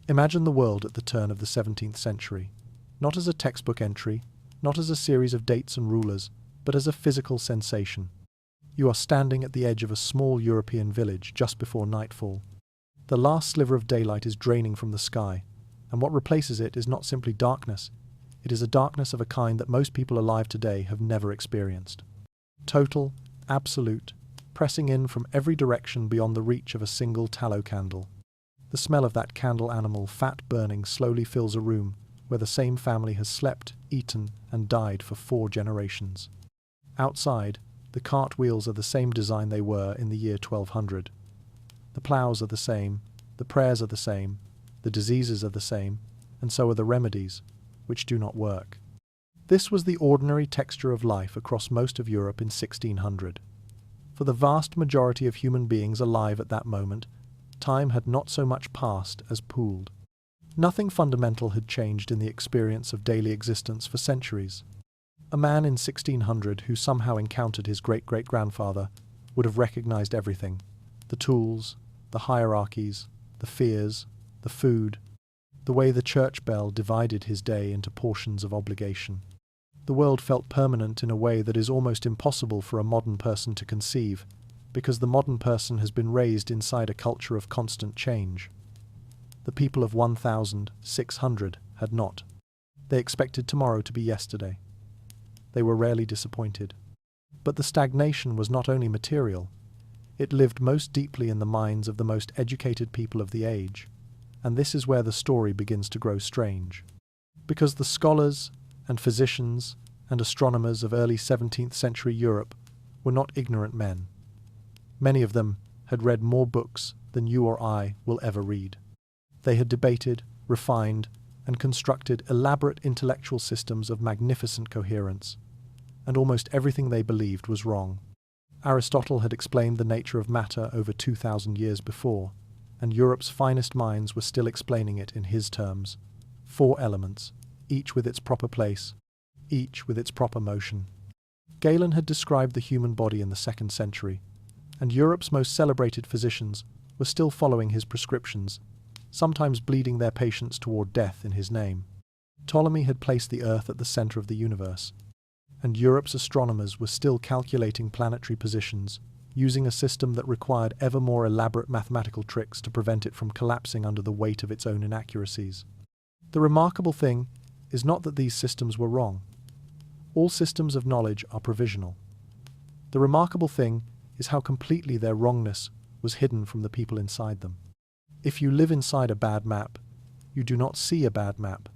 Imagine the world at the turn of the 17th century, not as a textbook entry, not as a series of dates and rulers, but as a physical sensation. You are standing at the edge of a small European village just before nightfall. The last sliver of daylight is draining from the sky, and what replaces it is not simply darkness, it is a darkness of a kind that most people alive today have never experienced. Total, absolute, pressing in from every direction beyond the reach of a single tallow candle. The smell of that candle animal fat burning slowly fills a room where the same family has slept, eaten, and died for 4 generations. Outside, the cart wheels are the same design they were in the year 1200. The ploughs are the same, the prayers are the same, the diseases are the same, and so are the remedies, which do not work. This was the ordinary texture of life across most of Europe in 1600. For the vast majority of human beings alive at that moment, time had not so much passed as pooled. Nothing fundamental had changed in the experience of daily existence for centuries. A man in 1600 who somehow encountered his great-great-grandfather would have recognized everything: the tools, the hierarchies, the fears, the food, the way the church bell divided his day into portions of obligation. The world felt permanent in a way that is almost impossible for a modern person to conceive, because the modern person has been raised inside a culture of constant change. The people of 1600 had not. They expected tomorrow to be yesterday. They were rarely disappointed. But the stagnation was not only material, it lived most deeply in the minds of the most educated people of the age, and this is where the story begins to grow strange. Because the scholars and physicians and astronomers of early 17th century Europe were not ignorant men. Many of them had read more books than you or I will ever read. They had debated, refined, and constructed elaborate intellectual systems of magnificent coherence, and almost everything they believed was wrong. Aristotle had explained the nature of matter over 2,000 years before, and Europe's finest minds were still explaining it in his terms. 4 elements, each with its proper place, each with its proper motion. Galen had described the human body in the 2nd century, and Europe's most celebrated physicians were still following his prescriptions, sometimes bleeding their patients toward death in his name. Ptolemy had placed the Earth at the center of the universe, and Europe's astronomers were still calculating planetary positions, using a system that required ever more elaborate mathematical tricks to prevent it from collapsing under the weight of its own inaccuracies. The remarkable thing is not that these systems were wrong. All systems of knowledge are provisional. The remarkable thing is how completely their wrongness was hidden from the people inside them. If you live inside a bad map, you do not see a bad map.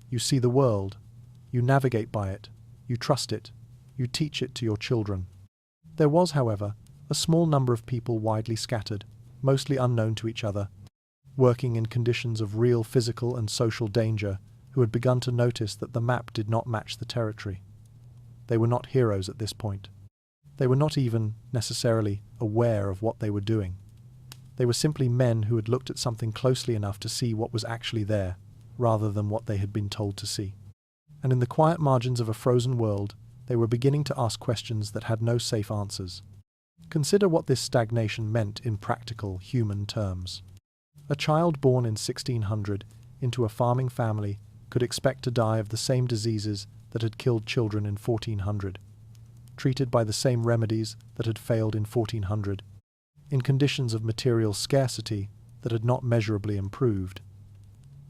You see the world, you navigate by it, you trust it, you teach it to your children. There was, however, a small number of people widely scattered, mostly unknown to each other, working in conditions of real physical and social danger, who had begun to notice that the map did not match the territory. They were not heroes at this point. They were not even, necessarily, aware of what they were doing. They were simply men who had looked at something closely enough to see what was actually there, rather than what they had been told to see. And in the quiet margins of a frozen world, they were beginning to ask questions that had no safe answers. Consider what this stagnation meant in practical, human terms. A child born in 1600 into a farming family could expect to die of the same diseases that had killed children in 1400, treated by the same remedies that had failed in 1400, in conditions of material scarcity that had not measurably improved.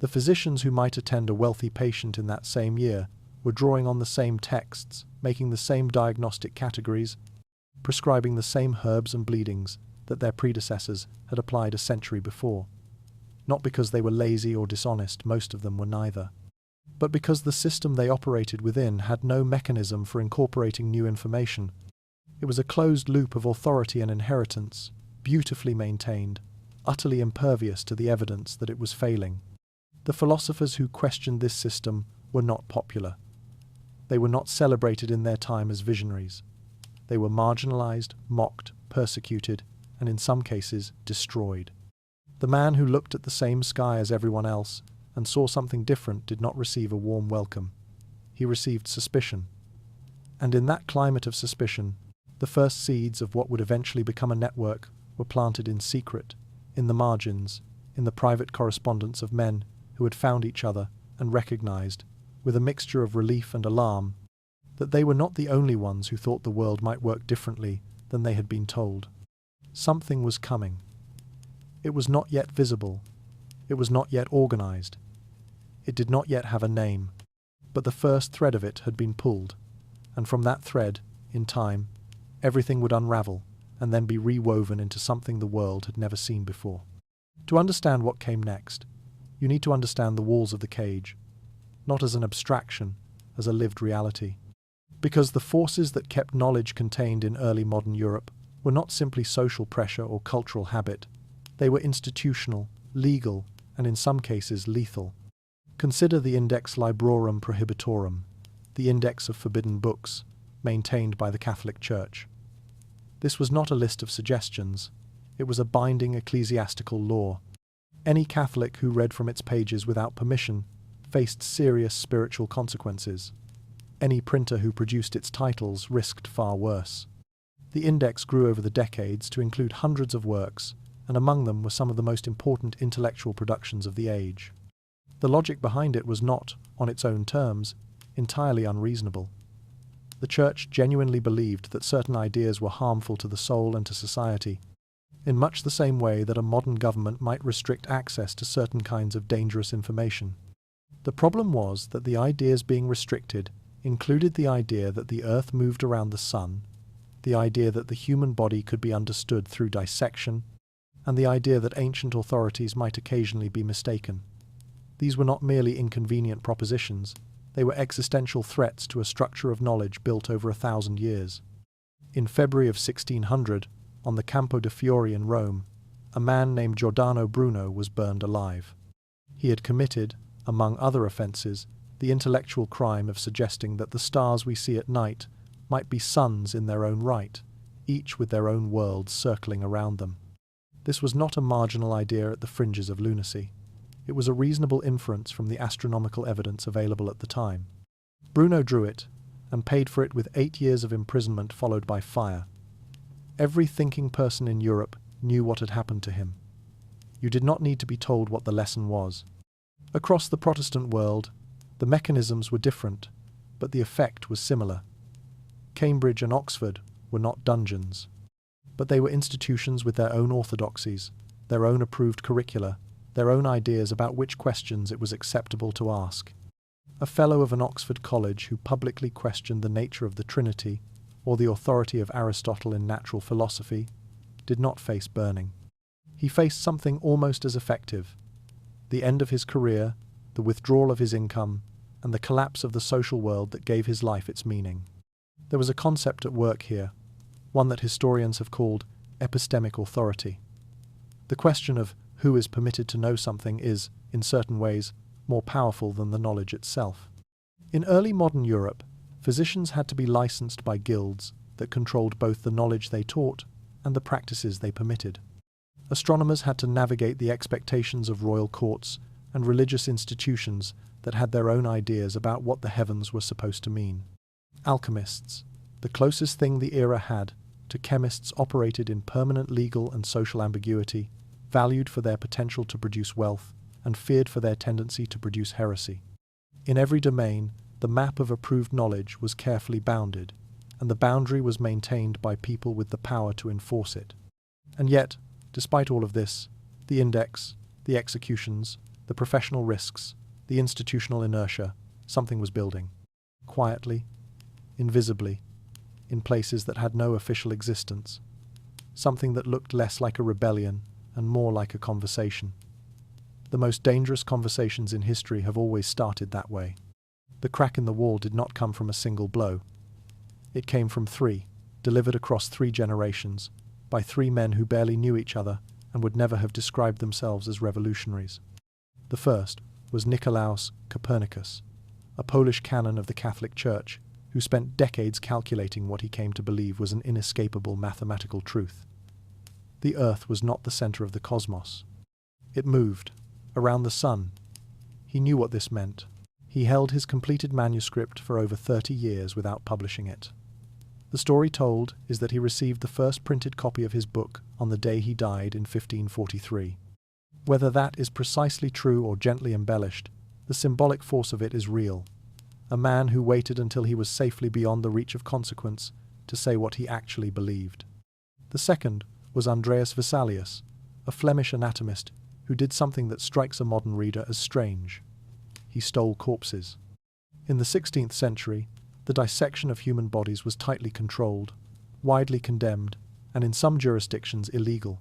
The physicians who might attend a wealthy patient in that same year were drawing on the same texts, making the same diagnostic categories, prescribing the same herbs and bleedings that their predecessors had applied a century before. Not because they were lazy or dishonest, most of them were neither, but because the system they operated within had no mechanism for incorporating new information. It was a closed loop of authority and inheritance, beautifully maintained, utterly impervious to the evidence that it was failing. The philosophers who questioned this system were not popular. They were not celebrated in their time as visionaries. They were marginalized, mocked, persecuted, and in some cases destroyed. The man who looked at the same sky as everyone else and saw something different did not receive a warm welcome. He received suspicion. And in that climate of suspicion, the first seeds of what would eventually become a network were planted in secret, in the margins, in the private correspondence of men who had found each other and recognized, with a mixture of relief and alarm, that they were not the only ones who thought the world might work differently than they had been told. Something was coming. It was not yet visible. It was not yet organized. It did not yet have a name, but the first thread of it had been pulled, and from that thread, in time, everything would unravel and then be rewoven into something the world had never seen before. To understand what came next, you need to understand the walls of the cage, not as an abstraction, as a lived reality. Because the forces that kept knowledge contained in early modern Europe were not simply social pressure or cultural habit, they were institutional, legal, and in some cases lethal. Consider the Index Librorum Prohibitorum, the index of forbidden books, maintained by the Catholic Church. This was not a list of suggestions, it was a binding ecclesiastical law. Any Catholic who read from its pages without permission faced serious spiritual consequences. Any printer who produced its titles risked far worse. The index grew over the decades to include hundreds of works, and among them were some of the most important intellectual productions of the age. The logic behind it was not, on its own terms, entirely unreasonable. The Church genuinely believed that certain ideas were harmful to the soul and to society, in much the same way that a modern government might restrict access to certain kinds of dangerous information. The problem was that the ideas being restricted included the idea that the Earth moved around the Sun, the idea that the human body could be understood through dissection, and the idea that ancient authorities might occasionally be mistaken. These were not merely inconvenient propositions, they were existential threats to a structure of knowledge built over 1,000 years. In February of 1600, on the Campo de Fiori in Rome, a man named Giordano Bruno was burned alive. He had committed, among other offences, the intellectual crime of suggesting that the stars we see at night might be suns in their own right, each with their own worlds circling around them. This was not a marginal idea at the fringes of lunacy. It was a reasonable inference from the astronomical evidence available at the time. Bruno drew it, and paid for it with 8 years of imprisonment followed by fire. Every thinking person in Europe knew what had happened to him. You did not need to be told what the lesson was. Across the Protestant world, the mechanisms were different, but the effect was similar. Cambridge and Oxford were not dungeons, but they were institutions with their own orthodoxies, their own approved curricula, their own ideas about which questions it was acceptable to ask. A fellow of an Oxford college who publicly questioned the nature of the Trinity or the authority of Aristotle in natural philosophy did not face burning. He faced something almost as effective: the end of his career, the withdrawal of his income, and the collapse of the social world that gave his life its meaning. There was a concept at work here, one that historians have called epistemic authority. The question of who is permitted to know something is, in certain ways, more powerful than the knowledge itself. In early modern Europe, physicians had to be licensed by guilds that controlled both the knowledge they taught and the practices they permitted. Astronomers had to navigate the expectations of royal courts and religious institutions that had their own ideas about what the heavens were supposed to mean. Alchemists, the closest thing the era had to chemists, operated in permanent legal and social ambiguity, valued for their potential to produce wealth, and feared for their tendency to produce heresy. In every domain, the map of approved knowledge was carefully bounded, and the boundary was maintained by people with the power to enforce it. And yet, despite all of this, the index, the executions, the professional risks, the institutional inertia, something was building. Quietly, invisibly, in places that had no official existence. Something that looked less like a rebellion and more like a conversation. The most dangerous conversations in history have always started that way. The crack in the wall did not come from a single blow. It came from 3, delivered across 3 generations, by 3 men who barely knew each other and would never have described themselves as revolutionaries. The first was Nicolaus Copernicus, a Polish canon of the Catholic Church, who spent decades calculating what he came to believe was an inescapable mathematical truth. The Earth was not the center of the cosmos. It moved, around the sun. He knew what this meant. He held his completed manuscript for over 30 years without publishing it. The story told is that he received the first printed copy of his book on the day he died in 1543. Whether that is precisely true or gently embellished, the symbolic force of it is real. A man who waited until he was safely beyond the reach of consequence to say what he actually believed. The second was Andreas Vesalius, a Flemish anatomist who did something that strikes a modern reader as strange. He stole corpses. In the 16th century, the dissection of human bodies was tightly controlled, widely condemned, and in some jurisdictions illegal.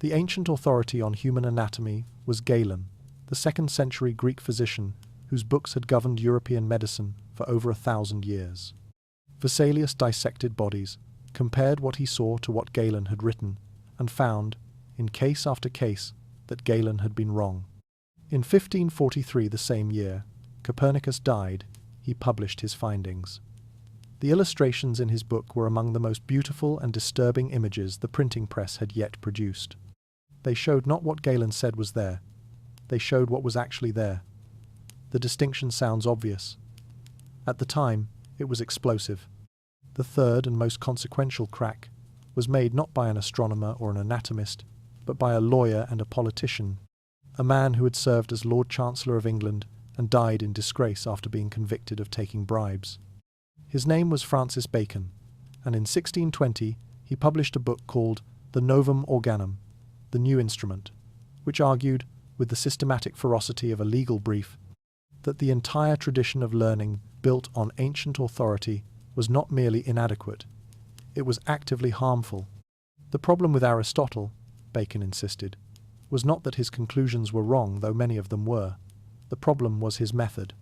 The ancient authority on human anatomy was Galen, the 2nd century Greek physician whose books had governed European medicine for over 1,000 years. Vesalius dissected bodies, compared what he saw to what Galen had written, and found, in case after case, that Galen had been wrong. In 1543, the same year, Copernicus died. He published his findings. The illustrations in his book were among the most beautiful and disturbing images the printing press had yet produced. They showed not what Galen said was there, they showed what was actually there. The distinction sounds obvious. At the time, it was explosive. The third and most consequential crack was made not by an astronomer or an anatomist, but by a lawyer and a politician, a man who had served as Lord Chancellor of England and died in disgrace after being convicted of taking bribes. His name was Francis Bacon, and in 1620 he published a book called The Novum Organum, the New Instrument, which argued, with the systematic ferocity of a legal brief, that the entire tradition of learning built on ancient authority was not merely inadequate, it was actively harmful. The problem with Aristotle, Bacon insisted, was not that his conclusions were wrong, though many of them were. The problem was his method.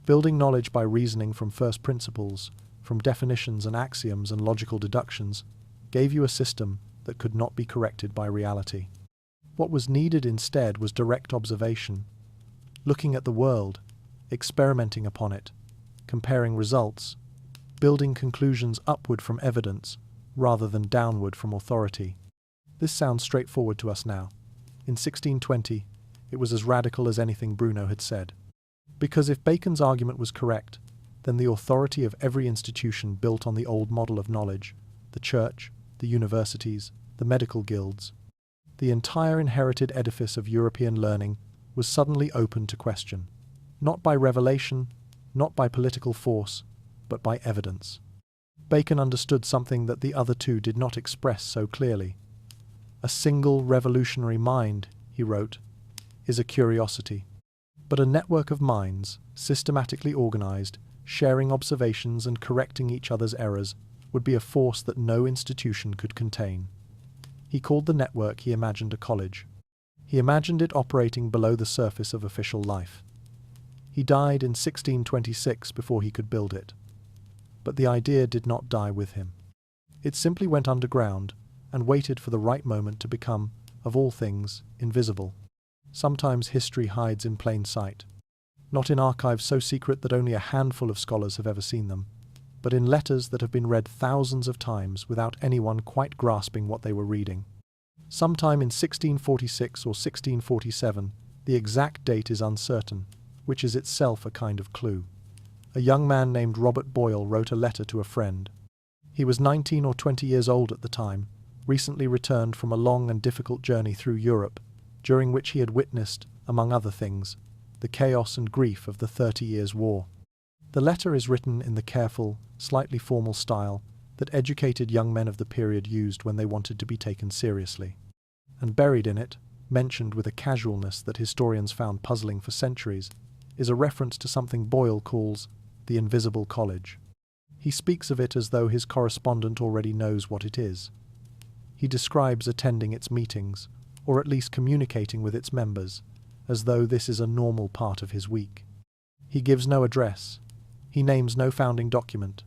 Building knowledge by reasoning from first principles, from definitions and axioms and logical deductions, gave you a system that could not be corrected by reality. What was needed instead was direct observation, looking at the world, experimenting upon it, comparing results, building conclusions upward from evidence rather than downward from authority. This sounds straightforward to us now. In 1620, it was as radical as anything Bruno had said. Because if Bacon's argument was correct, then the authority of every institution built on the old model of knowledge, the church, the universities, the medical guilds, the entire inherited edifice of European learning was suddenly open to question, not by revelation, not by political force, but by evidence. Bacon understood something that the other two did not express so clearly. A single revolutionary mind, he wrote, is a curiosity. But a network of minds, systematically organized, sharing observations and correcting each other's errors, would be a force that no institution could contain. He called the network he imagined a college. He imagined it operating below the surface of official life. He died in 1626 before he could build it. But the idea did not die with him. It simply went underground and waited for the right moment to become, of all things, invisible. Sometimes history hides in plain sight, not in archives so secret that only a handful of scholars have ever seen them, but in letters that have been read thousands of times without anyone quite grasping what they were reading. Sometime in 1646 or 1647, the exact date is uncertain, which is itself a kind of clue. A young man named Robert Boyle wrote a letter to a friend. He was 19 or 20 years old at the time, recently returned from a long and difficult journey through Europe, during which he had witnessed, among other things, the chaos and grief of the 30 Years' War. The letter is written in the careful, slightly formal style that educated young men of the period used when they wanted to be taken seriously. And buried in it, mentioned with a casualness that historians found puzzling for centuries, is a reference to something Boyle calls the Invisible College. He speaks of it as though his correspondent already knows what it is. He describes attending its meetings, or at least communicating with its members, as though this is a normal part of his week. He gives no address. He names no founding document.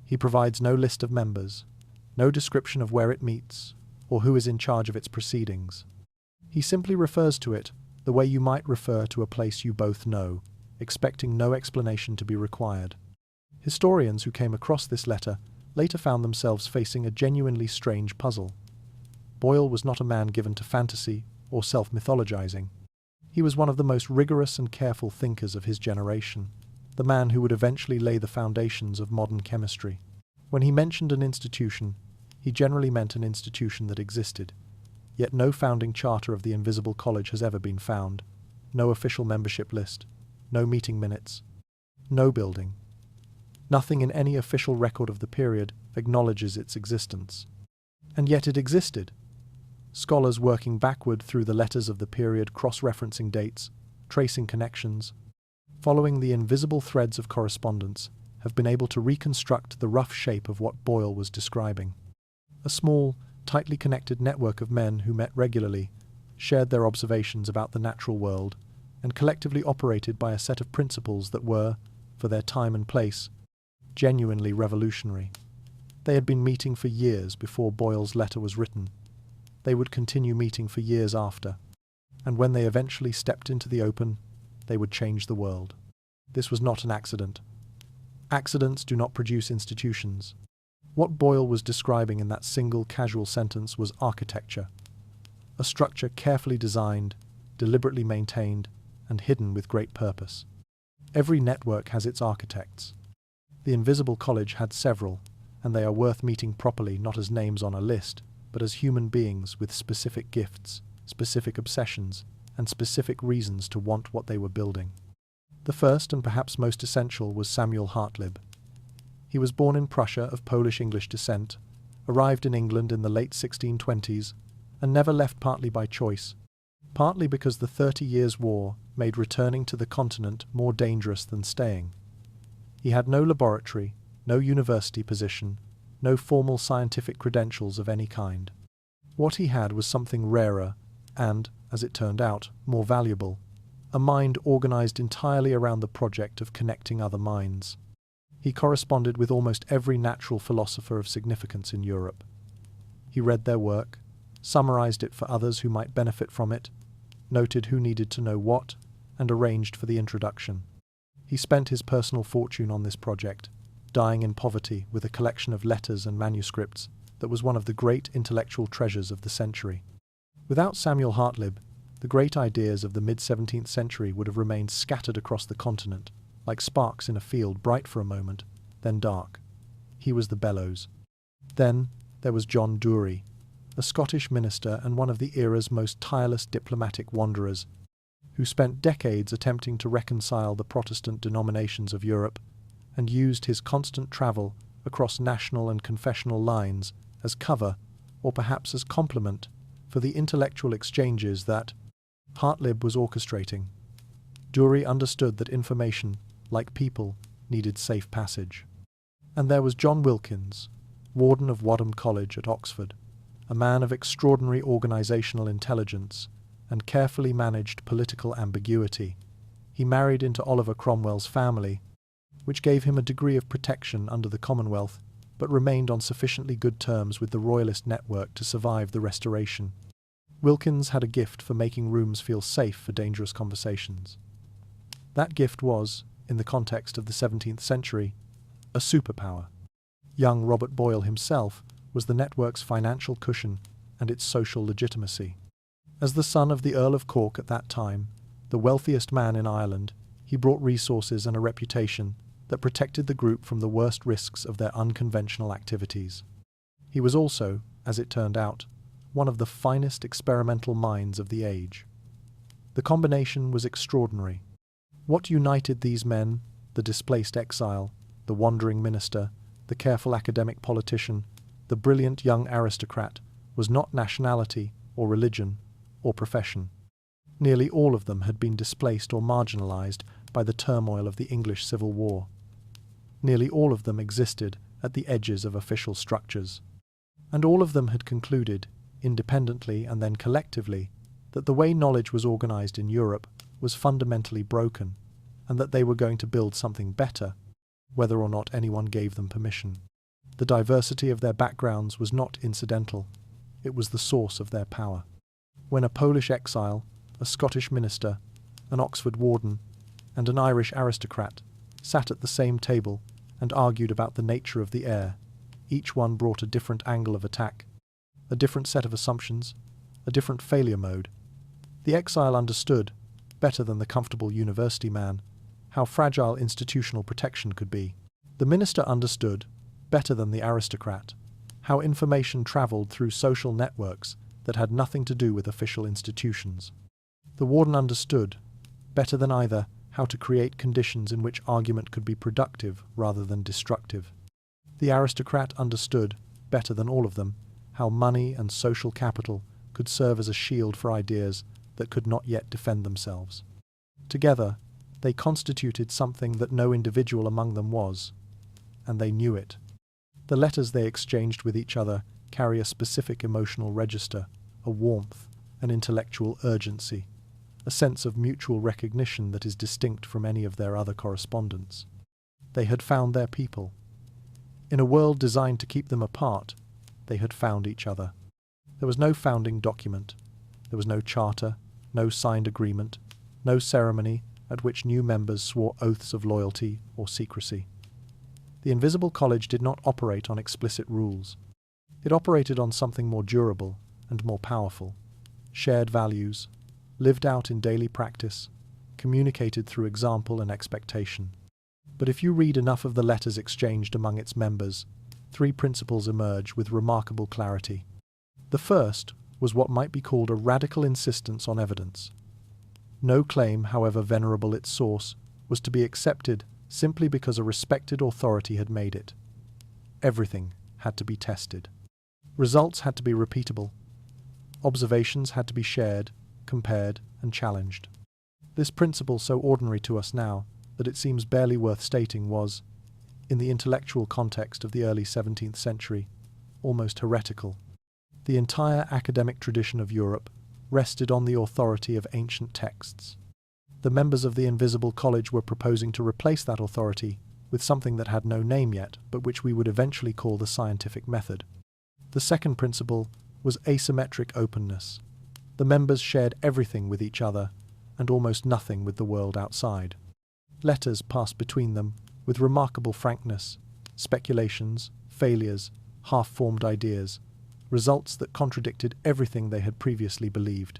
He provides no list of members, no description of where it meets, or who is in charge of its proceedings. He simply refers to it the way you might refer to a place you both know, expecting no explanation to be required. Historians who came across this letter later found themselves facing a genuinely strange puzzle. Boyle was not a man given to fantasy or self-mythologizing. He was one of the most rigorous and careful thinkers of his generation, the man who would eventually lay the foundations of modern chemistry. When he mentioned an institution, he generally meant an institution that existed. Yet no founding charter of the Invisible College has ever been found, no official membership list, no meeting minutes, no building. Nothing in any official record of the period acknowledges its existence. And yet it existed. Scholars working backward through the letters of the period, cross-referencing dates, tracing connections, following the invisible threads of correspondence, have been able to reconstruct the rough shape of what Boyle was describing. A small, tightly connected network of men who met regularly, shared their observations about the natural world, and collectively operated by a set of principles that were, for their time and place, genuinely revolutionary. They had been meeting for years before Boyle's letter was written. They would continue meeting for years after, and when they eventually stepped into the open, they would change the world. This was not an accident. Accidents do not produce institutions. What Boyle was describing in that single casual sentence was architecture, a structure carefully designed, deliberately maintained, and hidden with great purpose. Every network has its architects. The Invisible College had several, and they are worth meeting properly not as names on a list, but as human beings with specific gifts, specific obsessions, and specific reasons to want what they were building. The first and perhaps most essential was Samuel Hartlib. He was born in Prussia of Polish-English descent, arrived in England in the late 1620s, and never left, partly by choice, partly because the 30 Years' War made returning to the continent more dangerous than staying. He had no laboratory, no university position, no formal scientific credentials of any kind. What he had was something rarer and, as it turned out, more valuable, a mind organized entirely around the project of connecting other minds. He corresponded with almost every natural philosopher of significance in Europe. He read their work, summarized it for others who might benefit from it, noted who needed to know what, and arranged for the introduction. He spent his personal fortune on this project, dying in poverty with a collection of letters and manuscripts that was one of the great intellectual treasures of the century. Without Samuel Hartlib, the great ideas of the mid-17th century would have remained scattered across the continent, like sparks in a field, bright for a moment, then dark. He was the bellows. Then there was John Dury, a Scottish minister and one of the era's most tireless diplomatic wanderers, who spent decades attempting to reconcile the Protestant denominations of Europe and used his constant travel across national and confessional lines as cover, or perhaps as complement, for the intellectual exchanges that Hartlib was orchestrating. Dury understood that information, like people, needed safe passage. And there was John Wilkins, warden of Wadham College at Oxford, a man of extraordinary organisational intelligence and carefully managed political ambiguity. He married into Oliver Cromwell's family, which gave him a degree of protection under the Commonwealth, but remained on sufficiently good terms with the Royalist network to survive the Restoration. Wilkins had a gift for making rooms feel safe for dangerous conversations. That gift was, in the context of the 17th century, a superpower. Young Robert Boyle himself was the network's financial cushion and its social legitimacy. As the son of the Earl of Cork at that time, the wealthiest man in Ireland, he brought resources and a reputation that protected the group from the worst risks of their unconventional activities. He was also, as it turned out, one of the finest experimental minds of the age. The combination was extraordinary. What united these men, the displaced exile, the wandering minister, the careful academic politician, the brilliant young aristocrat, was not nationality or religion or profession. Nearly all of them had been displaced or marginalized by the turmoil of the English Civil War. Nearly all of them existed at the edges of official structures. And all of them had concluded, independently and then collectively, that the way knowledge was organized in Europe was fundamentally broken, and that they were going to build something better, whether or not anyone gave them permission. The diversity of their backgrounds was not incidental, it was the source of their power. When a Polish exile, a Scottish minister, an Oxford warden, and an Irish aristocrat sat at the same table and argued about the nature of the air, each one brought a different angle of attack, a different set of assumptions, a different failure mode. The exile understood, better than the comfortable university man, how fragile institutional protection could be. The minister understood, better than the aristocrat, how information travelled through social networks that had nothing to do with official institutions. The warden understood, better than either, how to create conditions in which argument could be productive rather than destructive. The aristocrat understood, better than all of them, how money and social capital could serve as a shield for ideas that could not yet defend themselves. Together, they constituted something that no individual among them was, and they knew it. The letters they exchanged with each other carry a specific emotional register, a warmth, an intellectual urgency, a sense of mutual recognition that is distinct from any of their other correspondence. They had found their people. In a world designed to keep them apart, they had found each other. There was no founding document. There was no charter, no signed agreement, no ceremony at which new members swore oaths of loyalty or secrecy. The Invisible College did not operate on explicit rules. It operated on something more durable and more powerful: shared values, lived out in daily practice, communicated through example and expectation. But if you read enough of the letters exchanged among its members, three principles emerge with remarkable clarity. The first was what might be called a radical insistence on evidence. No claim, however venerable its source, was to be accepted simply because a respected authority had made it. Everything had to be tested. Results had to be repeatable. Observations had to be shared, compared, and challenged. This principle, so ordinary to us now that it seems barely worth stating, was, in the intellectual context of the early 17th century, almost heretical. The entire academic tradition of Europe rested on the authority of ancient texts. The members of the Invisible College were proposing to replace that authority with something that had no name yet, but which we would eventually call the scientific method. The second principle was asymmetric openness. The members shared everything with each other and almost nothing with the world outside. Letters passed between them with remarkable frankness, speculations, failures, half-formed ideas, results that contradicted everything they had previously believed.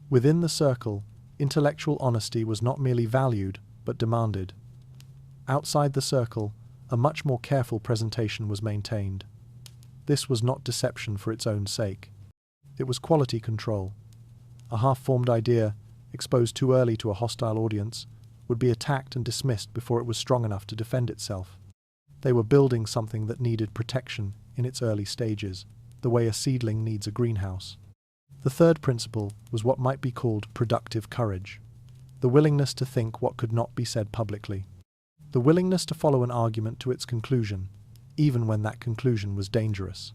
Within the circle, intellectual honesty was not merely valued, but demanded. Outside the circle, a much more careful presentation was maintained. This was not deception for its own sake. It was quality control. A half-formed idea, exposed too early to a hostile audience, would be attacked and dismissed before it was strong enough to defend itself. They were building something that needed protection in its early stages, the way a seedling needs a greenhouse. The third principle was what might be called productive courage, the willingness to think what could not be said publicly, the willingness to follow an argument to its conclusion, even when that conclusion was dangerous.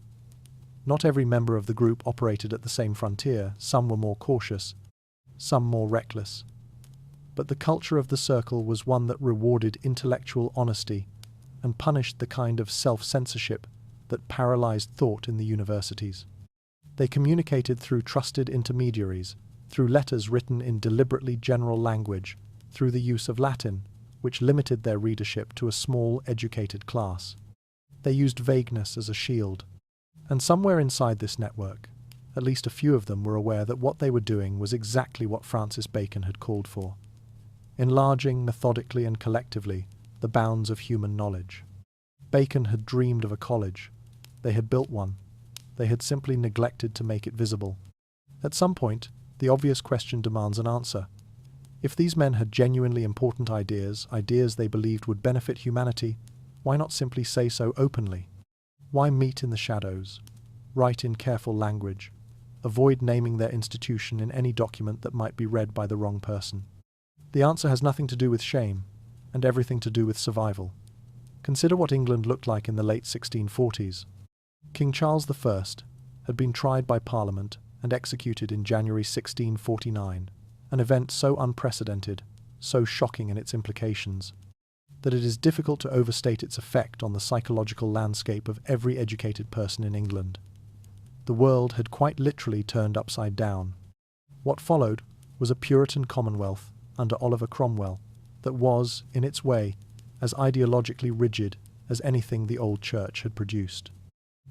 Not every member of the group operated at the same frontier. Some were more cautious, some more reckless. But the culture of the circle was one that rewarded intellectual honesty and punished the kind of self-censorship that paralyzed thought in the universities. They communicated through trusted intermediaries, through letters written in deliberately general language, through the use of Latin, which limited their readership to a small, educated class. They used vagueness as a shield. And somewhere inside this network, at least a few of them were aware that what they were doing was exactly what Francis Bacon had called for: enlarging methodically and collectively the bounds of human knowledge. Bacon had dreamed of a college. They had built one. They had simply neglected to make it visible. At some point, the obvious question demands an answer. If these men had genuinely important ideas they believed would benefit humanity, why not simply say so openly? Why meet in the shadows, write in careful language, avoid naming their institution in any document that might be read by the wrong person? The answer has nothing to do with shame, and everything to do with survival. Consider what England looked like in the late 1640s. King Charles I had been tried by Parliament and executed in January 1649, an event so unprecedented, so shocking in its implications, that it is difficult to overstate its effect on the psychological landscape of every educated person in England. The world had quite literally turned upside down. What followed was a Puritan Commonwealth under Oliver Cromwell that was, in its way, as ideologically rigid as anything the old church had produced.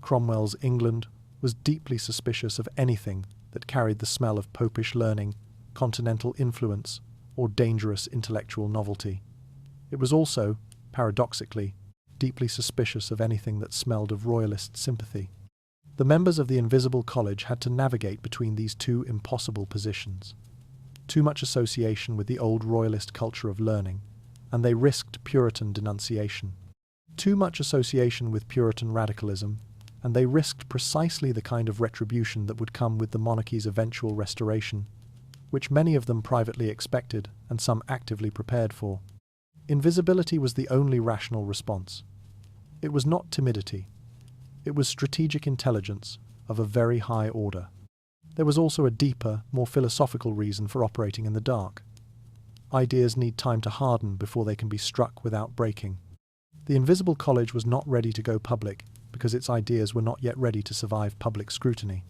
Cromwell's England was deeply suspicious of anything that carried the smell of popish learning, continental influence, or dangerous intellectual novelty. It was also, paradoxically, deeply suspicious of anything that smelled of royalist sympathy. The members of the Invisible College had to navigate between these two impossible positions. Too much association with the old royalist culture of learning, and they risked Puritan denunciation. Too much association with Puritan radicalism, and they risked precisely the kind of retribution that would come with the monarchy's eventual restoration, which many of them privately expected and some actively prepared for. Invisibility was the only rational response. It was not timidity. It was strategic intelligence of a very high order. There was also a deeper, more philosophical reason for operating in the dark. Ideas need time to harden before they can be struck without breaking. The Invisible College was not ready to go public because its ideas were not yet ready to survive public scrutiny.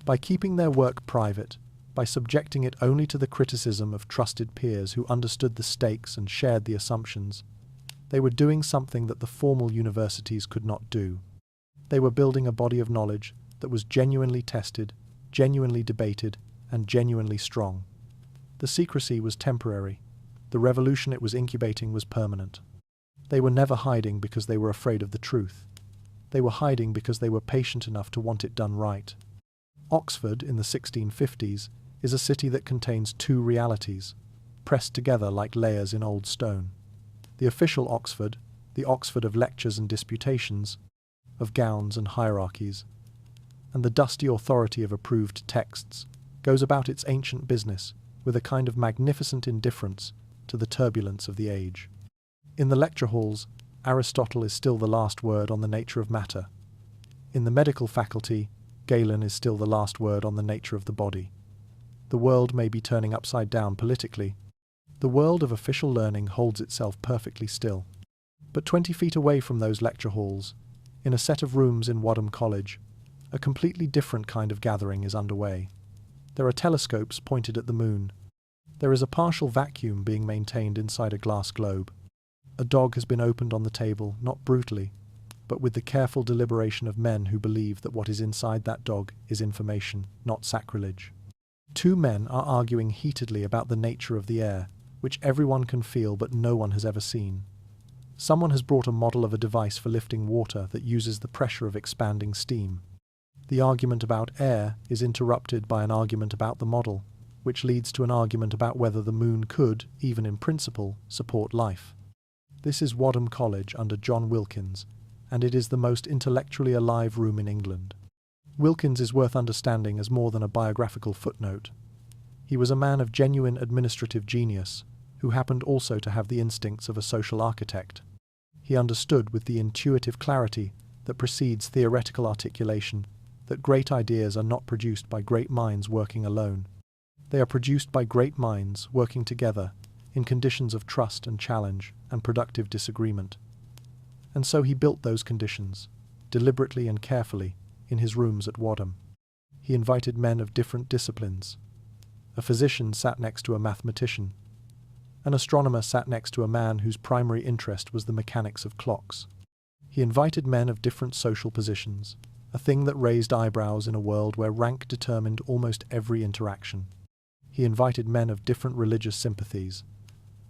By keeping their work private, by subjecting it only to the criticism of trusted peers who understood the stakes and shared the assumptions, they were doing something that the formal universities could not do. They were building a body of knowledge that was genuinely tested, genuinely debated, and genuinely strong. The secrecy was temporary. The revolution it was incubating was permanent. They were never hiding because they were afraid of the truth. They were hiding because they were patient enough to want it done right. Oxford, in the 1650s, is a city that contains two realities, pressed together like layers in old stone. The official Oxford, the Oxford of lectures and disputations, of gowns and hierarchies, and the dusty authority of approved texts, goes about its ancient business with a kind of magnificent indifference to the turbulence of the age. In the lecture halls, Aristotle is still the last word on the nature of matter. In the medical faculty, Galen is still the last word on the nature of the body. The world may be turning upside down politically. The world of official learning holds itself perfectly still. But 20 feet away from those lecture halls, in a set of rooms in Wadham College, a completely different kind of gathering is underway. There are telescopes pointed at the moon. There is a partial vacuum being maintained inside a glass globe. A dog has been opened on the table, not brutally, but with the careful deliberation of men who believe that what is inside that dog is information, not sacrilege. Two men are arguing heatedly about the nature of the air, which everyone can feel but no one has ever seen. Someone has brought a model of a device for lifting water that uses the pressure of expanding steam. The argument about air is interrupted by an argument about the model, which leads to an argument about whether the moon could, even in principle, support life. This is Wadham College under John Wilkins, and it is the most intellectually alive room in England. Wilkins is worth understanding as more than a biographical footnote. He was a man of genuine administrative genius, who happened also to have the instincts of a social architect. He understood with the intuitive clarity that precedes theoretical articulation that great ideas are not produced by great minds working alone. They are produced by great minds working together in conditions of trust and challenge and productive disagreement. And so he built those conditions, deliberately and carefully, in his rooms at Wadham. He invited men of different disciplines. A physician sat next to a mathematician. An astronomer sat next to a man whose primary interest was the mechanics of clocks. He invited men of different social positions, a thing that raised eyebrows in a world where rank determined almost every interaction. He invited men of different religious sympathies,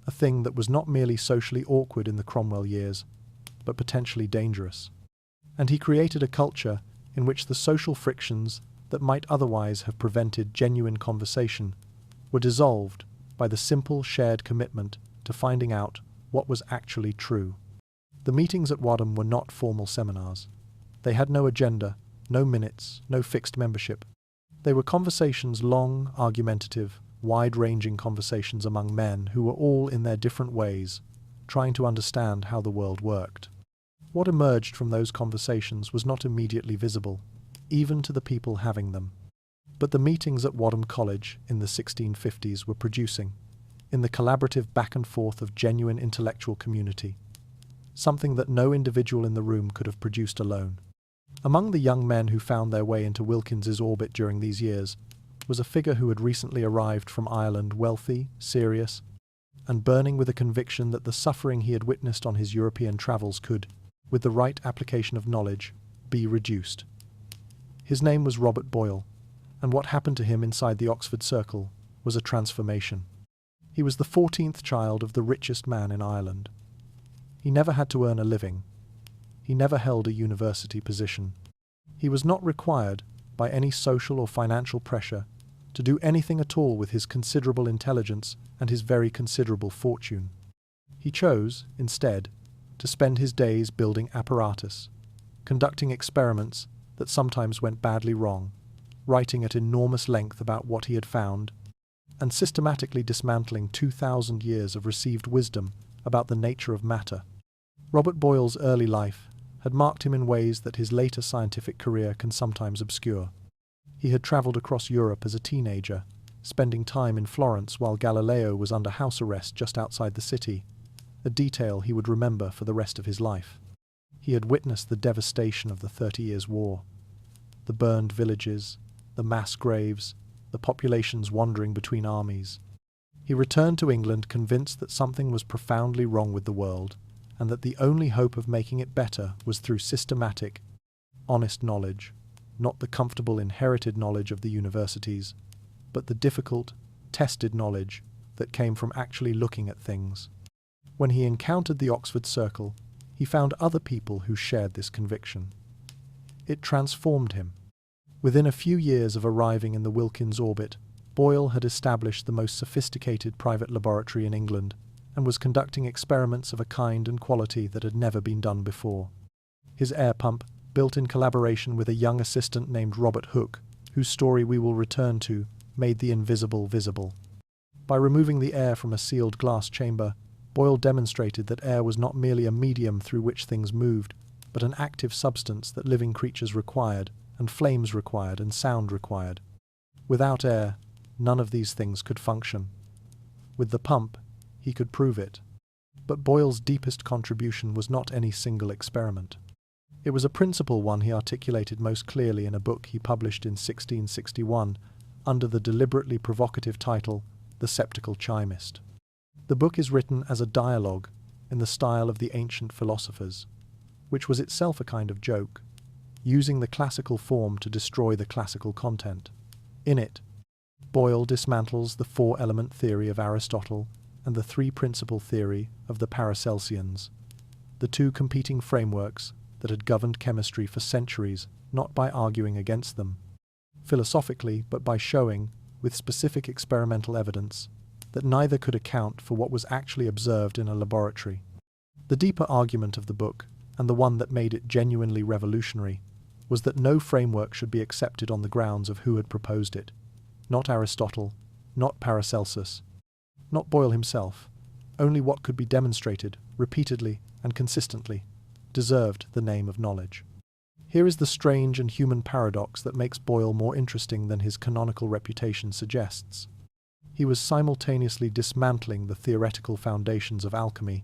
a thing that was not merely socially awkward in the Cromwell years, but potentially dangerous. And he created a culture in which the social frictions that might otherwise have prevented genuine conversation were dissolved by the simple shared commitment to finding out what was actually true. The meetings at Wadham were not formal seminars. They had no agenda, no minutes, no fixed membership. They were conversations, long, argumentative, wide-ranging conversations among men who were all in their different ways trying to understand how the world worked. What emerged from those conversations was not immediately visible, even to the people having them. But the meetings at Wadham College in the 1650s were producing, in the collaborative back and forth of genuine intellectual community, something that no individual in the room could have produced alone. Among the young men who found their way into Wilkins's orbit during these years was a figure who had recently arrived from Ireland, wealthy, serious, and burning with a conviction that the suffering he had witnessed on his European travels could, with the right application of knowledge, be reduced. His name was Robert Boyle, and what happened to him inside the Oxford Circle was a transformation. He was the 14th child of the richest man in Ireland. He never had to earn a living. He never held a university position. He was not required, by any social or financial pressure, to do anything at all with his considerable intelligence and his very considerable fortune. He chose, instead, to spend his days building apparatus, conducting experiments that sometimes went badly wrong, writing at enormous length about what he had found, and systematically dismantling 2,000 years of received wisdom about the nature of matter. Robert Boyle's early life had marked him in ways that his later scientific career can sometimes obscure. He had travelled across Europe as a teenager, spending time in Florence while Galileo was under house arrest just outside the city, a detail he would remember for the rest of his life. He had witnessed the devastation of the 30 Years' War, the burned villages, the mass graves, the populations wandering between armies. He returned to England convinced that something was profoundly wrong with the world, and that the only hope of making it better was through systematic, honest knowledge, not the comfortable inherited knowledge of the universities, but the difficult, tested knowledge that came from actually looking at things. When he encountered the Oxford Circle, he found other people who shared this conviction. It transformed him. Within a few years of arriving in the Wilkins orbit, Boyle had established the most sophisticated private laboratory in England and was conducting experiments of a kind and quality that had never been done before. His air pump, built in collaboration with a young assistant named Robert Hooke, whose story we will return to, made the invisible visible. By removing the air from a sealed glass chamber, Boyle demonstrated that air was not merely a medium through which things moved, but an active substance that living creatures required, and flames required, and sound required. Without air, none of these things could function. With the pump, he could prove it. But Boyle's deepest contribution was not any single experiment. It was a principal one he articulated most clearly in a book he published in 1661 under the deliberately provocative title, The Sceptical Chemist. The book is written as a dialogue in the style of the ancient philosophers, which was itself a kind of joke, using the classical form to destroy the classical content. In it, Boyle dismantles the four-element theory of Aristotle and the three-principle theory of the Paracelsians, the two competing frameworks that had governed chemistry for centuries, not by arguing against them, philosophically, but by showing, with specific experimental evidence, that neither could account for what was actually observed in a laboratory. The deeper argument of the book, and the one that made it genuinely revolutionary, was that no framework should be accepted on the grounds of who had proposed it. Not Aristotle, not Paracelsus, not Boyle himself. Only what could be demonstrated, repeatedly and consistently, deserved the name of knowledge. Here is the strange and human paradox that makes Boyle more interesting than his canonical reputation suggests. He was simultaneously dismantling the theoretical foundations of alchemy,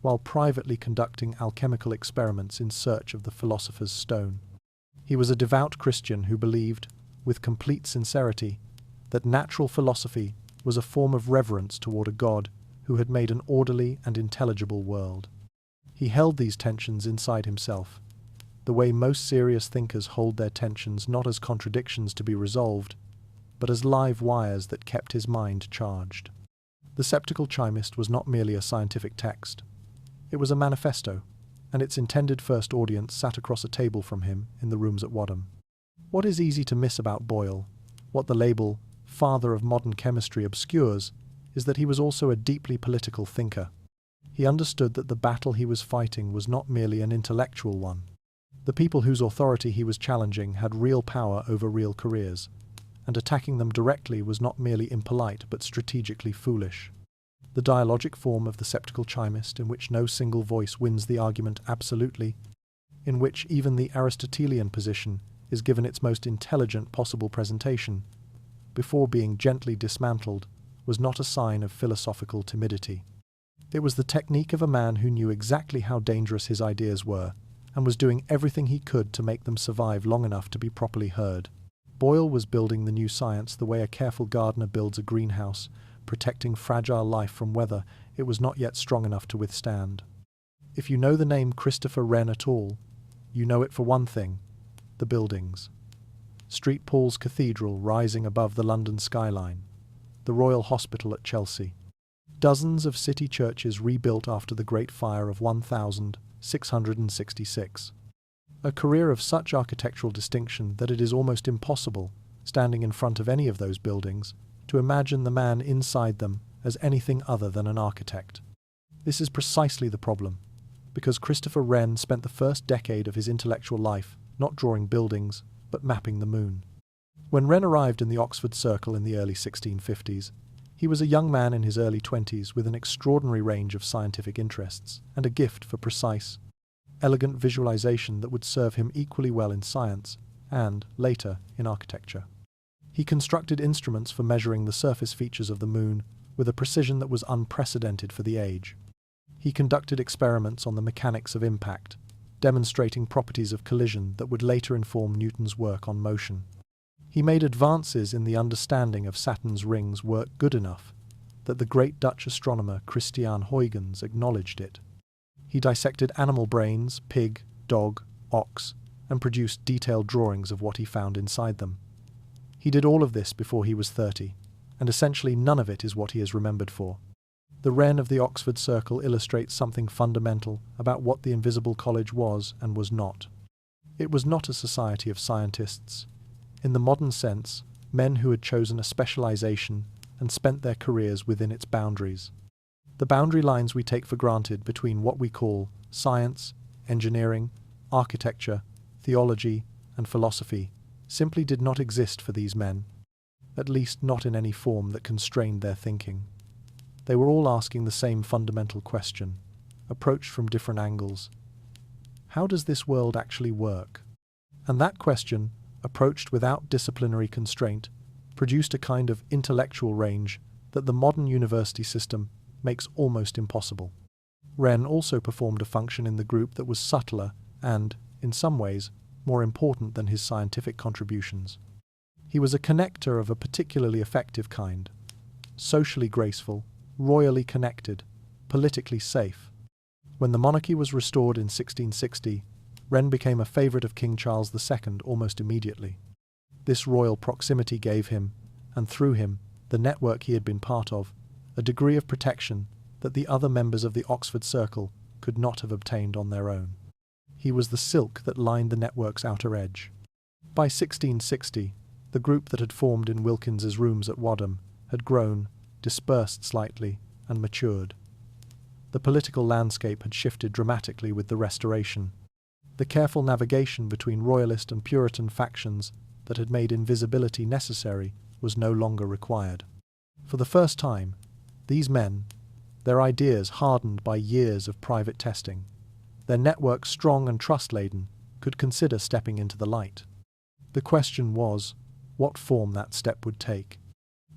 while privately conducting alchemical experiments in search of the philosopher's stone. He was a devout Christian who believed, with complete sincerity, that natural philosophy was a form of reverence toward a God who had made an orderly and intelligible world. He held these tensions inside himself, the way most serious thinkers hold their tensions not as contradictions to be resolved, but as live wires that kept his mind charged. The Sceptical Chemist was not merely a scientific text. It was a manifesto, and its intended first audience sat across a table from him in the rooms at Wadham. What is easy to miss about Boyle, what the label "Father of Modern Chemistry" obscures, is that he was also a deeply political thinker. He understood that the battle he was fighting was not merely an intellectual one. The people whose authority he was challenging had real power over real careers, and attacking them directly was not merely impolite but strategically foolish. The dialogic form of the Sceptical Chemist, in which no single voice wins the argument absolutely, in which even the Aristotelian position is given its most intelligent possible presentation, before being gently dismantled, was not a sign of philosophical timidity. It was the technique of a man who knew exactly how dangerous his ideas were, and was doing everything he could to make them survive long enough to be properly heard. Boyle was building the new science the way a careful gardener builds a greenhouse, protecting fragile life from weather it was not yet strong enough to withstand. If you know the name Christopher Wren at all, you know it for one thing: the buildings. St. Paul's Cathedral rising above the London skyline, the Royal Hospital at Chelsea, dozens of city churches rebuilt after the Great Fire of 1666, A career of such architectural distinction that it is almost impossible, standing in front of any of those buildings, to imagine the man inside them as anything other than an architect. This is precisely the problem, because Christopher Wren spent the first decade of his intellectual life not drawing buildings, but mapping the moon. When Wren arrived in the Oxford Circle in the early 1650s, he was a young man in his early 20s with an extraordinary range of scientific interests and a gift for precise, elegant visualization that would serve him equally well in science and, later, in architecture. He constructed instruments for measuring the surface features of the moon with a precision that was unprecedented for the age. He conducted experiments on the mechanics of impact, demonstrating properties of collision that would later inform Newton's work on motion. He made advances in the understanding of Saturn's rings work good enough that the great Dutch astronomer Christiaan Huygens acknowledged it. He dissected animal brains, pig, dog, ox, and produced detailed drawings of what he found inside them. He did all of this before he was 30, and essentially none of it is what he is remembered for. The Wren of the Oxford Circle illustrates something fundamental about what the Invisible College was and was not. It was not a society of scientists. In the modern sense, men who had chosen a specialization and spent their careers within its boundaries. The boundary lines we take for granted between what we call science, engineering, architecture, theology, and philosophy simply did not exist for these men, at least not in any form that constrained their thinking. They were all asking the same fundamental question, approached from different angles. How does this world actually work? And that question, approached without disciplinary constraint, produced a kind of intellectual range that the modern university system makes almost impossible. Wren also performed a function in the group that was subtler and, in some ways, more important than his scientific contributions. He was a connector of a particularly effective kind, socially graceful, royally connected, politically safe. When the monarchy was restored in 1660, Wren became a favourite of King Charles II almost immediately. This royal proximity gave him, and through him, the network he had been part of, a degree of protection that the other members of the Oxford Circle could not have obtained on their own. He was the silk that lined the network's outer edge. By 1660, the group that had formed in Wilkins's rooms at Wadham had grown, dispersed slightly, and matured. The political landscape had shifted dramatically with the Restoration. The careful navigation between royalist and Puritan factions that had made invisibility necessary was no longer required. For the first time, these men, their ideas hardened by years of private testing, their network strong and trust-laden, could consider stepping into the light. The question was, what form that step would take.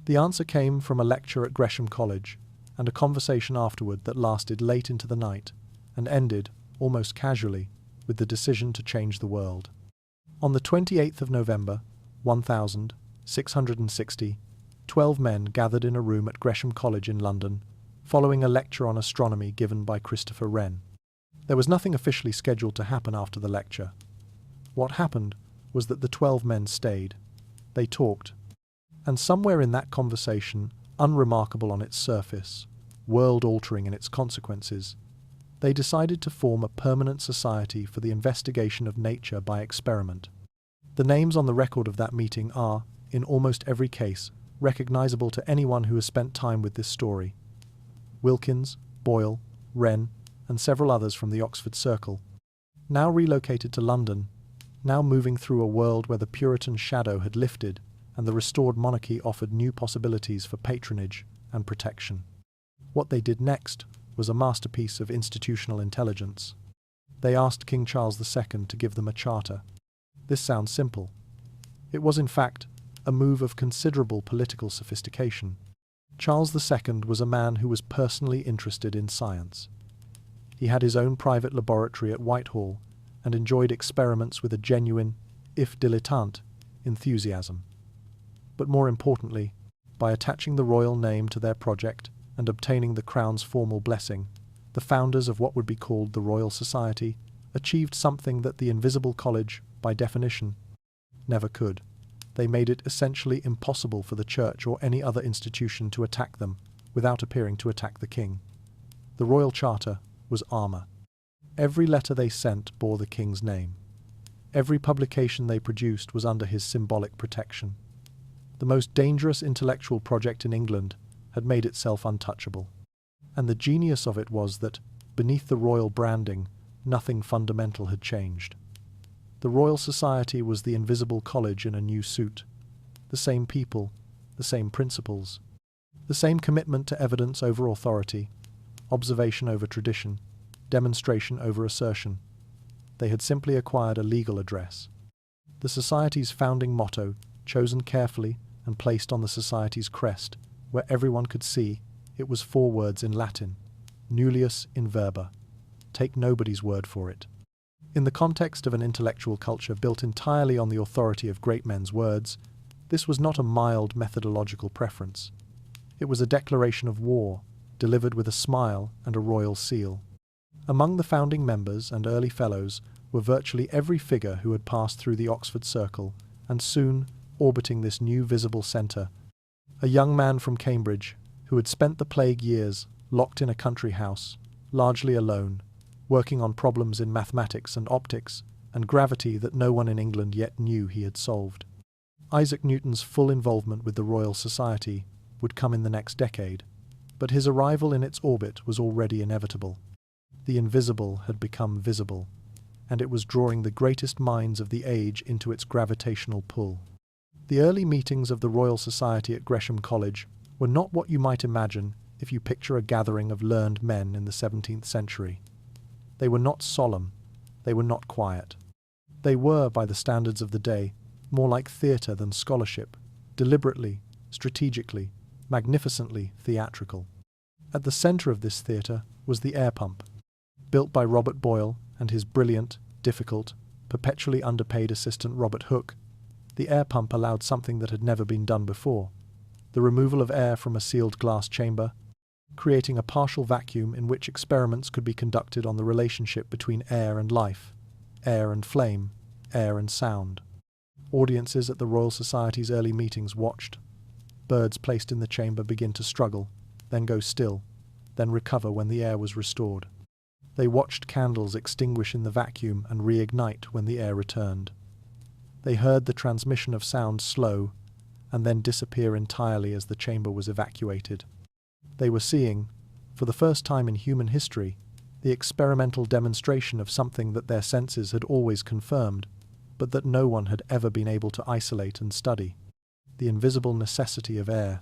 The answer came from a lecture at Gresham College, and a conversation afterward that lasted late into the night, and ended, almost casually, with the decision to change the world. On the 28th of November, 1660, 12 men gathered in a room at Gresham College in London, following a lecture on astronomy given by Christopher Wren. There was nothing officially scheduled to happen after the lecture. What happened was that the 12 men stayed. They talked. And somewhere in that conversation, unremarkable on its surface, world-altering in its consequences, they decided to form a permanent society for the investigation of nature by experiment. The names on the record of that meeting are, in almost every case, recognizable to anyone who has spent time with this story. Wilkins, Boyle, Wren, and several others from the Oxford Circle, now relocated to London, now moving through a world where the Puritan shadow had lifted and the restored monarchy offered new possibilities for patronage and protection. What they did next was a masterpiece of institutional intelligence. They asked King Charles II to give them a charter. This sounds simple. It was in fact a move of considerable political sophistication. Charles II was a man who was personally interested in science. He had his own private laboratory at Whitehall and enjoyed experiments with a genuine, if dilettante, enthusiasm. But more importantly, by attaching the royal name to their project and obtaining the Crown's formal blessing, the founders of what would be called the Royal Society achieved something that the Invisible College, by definition, never could. They made it essentially impossible for the Church or any other institution to attack them without appearing to attack the King. The Royal Charter was armour. Every letter they sent bore the King's name. Every publication they produced was under his symbolic protection. The most dangerous intellectual project in England had made itself untouchable. And the genius of it was that, beneath the royal branding, nothing fundamental had changed. The Royal Society was the invisible college in a new suit. The same people, the same principles, the same commitment to evidence over authority, observation over tradition, demonstration over assertion. They had simply acquired a legal address. The Society's founding motto, chosen carefully and placed on the Society's crest, where everyone could see, it was 4 words in Latin: nullius in verba. Take nobody's word for it. In the context of an intellectual culture built entirely on the authority of great men's words, this was not a mild methodological preference. It was a declaration of war, delivered with a smile and a royal seal. Among the founding members and early fellows were virtually every figure who had passed through the Oxford Circle, and soon, orbiting this new visible centre, a young man from Cambridge who had spent the plague years locked in a country house, largely alone, working on problems in mathematics and optics and gravity that no one in England yet knew he had solved. Isaac Newton's full involvement with the Royal Society would come in the next decade, but his arrival in its orbit was already inevitable. The invisible had become visible, and it was drawing the greatest minds of the age into its gravitational pull. The early meetings of the Royal Society at Gresham College were not what you might imagine if you picture a gathering of learned men in the 17th century. They were not solemn, they were not quiet. They were, by the standards of the day, more like theatre than scholarship, deliberately, strategically, magnificently theatrical. At the centre of this theatre was the air pump. Built by Robert Boyle and his brilliant, difficult, perpetually underpaid assistant Robert Hooke, the air pump allowed something that had never been done before: the removal of air from a sealed glass chamber, creating a partial vacuum in which experiments could be conducted on the relationship between air and life, air and flame, air and sound. Audiences at the Royal Society's early meetings watched. Birds placed in the chamber begin to struggle, then go still, then recover when the air was restored. They watched candles extinguish in the vacuum and reignite when the air returned. They heard the transmission of sound slow and then disappear entirely as the chamber was evacuated. They were seeing, for the first time in human history, the experimental demonstration of something that their senses had always confirmed, but that no one had ever been able to isolate and study: the invisible necessity of air.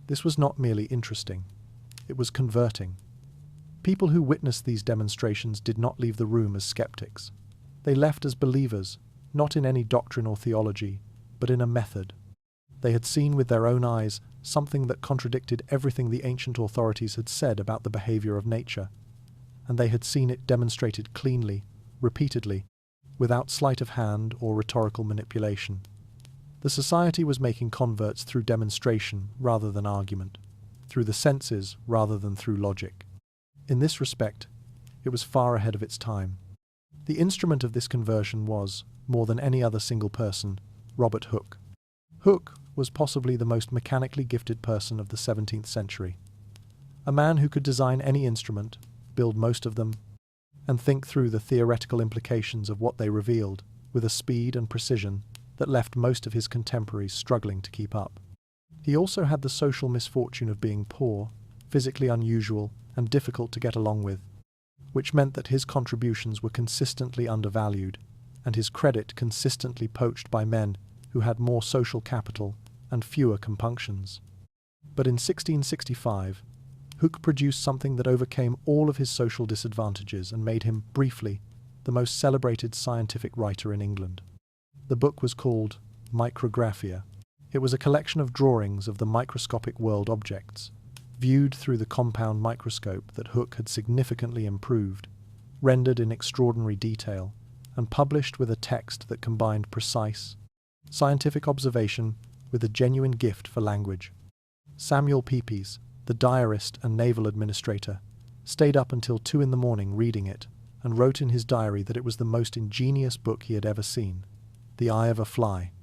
This was not merely interesting, it was converting. People who witnessed these demonstrations did not leave the room as skeptics. They left as believers, not in any doctrine or theology, but in a method. They had seen with their own eyes something that contradicted everything the ancient authorities had said about the behaviour of nature, and they had seen it demonstrated cleanly, repeatedly, without sleight of hand or rhetorical manipulation. The Society was making converts through demonstration rather than argument, through the senses rather than through logic. In this respect, it was far ahead of its time. The instrument of this conversion was, more than any other single person, Robert Hooke. Hooke was possibly the most mechanically gifted person of the 17th century. A man who could design any instrument, build most of them, and think through the theoretical implications of what they revealed with a speed and precision that left most of his contemporaries struggling to keep up. He also had the social misfortune of being poor, physically unusual, and difficult to get along with, which meant that his contributions were consistently undervalued, and his credit consistently poached by men who had more social capital and fewer compunctions. But in 1665, Hooke produced something that overcame all of his social disadvantages and made him, briefly, the most celebrated scientific writer in England. The book was called Micrographia. It was a collection of drawings of the microscopic world objects, viewed through the compound microscope that Hooke had significantly improved, rendered in extraordinary detail, and published with a text that combined precise, scientific observation with a genuine gift for language. Samuel Pepys, the diarist and naval administrator, stayed up until 2 a.m. reading it, and wrote in his diary that it was the most ingenious book he had ever seen. The eye of a fly,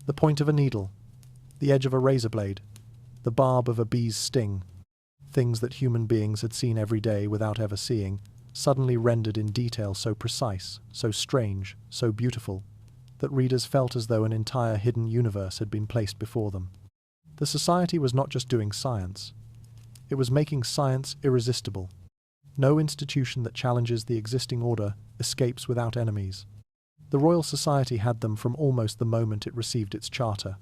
the point of a needle, the edge of a razor blade, the barb of a bee's sting, things that human beings had seen every day without ever seeing, suddenly rendered in detail so precise, so strange, so beautiful, that readers felt as though an entire hidden universe had been placed before them. The society was not just doing science. It was making science irresistible. No institution that challenges the existing order escapes without enemies. The Royal Society had them from almost the moment it received its charter,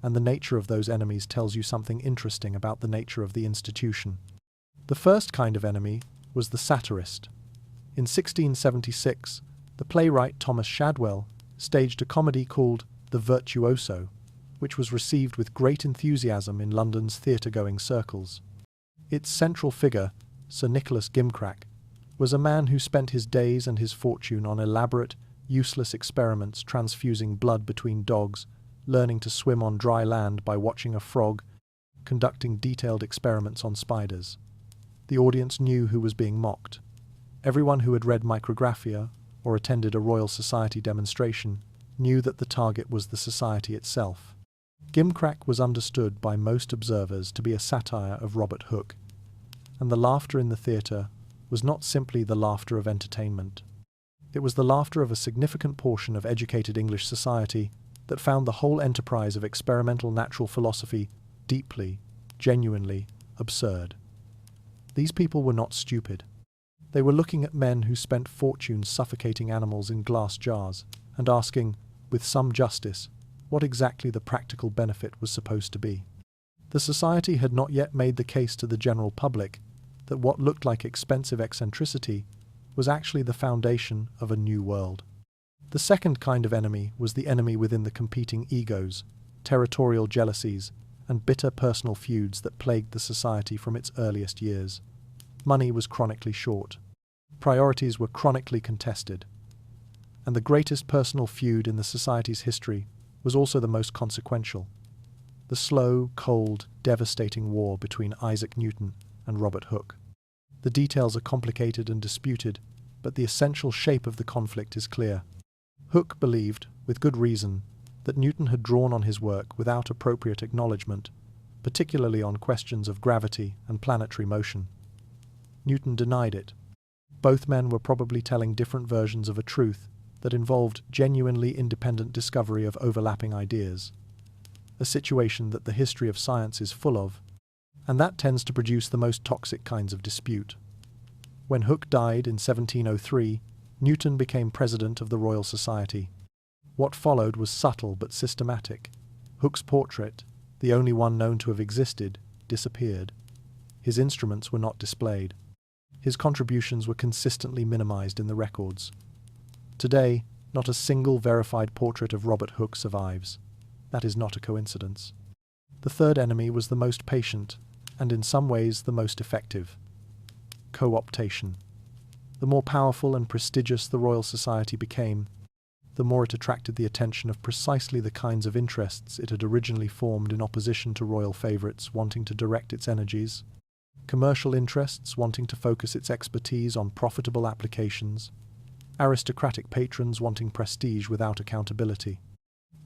and the nature of those enemies tells you something interesting about the nature of the institution. The first kind of enemy was the satirist. In 1676, the playwright Thomas Shadwell staged a comedy called The Virtuoso, which was received with great enthusiasm in London's theatre-going circles. Its central figure, Sir Nicholas Gimcrack, was a man who spent his days and his fortune on elaborate, useless experiments transfusing blood between dogs, learning to swim on dry land by watching a frog, conducting detailed experiments on spiders. The audience knew who was being mocked. Everyone who had read Micrographia or attended a Royal Society demonstration knew that the target was the society itself. Gimcrack was understood by most observers to be a satire of Robert Hooke, and the laughter in the theatre was not simply the laughter of entertainment. It was the laughter of a significant portion of educated English society that found the whole enterprise of experimental natural philosophy deeply, genuinely absurd. These people were not stupid. They were looking at men who spent fortunes suffocating animals in glass jars and asking, with some justice, what exactly the practical benefit was supposed to be. The society had not yet made the case to the general public that what looked like expensive eccentricity was actually the foundation of a new world. The second kind of enemy was the enemy within the competing egos, territorial jealousies, and bitter personal feuds that plagued the society from its earliest years. Money was chronically short. Priorities were chronically contested. And the greatest personal feud in the society's history was also the most consequential: the slow, cold, devastating war between Isaac Newton and Robert Hooke. The details are complicated and disputed, but the essential shape of the conflict is clear. Hooke believed, with good reason, that Newton had drawn on his work without appropriate acknowledgement, particularly on questions of gravity and planetary motion. Newton denied it. Both men were probably telling different versions of a truth that involved genuinely independent discovery of overlapping ideas, a situation that the history of science is full of, and that tends to produce the most toxic kinds of dispute. When Hooke died in 1703, Newton became president of the Royal Society. What followed was subtle but systematic. Hooke's portrait, the only one known to have existed, disappeared. His instruments were not displayed. His contributions were consistently minimized in the records. Today, not a single verified portrait of Robert Hooke survives. That is not a coincidence. The third enemy was the most patient, and in some ways the most effective: co-optation. The more powerful and prestigious the Royal Society became, the more it attracted the attention of precisely the kinds of interests it had originally formed in opposition to royal favourites wanting to direct its energies, commercial interests wanting to focus its expertise on profitable applications, aristocratic patrons wanting prestige without accountability.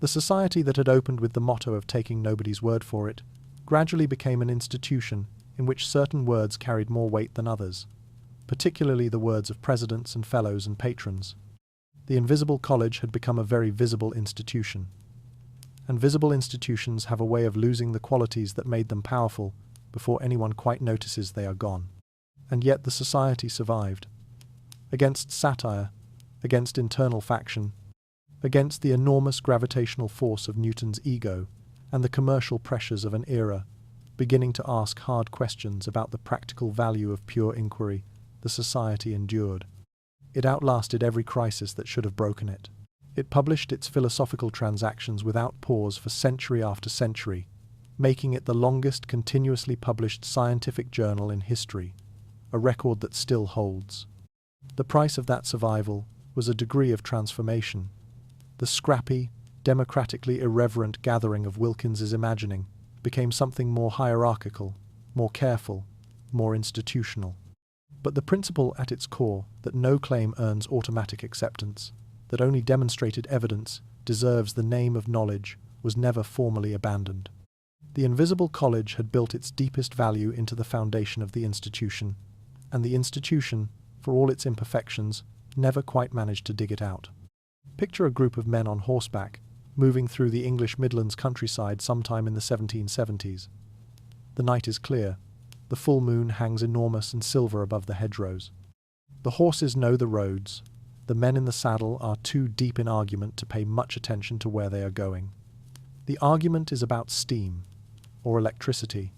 The society that had opened with the motto of taking nobody's word for it gradually became an institution in which certain words carried more weight than others, particularly the words of presidents and fellows and patrons. The invisible college had become a very visible institution. And visible institutions have a way of losing the qualities that made them powerful before anyone quite notices they are gone. And yet the society survived. Against satire, against internal faction, against the enormous gravitational force of Newton's ego and the commercial pressures of an era beginning to ask hard questions about the practical value of pure inquiry, the society endured. It outlasted every crisis that should have broken it. It published its philosophical transactions without pause for century after century, making it the longest continuously published scientific journal in history, a record that still holds. The price of that survival was a degree of transformation. The scrappy, democratically irreverent gathering of Wilkins's imagining became something more hierarchical, more careful, more institutional. But the principle at its core, that no claim earns automatic acceptance, that only demonstrated evidence deserves the name of knowledge, was never formally abandoned. The invisible college had built its deepest value into the foundation of the institution, and the institution, for all its imperfections, never quite managed to dig it out. Picture a group of men on horseback, moving through the English Midlands countryside sometime in the 1770s. The night is clear. The full moon hangs enormous and silver above the hedgerows. The horses know the roads. The men in the saddle are too deep in argument to pay much attention to where they are going. The argument is about steam, or electricity,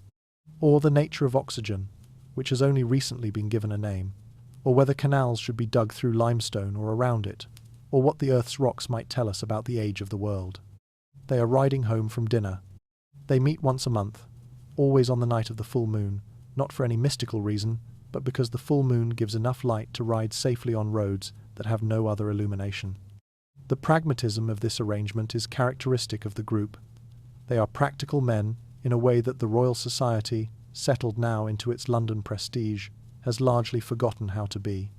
or the nature of oxygen, which has only recently been given a name, or whether canals should be dug through limestone or around it, or what the Earth's rocks might tell us about the age of the world. They are riding home from dinner. They meet once a month, always on the night of the full moon, not for any mystical reason, but because the full moon gives enough light to ride safely on roads that have no other illumination. The pragmatism of this arrangement is characteristic of the group. They are practical men in a way that the Royal Society, settled now into its London prestige, has largely forgotten how to be.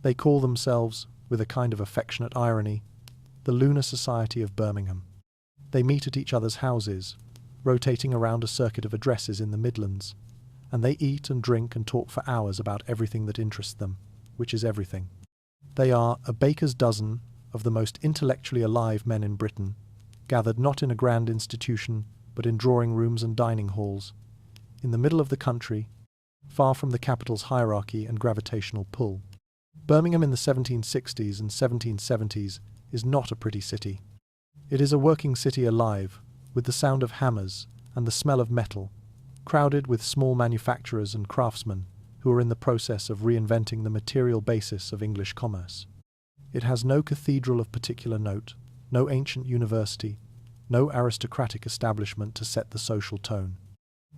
They call themselves, with a kind of affectionate irony, the Lunar Society of Birmingham. They meet at each other's houses, rotating around a circuit of addresses in the Midlands, and they eat and drink and talk for hours about everything that interests them, which is everything. They are a baker's dozen of the most intellectually alive men in Britain, gathered not in a grand institution, but in drawing rooms and dining halls, in the middle of the country, far from the capital's hierarchy and gravitational pull. Birmingham in the 1760s and 1770s is not a pretty city. It is a working city alive, with the sound of hammers and the smell of metal, crowded with small manufacturers and craftsmen who are in the process of reinventing the material basis of English commerce. It has no cathedral of particular note, no ancient university, no aristocratic establishment to set the social tone.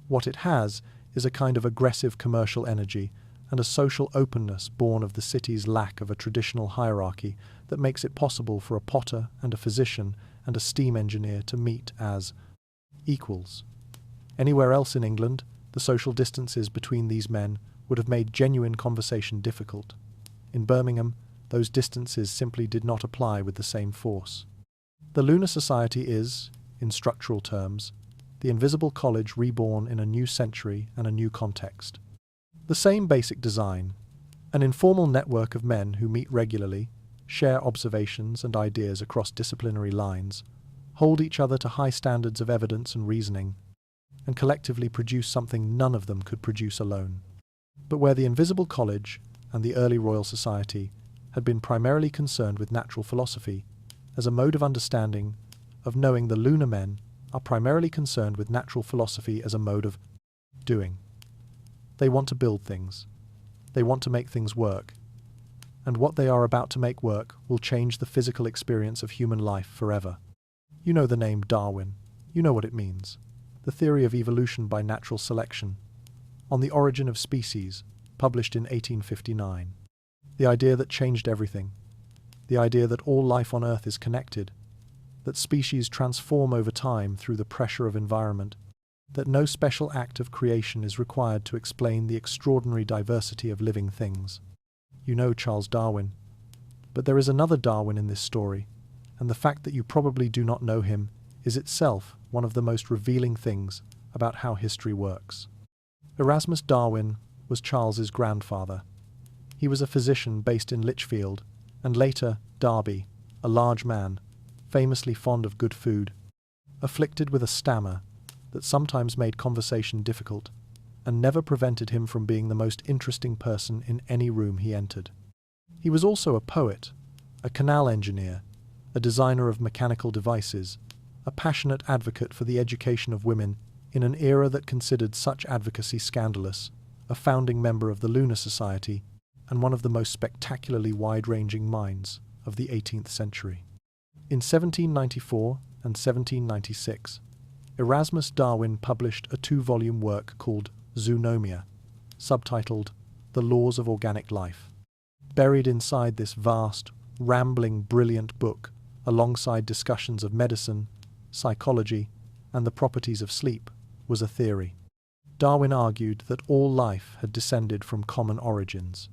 What it has is a kind of aggressive commercial energy and a social openness born of the city's lack of a traditional hierarchy that makes it possible for a potter and a physician and a steam engineer to meet as equals. Anywhere else in England, the social distances between these men would have made genuine conversation difficult. In Birmingham, those distances simply did not apply with the same force. The Lunar Society is, in structural terms, the invisible college reborn in a new century and a new context. The same basic design, an informal network of men who meet regularly, share observations and ideas across disciplinary lines, hold each other to high standards of evidence and reasoning, and collectively produce something none of them could produce alone. But where the invisible college and the early Royal Society had been primarily concerned with natural philosophy as a mode of understanding, of knowing, the lunar men are primarily concerned with natural philosophy as a mode of doing. They want to build things. They want to make things work. And what they are about to make work will change the physical experience of human life forever. You know the name Darwin. You know what it means. The theory of evolution by natural selection. On the Origin of Species, published in 1859. The idea that changed everything. The idea that all life on Earth is connected. That species transform over time through the pressure of environment. That no special act of creation is required to explain the extraordinary diversity of living things. You know Charles Darwin. But there is another Darwin in this story, and the fact that you probably do not know him is itself one of the most revealing things about how history works. Erasmus Darwin was Charles's grandfather. He was a physician based in Lichfield, and later Derby, a large man, famously fond of good food, afflicted with a stammer that sometimes made conversation difficult, and never prevented him from being the most interesting person in any room he entered. He was also a poet, a canal engineer, a designer of mechanical devices, a passionate advocate for the education of women in an era that considered such advocacy scandalous, a founding member of the Lunar Society, and one of the most spectacularly wide-ranging minds of the 18th century. In 1794 and 1796, Erasmus Darwin published a 2-volume work called Zoonomia, subtitled The Laws of Organic Life. Buried inside this vast, rambling, brilliant book, alongside discussions of medicine, psychology, and the properties of sleep, was a theory. Darwin argued that all life had descended from common origins.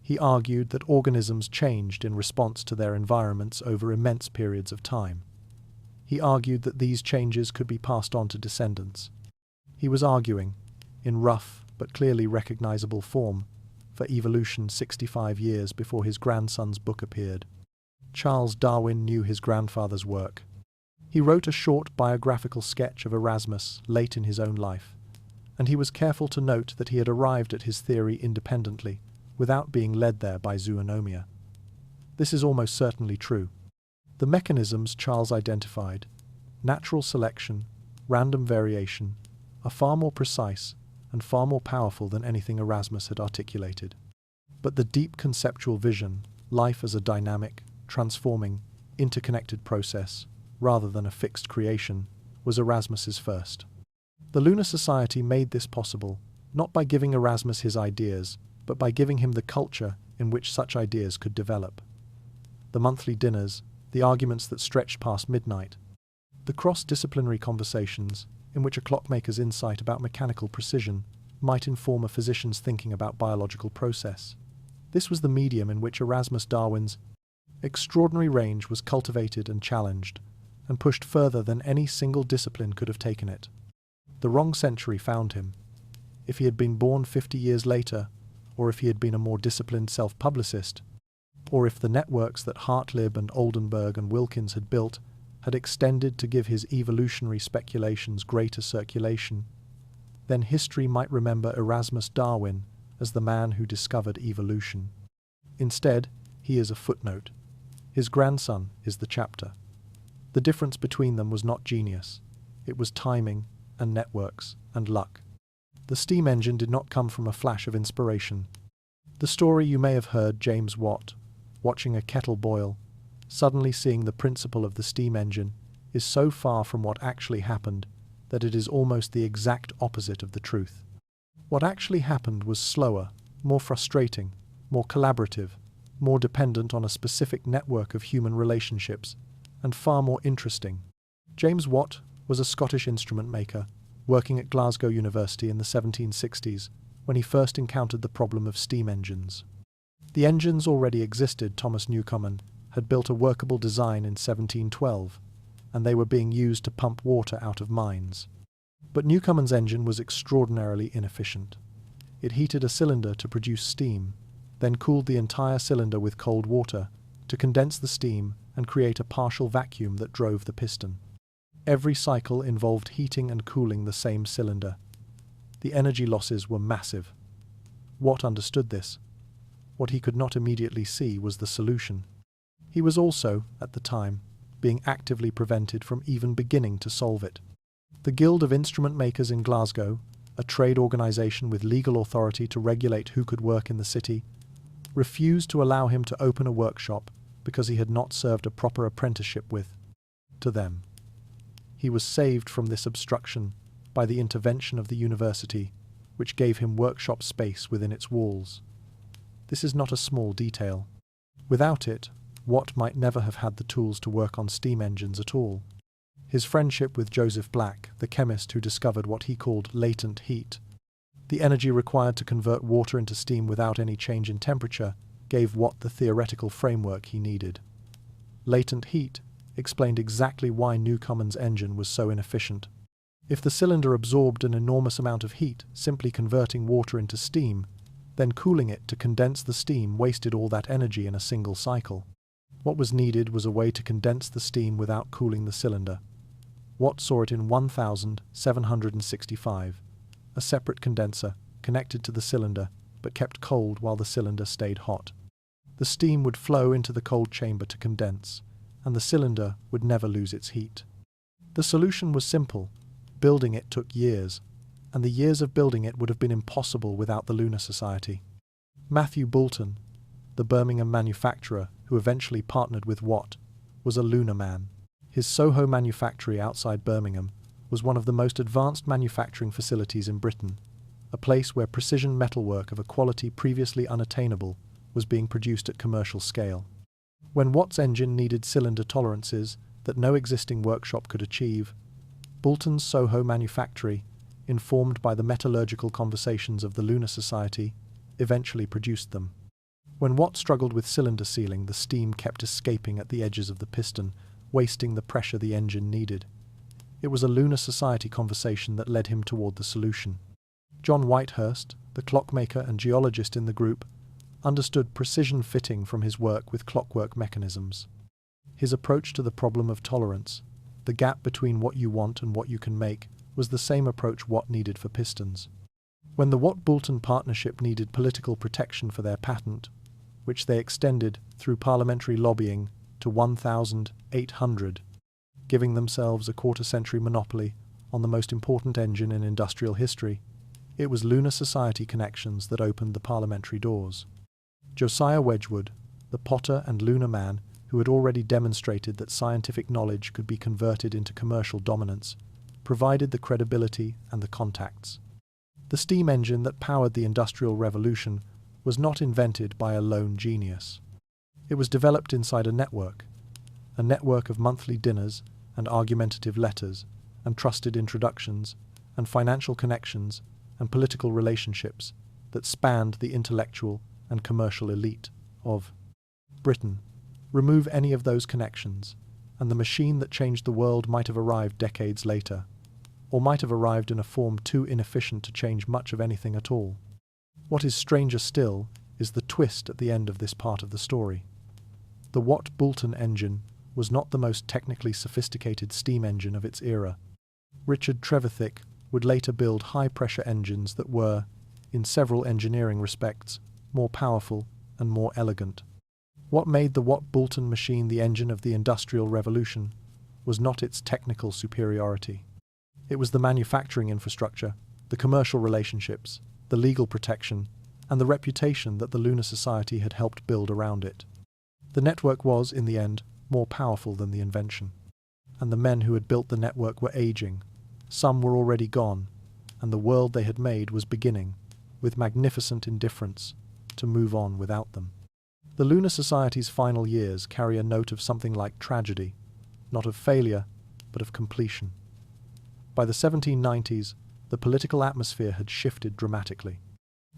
He argued that organisms changed in response to their environments over immense periods of time. He argued that these changes could be passed on to descendants. He was arguing, in rough but clearly recognizable form, for evolution 65 years before his grandson's book appeared. Charles Darwin knew his grandfather's work. He wrote a short biographical sketch of Erasmus late in his own life, and he was careful to note that he had arrived at his theory independently, without being led there by zoonomia. This is almost certainly true. The mechanisms Charles identified, natural selection, random variation, are far more precise and far more powerful than anything Erasmus had articulated. But the deep conceptual vision, life as a dynamic, transforming, interconnected process, rather than a fixed creation, was Erasmus's first. The Lunar Society made this possible, not by giving Erasmus his ideas, but by giving him the culture in which such ideas could develop. The monthly dinners, the arguments that stretched past midnight, the cross-disciplinary conversations in which a clockmaker's insight about mechanical precision might inform a physician's thinking about biological process. This was the medium in which Erasmus Darwin's extraordinary range was cultivated and challenged, and pushed further than any single discipline could have taken it. The wrong century found him. If he had been born 50 years later, or if he had been a more disciplined self-publicist, or if the networks that Hartlib and Oldenburg and Wilkins had built had extended to give his evolutionary speculations greater circulation, then history might remember Erasmus Darwin as the man who discovered evolution. Instead, he is a footnote. His grandson is the chapter. The difference between them was not genius. It was timing and networks and luck. The steam engine did not come from a flash of inspiration. The story you may have heard James Watt, watching a kettle boil, suddenly seeing the principle of the steam engine, is so far from what actually happened that it is almost the exact opposite of the truth. What actually happened was slower, more frustrating, more collaborative, more dependent on a specific network of human relationships, and far more interesting. James Watt was a Scottish instrument maker, working at Glasgow University in the 1760s, when he first encountered the problem of steam engines. The engines already existed. Thomas Newcomen had built a workable design in 1712, and they were being used to pump water out of mines. But Newcomen's engine was extraordinarily inefficient. It heated a cylinder to produce steam, then cooled the entire cylinder with cold water to condense the steam and create a partial vacuum that drove the piston. Every cycle involved heating and cooling the same cylinder. The energy losses were massive. Watt understood this. What he could not immediately see was the solution. He was also, at the time, being actively prevented from even beginning to solve it. The Guild of Instrument Makers in Glasgow, a trade organisation with legal authority to regulate who could work in the city, refused to allow him to open a workshop because he had not served a proper apprenticeship to them. He was saved from this obstruction by the intervention of the university, which gave him workshop space within its walls. This is not a small detail. Without it, Watt might never have had the tools to work on steam engines at all. His friendship with Joseph Black, the chemist who discovered what he called latent heat, the energy required to convert water into steam without any change in temperature, gave Watt the theoretical framework he needed. Latent heat explained exactly why Newcomen's engine was so inefficient. If the cylinder absorbed an enormous amount of heat, simply converting water into steam, then cooling it to condense the steam wasted all that energy in a single cycle. What was needed was a way to condense the steam without cooling the cylinder. Watt saw it in 1765, a separate condenser connected to the cylinder but kept cold while the cylinder stayed hot. The steam would flow into the cold chamber to condense, and the cylinder would never lose its heat. The solution was simple. Building it took years, and the years of building it would have been impossible without the Lunar Society. Matthew Boulton, the Birmingham manufacturer who eventually partnered with Watt, was a lunar man. His Soho manufactory outside Birmingham was one of the most advanced manufacturing facilities in Britain, a place where precision metalwork of a quality previously unattainable was being produced at commercial scale. When Watt's engine needed cylinder tolerances that no existing workshop could achieve, Boulton's Soho manufactory, informed by the metallurgical conversations of the Lunar Society, eventually produced them. When Watt struggled with cylinder sealing, the steam kept escaping at the edges of the piston, wasting the pressure the engine needed. It was a Lunar Society conversation that led him toward the solution. John Whitehurst, the clockmaker and geologist in the group, understood precision fitting from his work with clockwork mechanisms. His approach to the problem of tolerance, the gap between what you want and what you can make, was the same approach Watt needed for pistons. When the Watt-Boulton partnership needed political protection for their patent, which they extended through parliamentary lobbying to 1,800, giving themselves a quarter-century monopoly on the most important engine in industrial history, it was Lunar Society connections that opened the parliamentary doors. Josiah Wedgwood, the potter and lunar man who had already demonstrated that scientific knowledge could be converted into commercial dominance, provided the credibility and the contacts. The steam engine that powered the Industrial Revolution was not invented by a lone genius. It was developed inside a network of monthly dinners and argumentative letters and trusted introductions and financial connections and political relationships that spanned the intellectual and commercial elite of Britain. Remove any of those connections, and the machine that changed the world might have arrived decades later, or might have arrived in a form too inefficient to change much of anything at all. What is stranger still is the twist at the end of this part of the story. The Watt-Boulton engine was not the most technically sophisticated steam engine of its era. Richard Trevithick would later build high-pressure engines that were, in several engineering respects, more powerful and more elegant. What made the Watt-Boulton machine the engine of the Industrial Revolution was not its technical superiority. It was the manufacturing infrastructure, the commercial relationships, the legal protection, and the reputation that the Lunar Society had helped build around it. The network was, in the end, more powerful than the invention. And the men who had built the network were aging. Some were already gone, and the world they had made was beginning, with magnificent indifference, to move on without them. The Lunar Society's final years carry a note of something like tragedy, not of failure, but of completion. By the 1790s, the political atmosphere had shifted dramatically.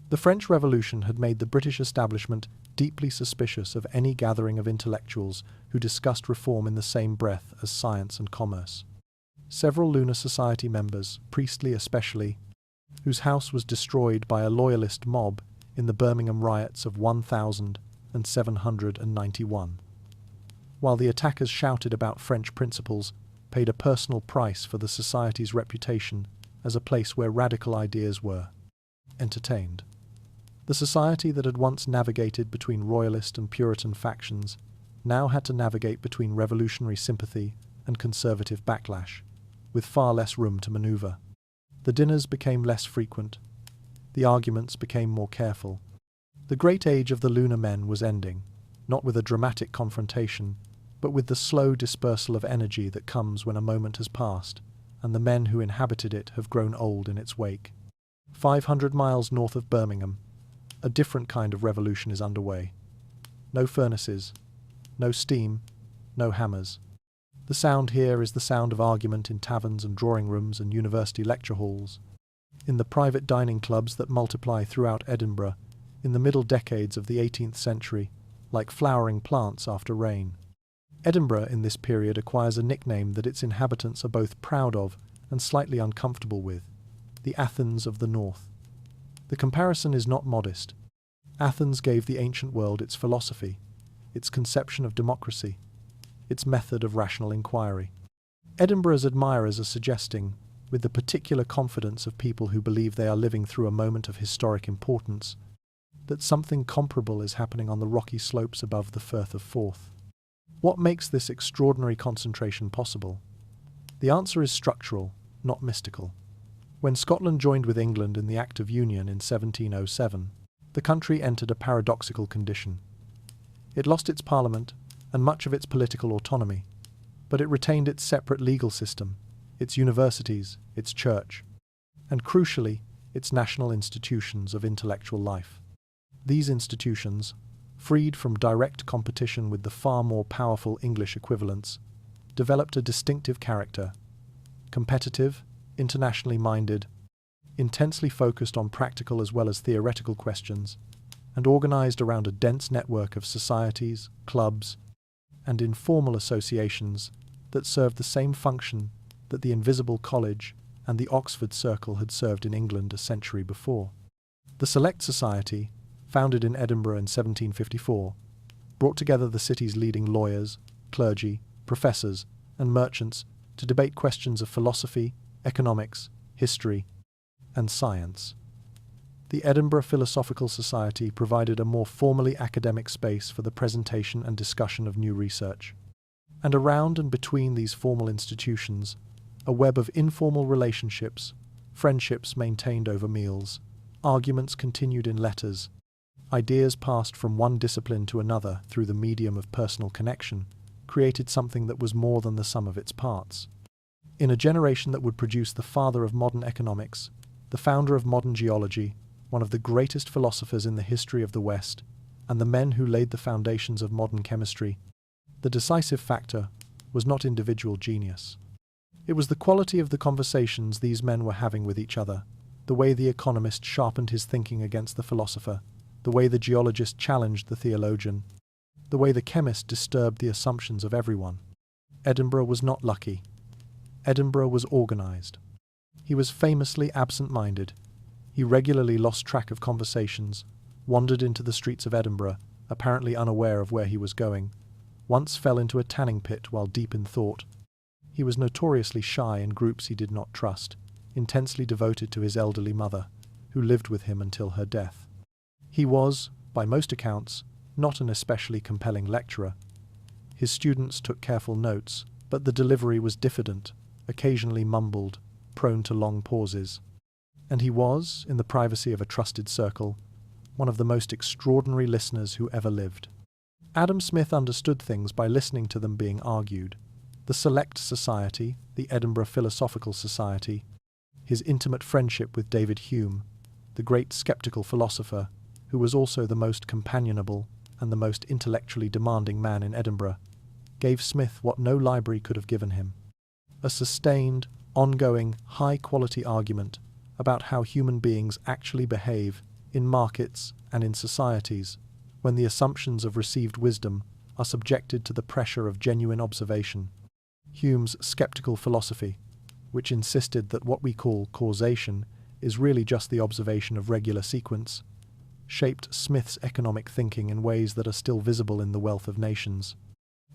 The French Revolution had made the British establishment deeply suspicious of any gathering of intellectuals who discussed reform in the same breath as science and commerce. Several Lunar Society members, Priestley especially, whose house was destroyed by a loyalist mob in the Birmingham riots of 1791, while the attackers shouted about French principles, paid a personal price for the Society's reputation as a place where radical ideas were entertained. The Society that had once navigated between royalist and Puritan factions now had to navigate between revolutionary sympathy and conservative backlash, with far less room to maneuver. The dinners became less frequent. The arguments became more careful. The great age of the lunar men was ending, not with a dramatic confrontation, but with the slow dispersal of energy that comes when a moment has passed, and the men who inhabited it have grown old in its wake. 500 miles north of Birmingham, a different kind of revolution is underway. No furnaces, no steam, no hammers. The sound here is the sound of argument in taverns and drawing rooms and university lecture halls, in the private dining clubs that multiply throughout Edinburgh in the middle decades of the 18th century, like flowering plants after rain. Edinburgh in this period acquires a nickname that its inhabitants are both proud of and slightly uncomfortable with, the Athens of the North. The comparison is not modest. Athens gave the ancient world its philosophy, its conception of democracy, its method of rational inquiry. Edinburgh's admirers are suggesting, with the particular confidence of people who believe they are living through a moment of historic importance, that something comparable is happening on the rocky slopes above the Firth of Forth. What makes this extraordinary concentration possible? The answer is structural, not mystical. When Scotland joined with England in the Act of Union in 1707, the country entered a paradoxical condition. It lost its parliament and much of its political autonomy, but it retained its separate legal system, its universities, its church, and crucially, its national institutions of intellectual life. These institutions, freed from direct competition with the far more powerful English equivalents, developed a distinctive character, competitive, internationally minded, intensely focused on practical as well as theoretical questions, and organized around a dense network of societies, clubs, and informal associations that served the same function that the Invisible College and the Oxford Circle had served in England a century before. The Select Society, founded in Edinburgh in 1754, brought together the city's leading lawyers, clergy, professors, and merchants to debate questions of philosophy, economics, history, and science. The Edinburgh Philosophical Society provided a more formally academic space for the presentation and discussion of new research. And around and between these formal institutions, a web of informal relationships, friendships maintained over meals, arguments continued in letters, ideas passed from one discipline to another through the medium of personal connection, created something that was more than the sum of its parts. In a generation that would produce the father of modern economics, the founder of modern geology, one of the greatest philosophers in the history of the West, and the men who laid the foundations of modern chemistry, the decisive factor was not individual genius. It was the quality of the conversations these men were having with each other, the way the economist sharpened his thinking against the philosopher, the way the geologist challenged the theologian, the way the chemist disturbed the assumptions of everyone. Edinburgh was not lucky. Edinburgh was organized. He was famously absent-minded. He regularly lost track of conversations, wandered into the streets of Edinburgh, apparently unaware of where he was going, once fell into a tanning pit while deep in thought. He was notoriously shy in groups he did not trust, intensely devoted to his elderly mother, who lived with him until her death. He was, by most accounts, not an especially compelling lecturer. His students took careful notes, but the delivery was diffident, occasionally mumbled, prone to long pauses. And he was, in the privacy of a trusted circle, one of the most extraordinary listeners who ever lived. Adam Smith understood things by listening to them being argued. The select society, the Edinburgh Philosophical Society, his intimate friendship with David Hume, the great sceptical philosopher, who was also the most companionable and the most intellectually demanding man in Edinburgh, gave Smith what no library could have given him: a sustained, ongoing, high-quality argument about how human beings actually behave in markets and in societies when the assumptions of received wisdom are subjected to the pressure of genuine observation. Hume's sceptical philosophy, which insisted that what we call causation is really just the observation of regular sequence, shaped Smith's economic thinking in ways that are still visible in The Wealth of Nations.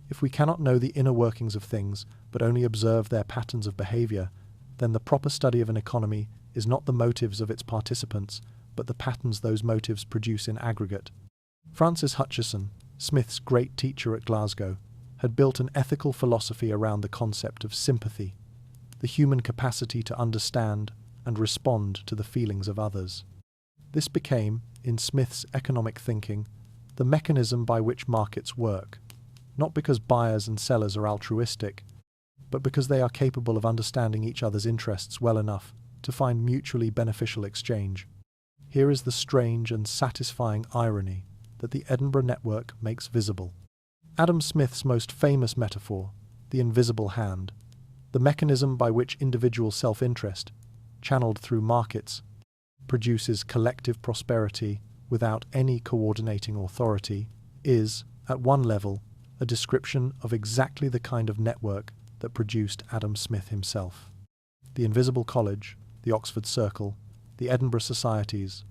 If we cannot know the inner workings of things, but only observe their patterns of behavior, then the proper study of an economy is not the motives of its participants, but the patterns those motives produce in aggregate. Francis Hutcheson, Smith's great teacher at Glasgow, had built an ethical philosophy around the concept of sympathy, the human capacity to understand and respond to the feelings of others. This became, in Smith's economic thinking, the mechanism by which markets work, not because buyers and sellers are altruistic, but because they are capable of understanding each other's interests well enough to find mutually beneficial exchange. Here is the strange and satisfying irony that the Edinburgh network makes visible. Adam Smith's most famous metaphor, the invisible hand, the mechanism by which individual self-interest, channeled through markets, produces collective prosperity without any coordinating authority, is, at one level, a description of exactly the kind of network that produced Adam Smith himself. The Invisible College, the Oxford Circle, the Edinburgh Societies,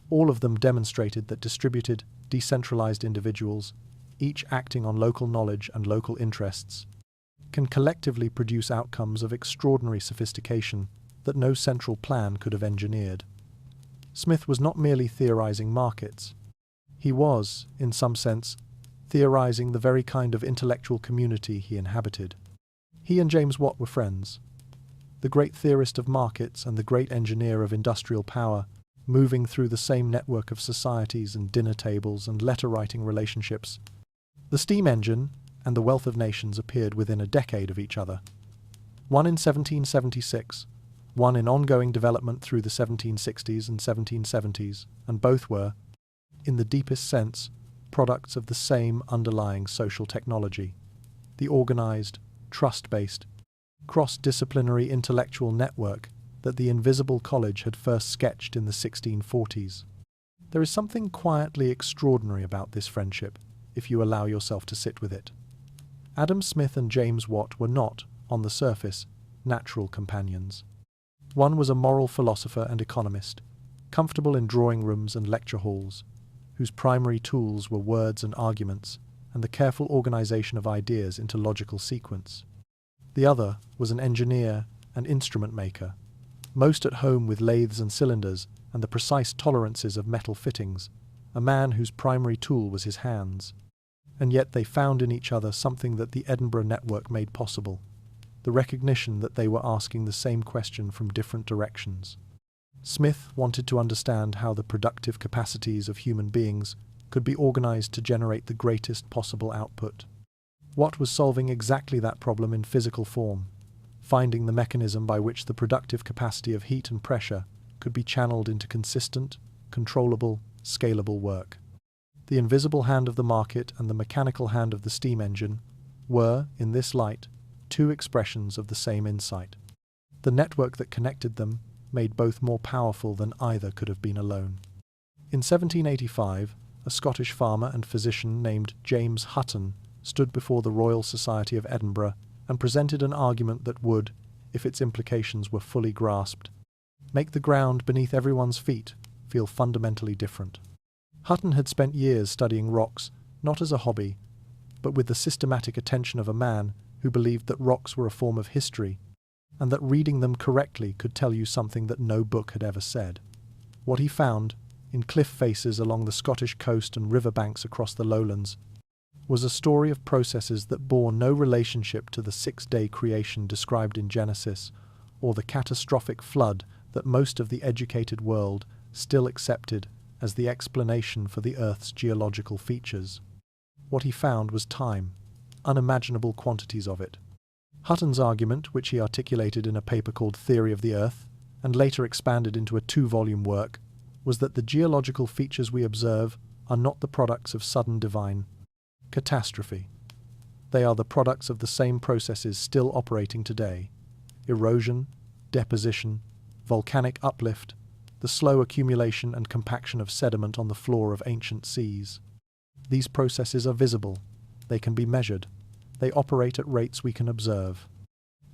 all of them demonstrated that distributed, decentralized individuals, each acting on local knowledge and local interests, can collectively produce outcomes of extraordinary sophistication that no central plan could have engineered. Smith was not merely theorizing markets. He was, in some sense, theorizing the very kind of intellectual community he inhabited. He and James Watt were friends. The great theorist of markets and the great engineer of industrial power, moving through the same network of societies and dinner tables and letter-writing relationships. The steam engine and the Wealth of Nations appeared within a decade of each other. One in 1776, one in ongoing development through the 1760s and 1770s, and both were, in the deepest sense, products of the same underlying social technology, the organized, trust-based, cross-disciplinary intellectual network that the Invisible College had first sketched in the 1640s. There is something quietly extraordinary about this friendship, if you allow yourself to sit with it. Adam Smith and James Watt were not, on the surface, natural companions. One was a moral philosopher and economist, comfortable in drawing rooms and lecture halls, whose primary tools were words and arguments, and the careful organization of ideas into logical sequence. The other was an engineer and instrument maker, most at home with lathes and cylinders and the precise tolerances of metal fittings, a man whose primary tool was his hands. And yet they found in each other something that the Edinburgh network made possible, the recognition that they were asking the same question from different directions. Smith wanted to understand how the productive capacities of human beings could be organized to generate the greatest possible output. Watt was solving exactly that problem in physical form, finding the mechanism by which the productive capacity of heat and pressure could be channeled into consistent, controllable, scalable work. The invisible hand of the market and the mechanical hand of the steam engine were, in this light, two expressions of the same insight. The network that connected them made both more powerful than either could have been alone. In 1785, a Scottish farmer and physician named James Hutton stood before the Royal Society of Edinburgh and presented an argument that would, if its implications were fully grasped, make the ground beneath everyone's feet feel fundamentally different. Hutton had spent years studying rocks, not as a hobby, but with the systematic attention of a man who believed that rocks were a form of history, and that reading them correctly could tell you something that no book had ever said. What he found, in cliff faces along the Scottish coast and river banks across the lowlands, was a story of processes that bore no relationship to the six-day creation described in Genesis, or the catastrophic flood that most of the educated world still accepted as the explanation for the Earth's geological features. What he found was time, unimaginable quantities of it. Hutton's argument, which he articulated in a paper called Theory of the Earth, and later expanded into a 2-volume work, was that the geological features we observe are not the products of sudden divine catastrophe. They are the products of the same processes still operating today: erosion, deposition, volcanic uplift, the slow accumulation and compaction of sediment on the floor of ancient seas. These processes are visible, they can be measured, they operate at rates we can observe.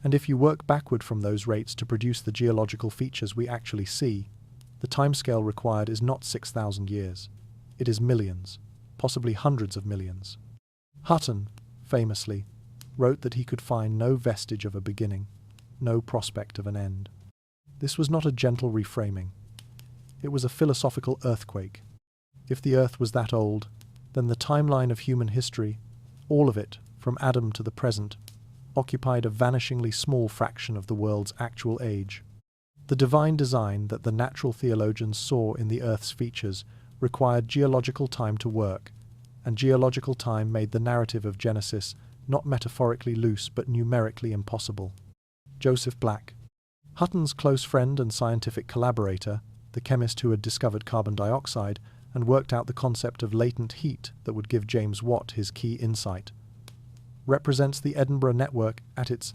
And if you work backward from those rates to produce the geological features we actually see, the timescale required is not 6,000 years. It is millions, possibly hundreds of millions. Hutton, famously, wrote that he could find no vestige of a beginning, no prospect of an end. This was not a gentle reframing. It was a philosophical earthquake. If the Earth was that old, then the timeline of human history, all of it, from Adam to the present, occupied a vanishingly small fraction of the world's actual age. The divine design that the natural theologians saw in the Earth's features required geological time to work, and geological time made the narrative of Genesis not metaphorically loose but numerically impossible. Joseph Black, Hutton's close friend and scientific collaborator, the chemist who had discovered carbon dioxide and worked out the concept of latent heat that would give James Watt his key insight, represents the Edinburgh network at its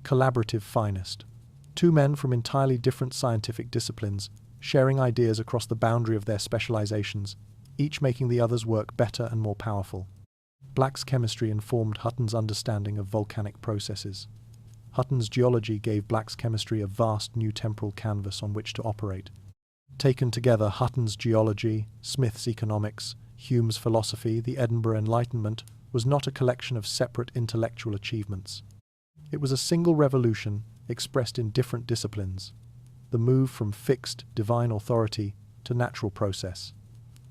collaborative finest. Two men from entirely different scientific disciplines, sharing ideas across the boundary of their specializations, each making the other's work better and more powerful. Black's chemistry informed Hutton's understanding of volcanic processes. Hutton's geology gave Black's chemistry a vast new temporal canvas on which to operate. Taken together, Hutton's geology, Smith's economics, Hume's philosophy, the Edinburgh Enlightenment, was not a collection of separate intellectual achievements. It was a single revolution expressed in different disciplines, the move from fixed, divine authority to natural process,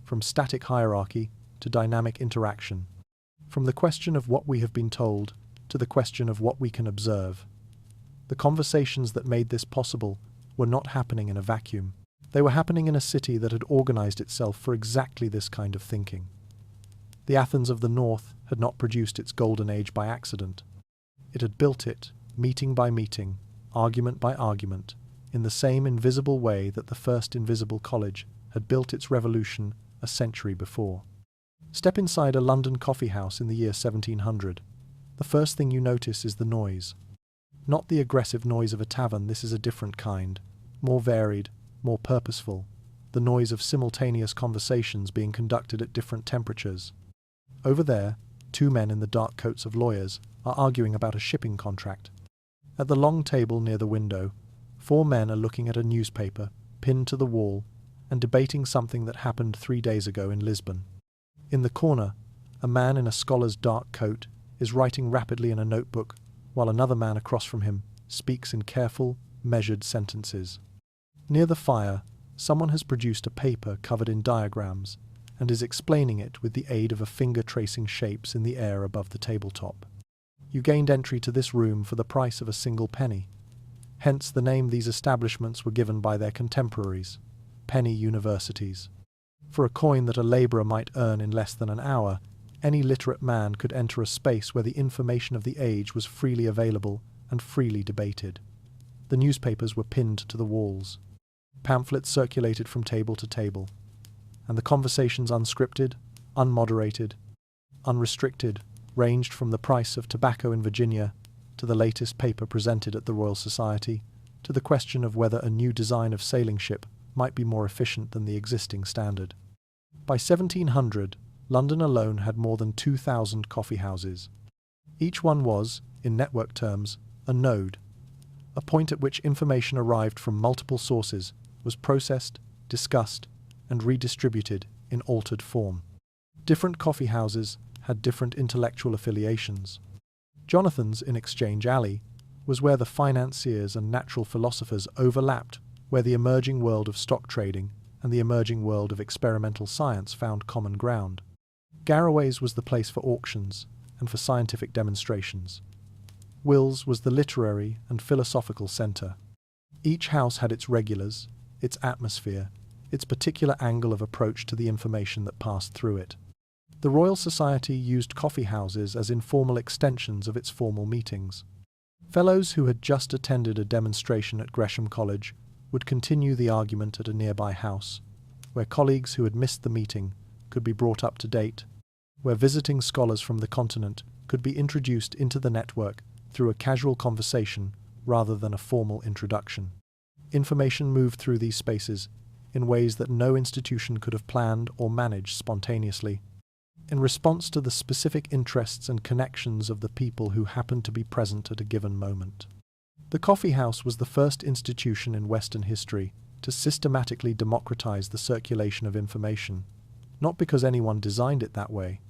from static hierarchy to dynamic interaction, from the question of what we have been told to the question of what we can observe. The conversations that made this possible were not happening in a vacuum. They were happening in a city that had organized itself for exactly this kind of thinking. The Athens of the North had not produced its golden age by accident. It had built it, meeting by meeting, argument by argument, in the same invisible way that the first invisible college had built its revolution a century before. Step inside a London coffee house in the year 1700. The first thing you notice is the noise. Not the aggressive noise of a tavern, this is a different kind, more varied, more purposeful, the noise of simultaneous conversations being conducted at different temperatures. Over there, two men in the dark coats of lawyers are arguing about a shipping contract. At the long table near the window, four men are looking at a newspaper pinned to the wall and debating something that happened 3 days ago in Lisbon. In the corner, A man in a scholar's dark coat is writing rapidly in a notebook, while another man across from him speaks in careful, measured sentences. Near the fire, someone has produced a paper covered in diagrams and is explaining it with the aid of a finger tracing shapes in the air above the tabletop. You gained entry to this room for the price of a single penny. Hence the name these establishments were given by their contemporaries, penny universities. For a coin that a labourer might earn in less than an hour, any literate man could enter a space where the information of the age was freely available and freely debated. The newspapers were pinned to the walls. Pamphlets circulated from table to table, and the conversations unscripted, unmoderated, unrestricted, ranged from the price of tobacco in Virginia to the latest paper presented at the Royal Society, to the question of whether a new design of sailing ship might be more efficient than the existing standard. By 1700, London alone had more than 2,000 coffee houses. Each one was, in network terms, a node, a point at which information arrived from multiple sources was processed, discussed, and redistributed in altered form. Different coffee houses had different intellectual affiliations. Jonathan's in Exchange Alley was where the financiers and natural philosophers overlapped, where the emerging world of stock trading and the emerging world of experimental science found common ground. Garraway's was the place for auctions and for scientific demonstrations. Will's was the literary and philosophical centre. Each house had its regulars, its atmosphere, its particular angle of approach to the information that passed through it. The Royal Society used coffee houses as informal extensions of its formal meetings. Fellows who had just attended a demonstration at Gresham College would continue the argument at a nearby house, where colleagues who had missed the meeting could be brought up to date, where visiting scholars from the continent could be introduced into the network through a casual conversation rather than a formal introduction. Information moved through these spaces in ways that no institution could have planned or managed spontaneously, in response to the specific interests and connections of the people who happened to be present at a given moment. The coffee house was the first institution in Western history to systematically democratize the circulation of information, not because anyone designed it that way,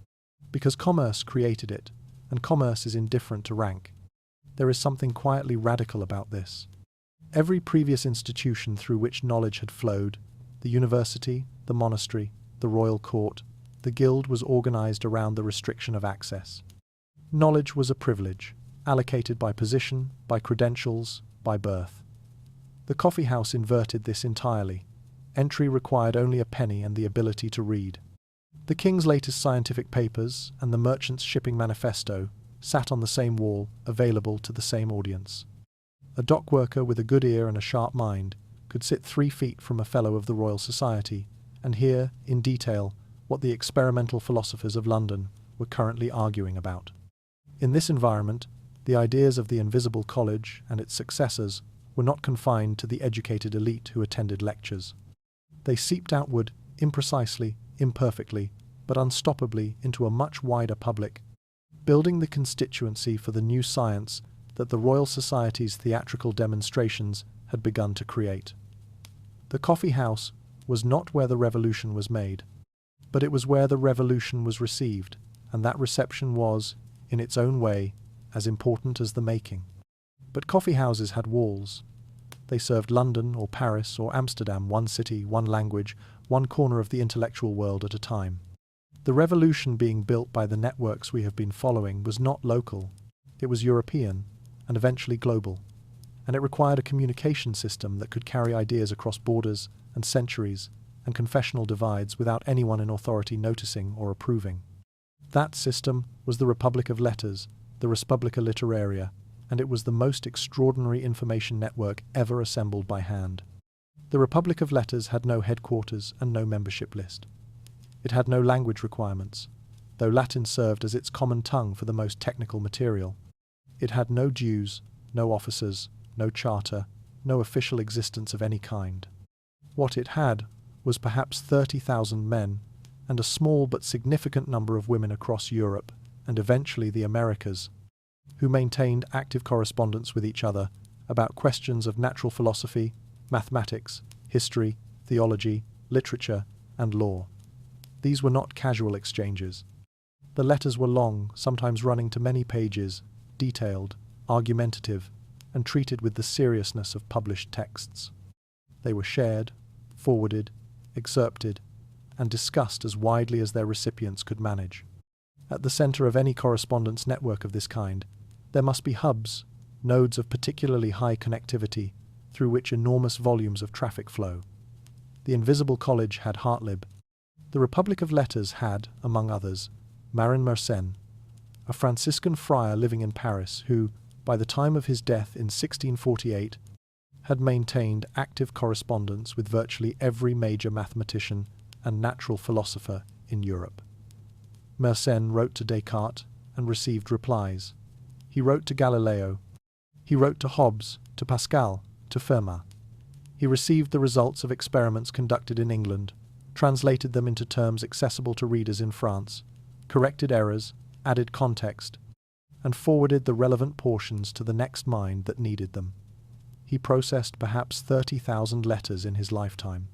because commerce created it, and commerce is indifferent to rank. There is something quietly radical about this. Every previous institution through which knowledge had flowed, the university, the monastery, the royal court, the guild, was organized around the restriction of access. Knowledge was a privilege, allocated by position, by credentials, by birth. The coffee house inverted this entirely. Entry required only a penny and the ability to read. The king's latest scientific papers and the merchant's shipping manifesto sat on the same wall, available to the same audience. A dock worker with a good ear and a sharp mind could sit 3 feet from a fellow of the Royal Society and hear, in detail, what the experimental philosophers of London were currently arguing about. In this environment, the ideas of the Invisible College and its successors were not confined to the educated elite who attended lectures. They seeped outward, imprecisely, imperfectly, but unstoppably into a much wider public, building the constituency for the new science that the Royal Society's theatrical demonstrations had begun to create. The coffee house was not where the revolution was made, but it was where the revolution was received, and that reception was, in its own way, as important as the making. But coffee houses had walls. They served London or Paris or Amsterdam, one city, one language, one corner of the intellectual world at a time. The revolution being built by the networks we have been following was not local. It was European, and eventually global, and it required a communication system that could carry ideas across borders and centuries and confessional divides without anyone in authority noticing or approving. That system was the Republic of Letters, the Respublica Literaria, and it was the most extraordinary information network ever assembled by hand. The Republic of Letters had no headquarters and no membership list. It had no language requirements, though Latin served as its common tongue for the most technical material. It had no dues, no officers, no charter, no official existence of any kind. What it had was perhaps 30,000 men and a small but significant number of women across Europe and eventually the Americas, who maintained active correspondence with each other about questions of natural philosophy, mathematics, history, theology, literature, and law. These were not casual exchanges. The letters were long, sometimes running to many pages, detailed, argumentative, and treated with the seriousness of published texts. They were shared, forwarded, excerpted, and discussed as widely as their recipients could manage. At the center of any correspondence network of this kind, there must be hubs, nodes of particularly high connectivity, through which enormous volumes of traffic flow. The Invisible College had Hartlib. The Republic of Letters had, among others, Marin Mersenne, a Franciscan friar living in Paris who, by the time of his death in 1648, had maintained active correspondence with virtually every major mathematician and natural philosopher in Europe. Mersenne wrote to Descartes and received replies. He wrote to Galileo. He wrote to Hobbes, to Pascal, to Fermat. He received the results of experiments conducted in England, translated them into terms accessible to readers in France, corrected errors, added context, and forwarded the relevant portions to the next mind that needed them. He processed perhaps 30,000 letters in his lifetime.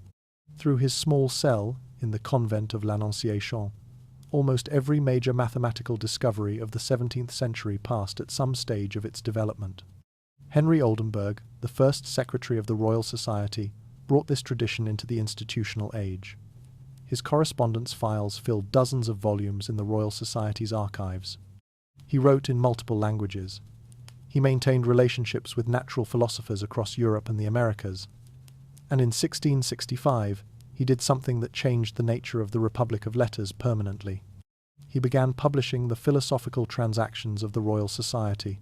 Through his small cell in the convent of l'Annonciation, almost every major mathematical discovery of the 17th century passed at some stage of its development. Henry Oldenburg, the first secretary of the Royal Society, brought this tradition into the institutional age. His correspondence files filled dozens of volumes in the Royal Society's archives. He wrote in multiple languages. He maintained relationships with natural philosophers across Europe and the Americas. And in 1665, he did something that changed the nature of the Republic of Letters permanently. He began publishing the Philosophical Transactions of the Royal Society,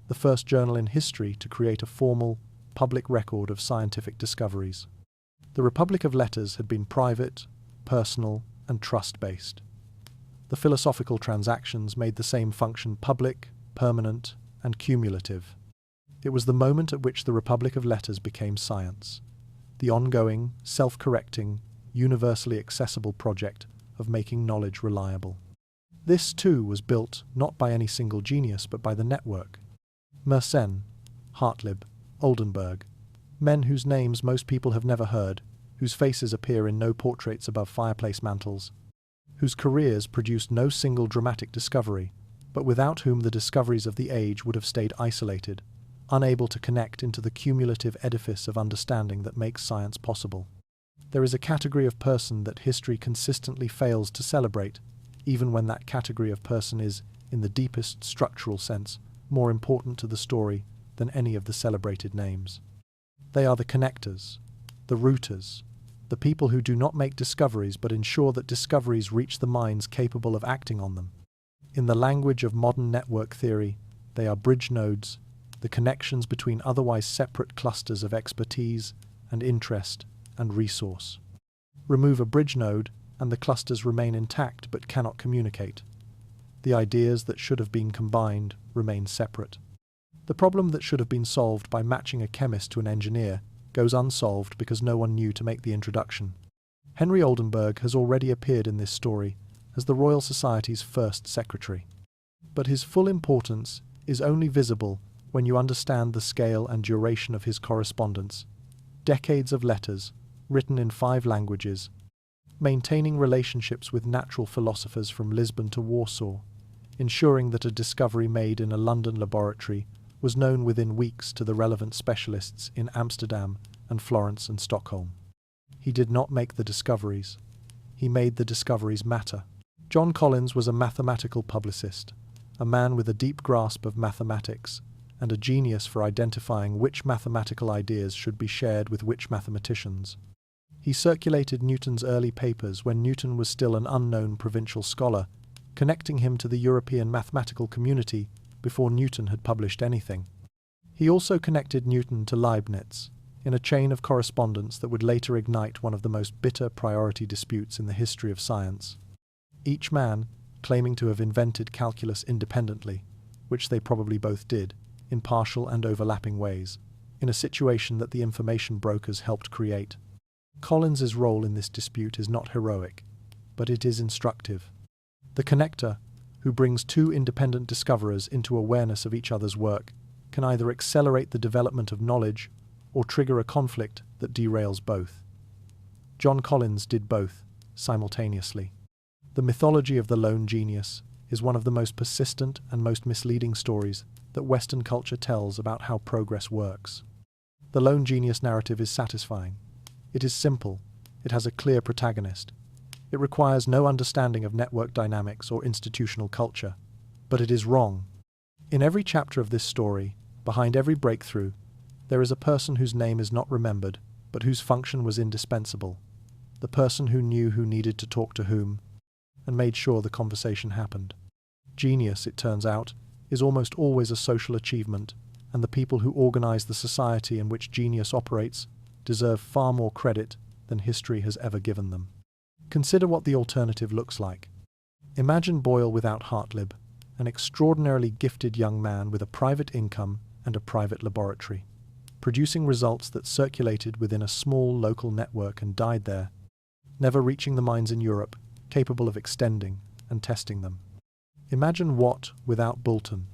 the first journal in history to create a formal, public record of scientific discoveries. The Republic of Letters had been private, personal, and trust-based. The Philosophical Transactions made the same function public, permanent, and cumulative. It was the moment at which the Republic of Letters became science, the ongoing, self-correcting, universally accessible project of making knowledge reliable. This, too, was built not by any single genius, but by the network. Mersenne, Hartlib, Oldenburg, men whose names most people have never heard, whose faces appear in no portraits above fireplace mantels, whose careers produced no single dramatic discovery, but without whom the discoveries of the age would have stayed isolated, unable to connect into the cumulative edifice of understanding that makes science possible. There is a category of person that history consistently fails to celebrate, even when that category of person is, in the deepest structural sense, more important to the story than any of the celebrated names. They are the connectors, the rooters, the people who do not make discoveries but ensure that discoveries reach the minds capable of acting on them. In the language of modern network theory, they are bridge nodes, the connections between otherwise separate clusters of expertise and interest and resource. Remove a bridge node, and the clusters remain intact but cannot communicate. The ideas that should have been combined remain separate. The problem that should have been solved by matching a chemist to an engineer goes unsolved because no one knew to make the introduction. Henry Oldenburg has already appeared in this story as the Royal Society's first secretary. But his full importance is only visible when you understand the scale and duration of his correspondence. Decades of letters, written in 5 languages, maintaining relationships with natural philosophers from Lisbon to Warsaw, ensuring that a discovery made in a London laboratory was known within weeks to the relevant specialists in Amsterdam and Florence and Stockholm. He did not make the discoveries. He made the discoveries matter. John Collins was a mathematical publicist, a man with a deep grasp of mathematics and a genius for identifying which mathematical ideas should be shared with which mathematicians. He circulated Newton's early papers when Newton was still an unknown provincial scholar, connecting him to the European mathematical community before Newton had published anything. He also connected Newton to Leibniz, in a chain of correspondence that would later ignite one of the most bitter priority disputes in the history of science. Each man, claiming to have invented calculus independently, which they probably both did, in partial and overlapping ways, in a situation that the information brokers helped create. Collins's role in this dispute is not heroic, but it is instructive. The connector, who brings 2 independent discoverers into awareness of each other's work, can either accelerate the development of knowledge or trigger a conflict that derails both. John Collins did both, simultaneously. The mythology of the lone genius is one of the most persistent and most misleading stories that Western culture tells about how progress works. The lone genius narrative is satisfying. It is simple. It has a clear protagonist. It requires no understanding of network dynamics or institutional culture. But it is wrong. In every chapter of this story, behind every breakthrough, there is a person whose name is not remembered, but whose function was indispensable. The person who knew who needed to talk to whom, and made sure the conversation happened. Genius, it turns out, is almost always a social achievement, and the people who organize the society in which genius operates deserve far more credit than history has ever given them. Consider what the alternative looks like. Imagine Boyle without Hartlib, an extraordinarily gifted young man with a private income and a private laboratory, producing results that circulated within a small local network and died there, never reaching the minds in Europe capable of extending and testing them. Imagine Watt without Boulton,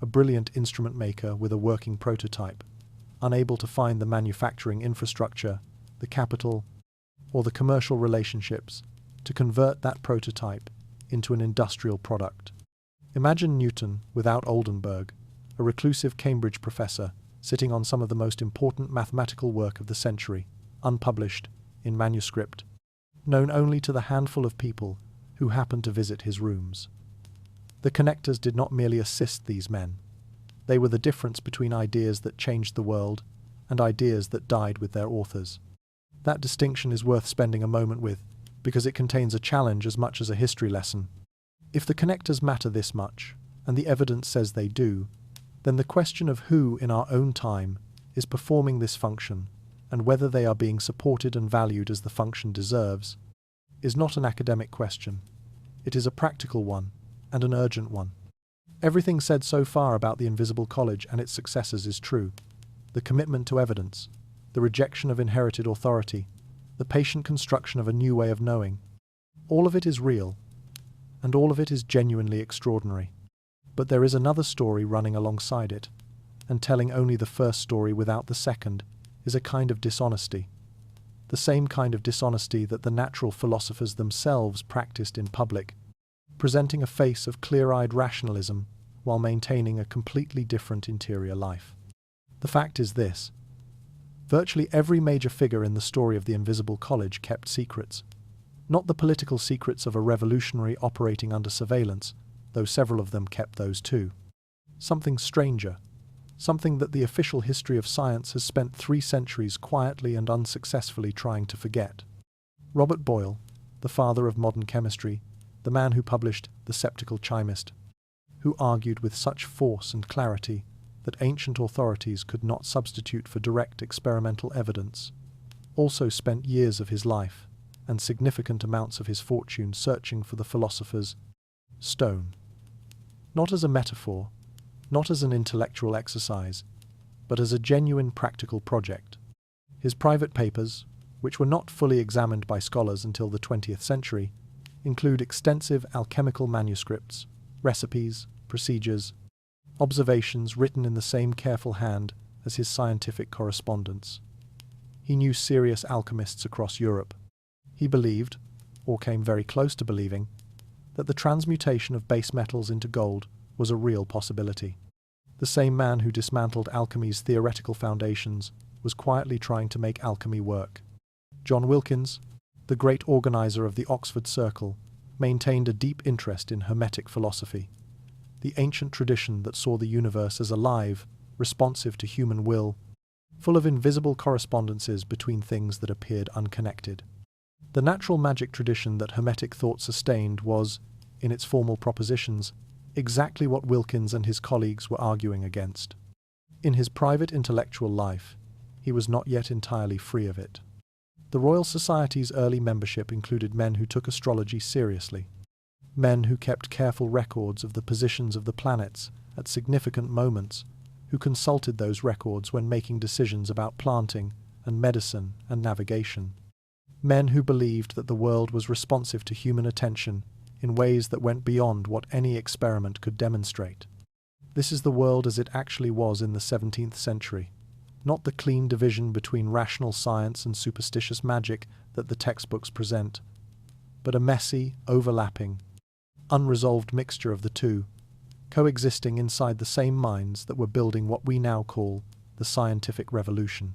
a brilliant instrument maker with a working prototype, unable to find the manufacturing infrastructure, the capital, or the commercial relationships to convert that prototype into an industrial product. Imagine Newton without Oldenburg, a reclusive Cambridge professor sitting on some of the most important mathematical work of the century, unpublished, in manuscript, known only to the handful of people who happened to visit his rooms. The connectors did not merely assist these men. They were the difference between ideas that changed the world and ideas that died with their authors. That distinction is worth spending a moment with, because it contains a challenge as much as a history lesson. If the connectors matter this much, and the evidence says they do, then the question of who in our own time is performing this function, and whether they are being supported and valued as the function deserves, is not an academic question. It is a practical one, and an urgent one. Everything said so far about the Invisible College and its successors is true. The commitment to evidence, the rejection of inherited authority, the patient construction of a new way of knowing, all of it is real, and all of it is genuinely extraordinary. But there is another story running alongside it, and telling only the first story without the second is a kind of dishonesty. The same kind of dishonesty that the natural philosophers themselves practiced in public, presenting a face of clear-eyed rationalism while maintaining a completely different interior life. The fact is this: virtually every major figure in the story of the Invisible College kept secrets. Not the political secrets of a revolutionary operating under surveillance, though several of them kept those too. Something stranger, something that the official history of science has spent 3 centuries quietly and unsuccessfully trying to forget. Robert Boyle, the father of modern chemistry, the man who published The Sceptical Chemist, who argued with such force and clarity that ancient authorities could not substitute for direct experimental evidence, also spent years of his life and significant amounts of his fortune searching for the philosopher's stone. Not as a metaphor, not as an intellectual exercise, but as a genuine practical project. His private papers, which were not fully examined by scholars until the 20th century, include extensive alchemical manuscripts, recipes, procedures, observations written in the same careful hand as his scientific correspondence. He knew serious alchemists across Europe. He believed, or came very close to believing, that the transmutation of base metals into gold was a real possibility. The same man who dismantled alchemy's theoretical foundations was quietly trying to make alchemy work. John Wilkins, the great organizer of the Oxford Circle, maintained a deep interest in Hermetic philosophy, the ancient tradition that saw the universe as alive, responsive to human will, full of invisible correspondences between things that appeared unconnected. The natural magic tradition that Hermetic thought sustained was, in its formal propositions, exactly what Wilkins and his colleagues were arguing against. In his private intellectual life, he was not yet entirely free of it. The Royal Society's early membership included men who took astrology seriously, men who kept careful records of the positions of the planets at significant moments, who consulted those records when making decisions about planting and medicine and navigation, men who believed that the world was responsive to human attention in ways that went beyond what any experiment could demonstrate. This is the world as it actually was in the 17th century, not the clean division between rational science and superstitious magic that the textbooks present, but a messy, overlapping, unresolved mixture of the two, coexisting inside the same minds that were building what we now call the scientific revolution.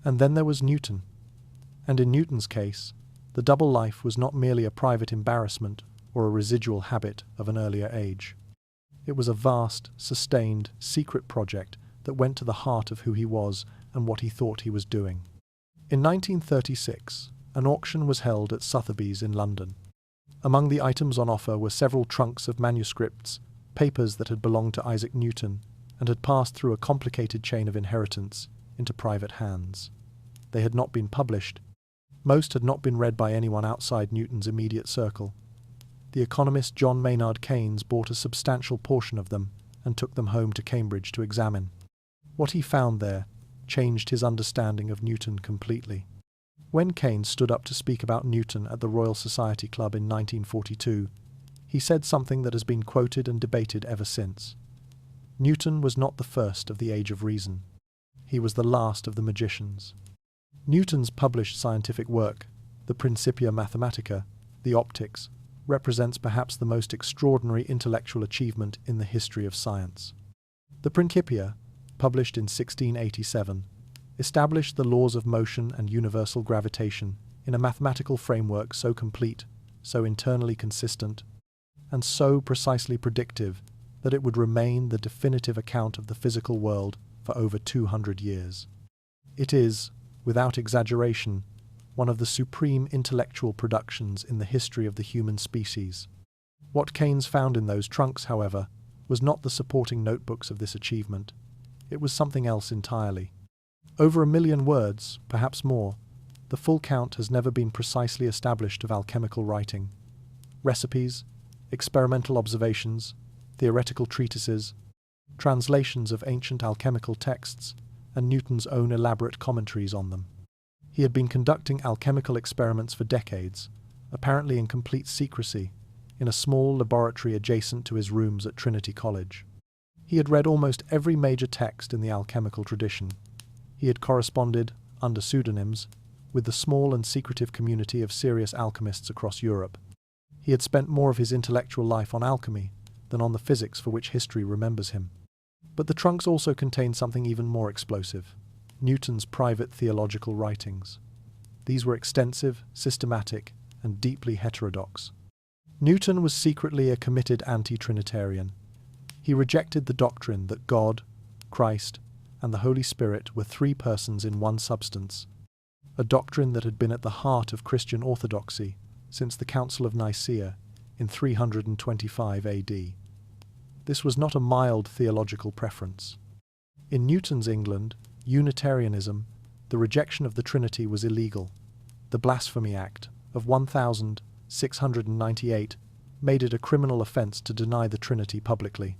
And then there was Newton. And in Newton's case, the double life was not merely a private embarrassment or a residual habit of an earlier age. It was a vast, sustained, secret project that went to the heart of who he was and what he thought he was doing. In 1936, an auction was held at Sotheby's in London. Among the items on offer were several trunks of manuscripts, papers that had belonged to Isaac Newton and had passed through a complicated chain of inheritance into private hands. They had not been published. Most had not been read by anyone outside Newton's immediate circle. The economist John Maynard Keynes bought a substantial portion of them and took them home to Cambridge to examine. What he found there changed his understanding of Newton completely. When Keynes stood up to speak about Newton at the Royal Society Club in 1942, he said something that has been quoted and debated ever since. Newton was not the first of the Age of Reason. He was the last of the magicians. Newton's published scientific work, the Principia Mathematica, the Optics, represents perhaps the most extraordinary intellectual achievement in the history of science. The Principia, published in 1687, established the laws of motion and universal gravitation in a mathematical framework so complete, so internally consistent, and so precisely predictive that it would remain the definitive account of the physical world for over 200 years. It is, without exaggeration, one of the supreme intellectual productions in the history of the human species. What Keynes found in those trunks, however, was not the supporting notebooks of this achievement. It was something else entirely. Over 1 million words, perhaps more, the full count has never been precisely established of alchemical writing. Recipes, experimental observations, theoretical treatises, translations of ancient alchemical texts, and Newton's own elaborate commentaries on them. He had been conducting alchemical experiments for decades, apparently in complete secrecy, in a small laboratory adjacent to his rooms at Trinity College. He had read almost every major text in the alchemical tradition. He had corresponded, under pseudonyms, with the small and secretive community of serious alchemists across Europe. He had spent more of his intellectual life on alchemy than on the physics for which history remembers him. But the trunks also contained something even more explosive: Newton's private theological writings. These were extensive, systematic, and deeply heterodox. Newton was secretly a committed anti-Trinitarian. He rejected the doctrine that God, Christ, and the Holy Spirit were three persons in one substance, a doctrine that had been at the heart of Christian orthodoxy since the Council of Nicaea in 325 AD. This was not a mild theological preference. In Newton's England, Unitarianism, the rejection of the Trinity was illegal. The Blasphemy Act of 1698 made it a criminal offence to deny the Trinity publicly.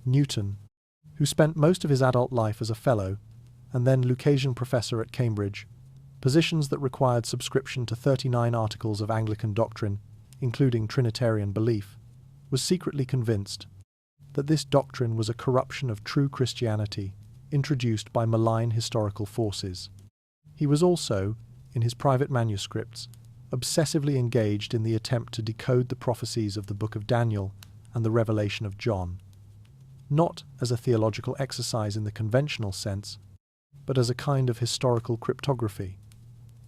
Newton, who spent most of his adult life as a fellow and then Lucasian professor at Cambridge, positions that required subscription to 39 articles of Anglican doctrine, including Trinitarian belief, was secretly convinced that this doctrine was a corruption of true Christianity introduced by malign historical forces. He was also, in his private manuscripts, obsessively engaged in the attempt to decode the prophecies of the Book of Daniel and the Revelation of John, not as a theological exercise in the conventional sense, but as a kind of historical cryptography.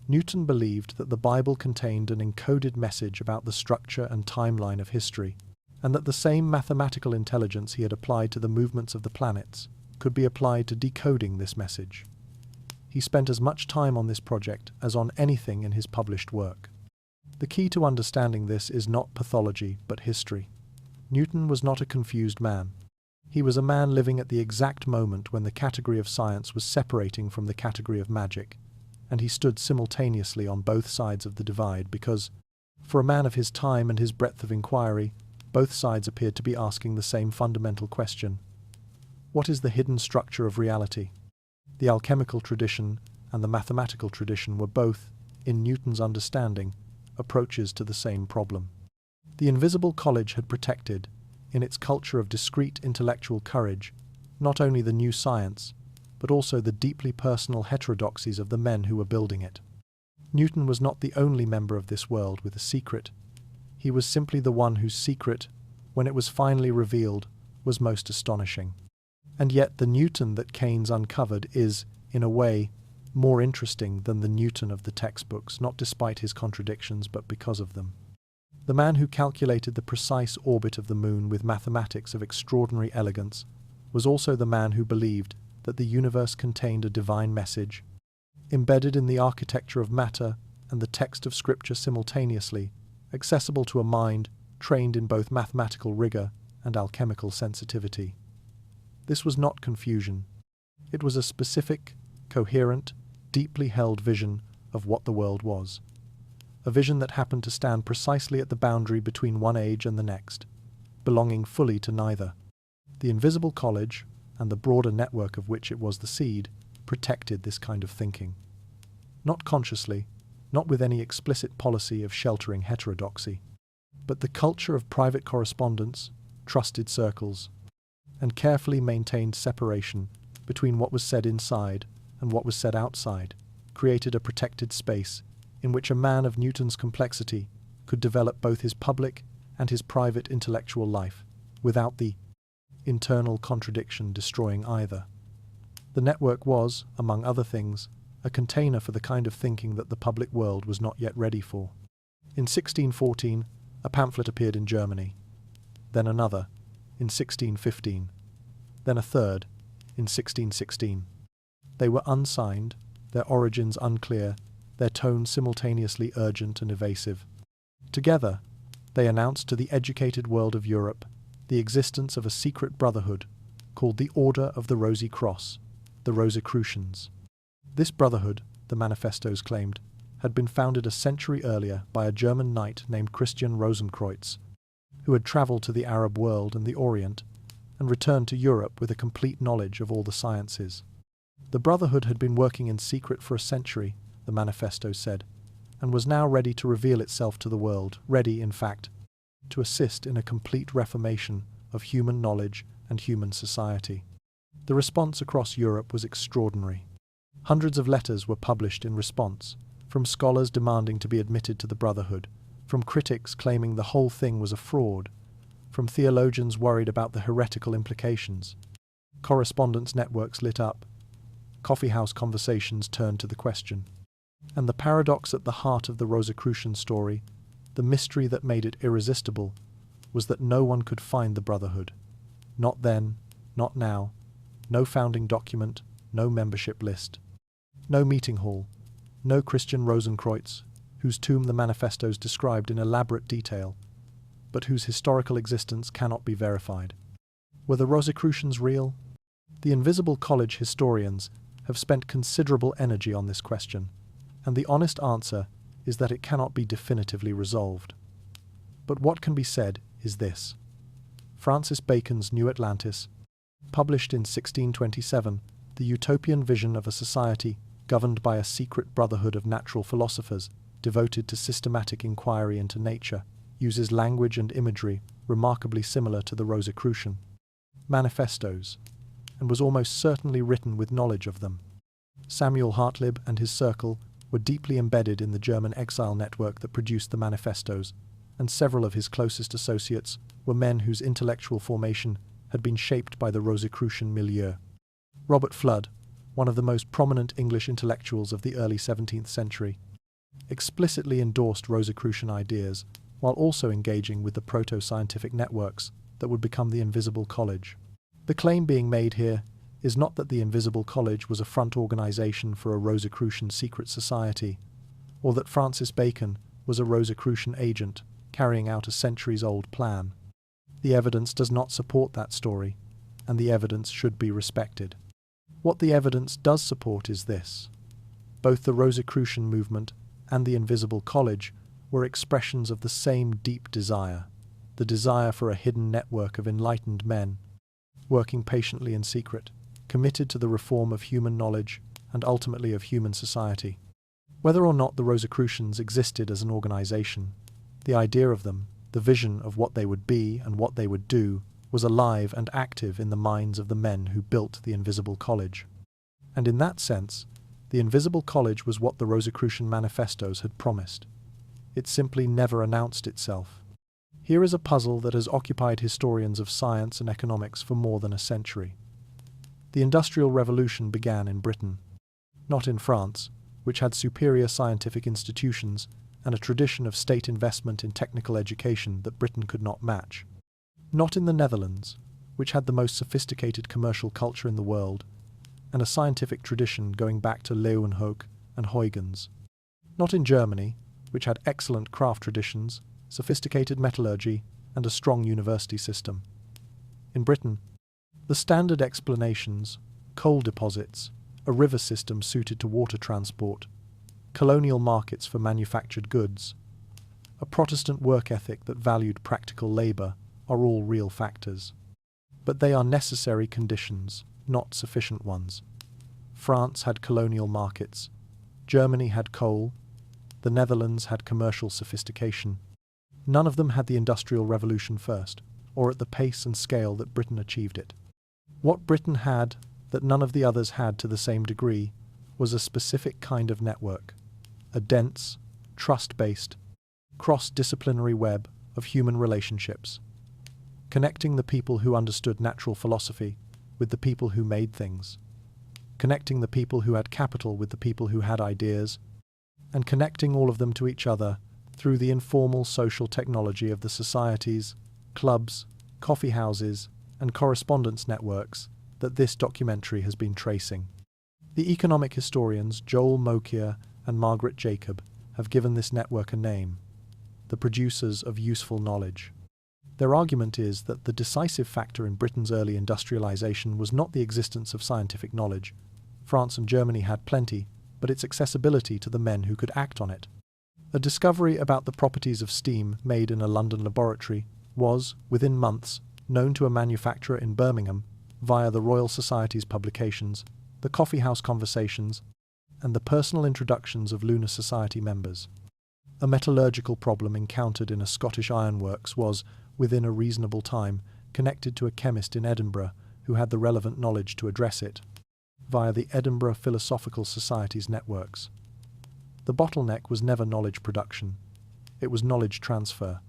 Newton believed that the Bible contained an encoded message about the structure and timeline of history, and that the same mathematical intelligence he had applied to the movements of the planets could be applied to decoding this message. He spent as much time on this project as on anything in his published work. The key to understanding this is not pathology, but history. Newton was not a confused man. He was a man living at the exact moment when the category of science was separating from the category of magic, and he stood simultaneously on both sides of the divide because, for a man of his time and his breadth of inquiry, both sides appeared to be asking the same fundamental question: what is the hidden structure of reality? The alchemical tradition and the mathematical tradition were both, in Newton's understanding, approaches to the same problem. The Invisible College had protected, in its culture of discreet intellectual courage, not only the new science, but also the deeply personal heterodoxies of the men who were building it. Newton was not the only member of this world with a secret, He was simply the one whose secret, when it was finally revealed, was most astonishing. And yet the Newton that Keynes uncovered is, in a way, more interesting than the Newton of the textbooks, not despite his contradictions, but because of them. The man who calculated the precise orbit of the moon with mathematics of extraordinary elegance was also the man who believed that the universe contained a divine message, embedded in the architecture of matter and the text of scripture simultaneously, accessible to a mind trained in both mathematical rigor and alchemical sensitivity. This was not confusion. It was a specific, coherent, deeply held vision of what the world was. A vision that happened to stand precisely at the boundary between one age and the next, belonging fully to neither. The invisible college, and the broader network of which it was the seed, protected this kind of thinking. Not consciously, not with any explicit policy of sheltering heterodoxy, but the culture of private correspondence, trusted circles, and carefully maintained separation between what was said inside and what was said outside, created a protected space in which a man of Newton's complexity could develop both his public and his private intellectual life, without the internal contradiction destroying either. The network was, among other things, a container for the kind of thinking that the public world was not yet ready for. In 1614, a pamphlet appeared in Germany, then another, in 1615, then a third, in 1616. They were unsigned, their origins unclear, their tone simultaneously urgent and evasive. Together, they announced to the educated world of Europe the existence of a secret brotherhood called the Order of the Rosy Cross, the Rosicrucians. This brotherhood, the manifestos claimed, had been founded a century earlier by a German knight named Christian Rosenkreuz, who had travelled to the Arab world and the Orient and returned to Europe with a complete knowledge of all the sciences. The brotherhood had been working in secret for a century, the manifesto said, and was now ready to reveal itself to the world, ready, in fact, to assist in a complete reformation of human knowledge and human society. The response across Europe was extraordinary. Hundreds of letters were published in response, from scholars demanding to be admitted to the brotherhood, from critics claiming the whole thing was a fraud, from theologians worried about the heretical implications. Correspondence networks lit up. Coffeehouse conversations turned to the question. And the paradox at the heart of the Rosicrucian story, the mystery that made it irresistible, was that no one could find the brotherhood. Not then, not now, no founding document, no membership list, no meeting hall, no Christian Rosenkreuz, whose tomb the manifestos described in elaborate detail, but whose historical existence cannot be verified. Were the Rosicrucians real? The Invisible College historians have spent considerable energy on this question, and the honest answer is that it cannot be definitively resolved. But what can be said is this. Francis Bacon's New Atlantis, published in 1627, the utopian vision of a society governed by a secret brotherhood of natural philosophers devoted to systematic inquiry into nature, uses language and imagery remarkably similar to the Rosicrucian manifestos, and was almost certainly written with knowledge of them. Samuel Hartlib and his circle were deeply embedded in the German exile network that produced the manifestos, and several of his closest associates were men whose intellectual formation had been shaped by the Rosicrucian milieu. Robert Flood, one of the most prominent English intellectuals of the early 17th century, explicitly endorsed Rosicrucian ideas while also engaging with the proto-scientific networks that would become the Invisible College. The claim being made here is not that the Invisible College was a front organization for a Rosicrucian secret society, or that Francis Bacon was a Rosicrucian agent carrying out a centuries-old plan. The evidence does not support that story, and the evidence should be respected. What the evidence does support is this. Both the Rosicrucian movement and the Invisible College were expressions of the same deep desire, the desire for a hidden network of enlightened men, working patiently in secret, committed to the reform of human knowledge and ultimately of human society. Whether or not the Rosicrucians existed as an organization, the idea of them, the vision of what they would be and what they would do, was alive and active in the minds of the men who built the Invisible College. And in that sense, the Invisible College was what the Rosicrucian manifestos had promised. It simply never announced itself. Here is a puzzle that has occupied historians of science and economics for more than a century. The Industrial Revolution began in Britain, not in France, which had superior scientific institutions and a tradition of state investment in technical education that Britain could not match. Not in the Netherlands, which had the most sophisticated commercial culture in the world and a scientific tradition going back to Leeuwenhoek and Huygens. Not in Germany, which had excellent craft traditions, sophisticated metallurgy, and a strong university system. In Britain, the standard explanations, coal deposits, a river system suited to water transport, colonial markets for manufactured goods, a Protestant work ethic that valued practical labour are all real factors. But they are necessary conditions, not sufficient ones. France had colonial markets, Germany had coal, the Netherlands had commercial sophistication. None of them had the Industrial Revolution first, or at the pace and scale that Britain achieved it. What Britain had, that none of the others had to the same degree, was a specific kind of network, a dense, trust-based, cross-disciplinary web of human relationships, connecting the people who understood natural philosophy with the people who made things, connecting the people who had capital with the people who had ideas, and connecting all of them to each other through the informal social technology of the societies, clubs, coffee houses, and correspondence networks that this documentary has been tracing. The economic historians Joel Mokyr and Margaret Jacob have given this network a name, the producers of useful knowledge. Their argument is that the decisive factor in Britain's early industrialization was not the existence of scientific knowledge. France and Germany had plenty, but its accessibility to the men who could act on it. A discovery about the properties of steam made in a London laboratory was, within months, known to a manufacturer in Birmingham via the Royal Society's publications, the coffee-house conversations, and the personal introductions of Lunar Society members. A metallurgical problem encountered in a Scottish ironworks was, within a reasonable time, connected to a chemist in Edinburgh who had the relevant knowledge to address it, via the Edinburgh Philosophical Society's networks. The bottleneck was never knowledge production, it was knowledge transfer,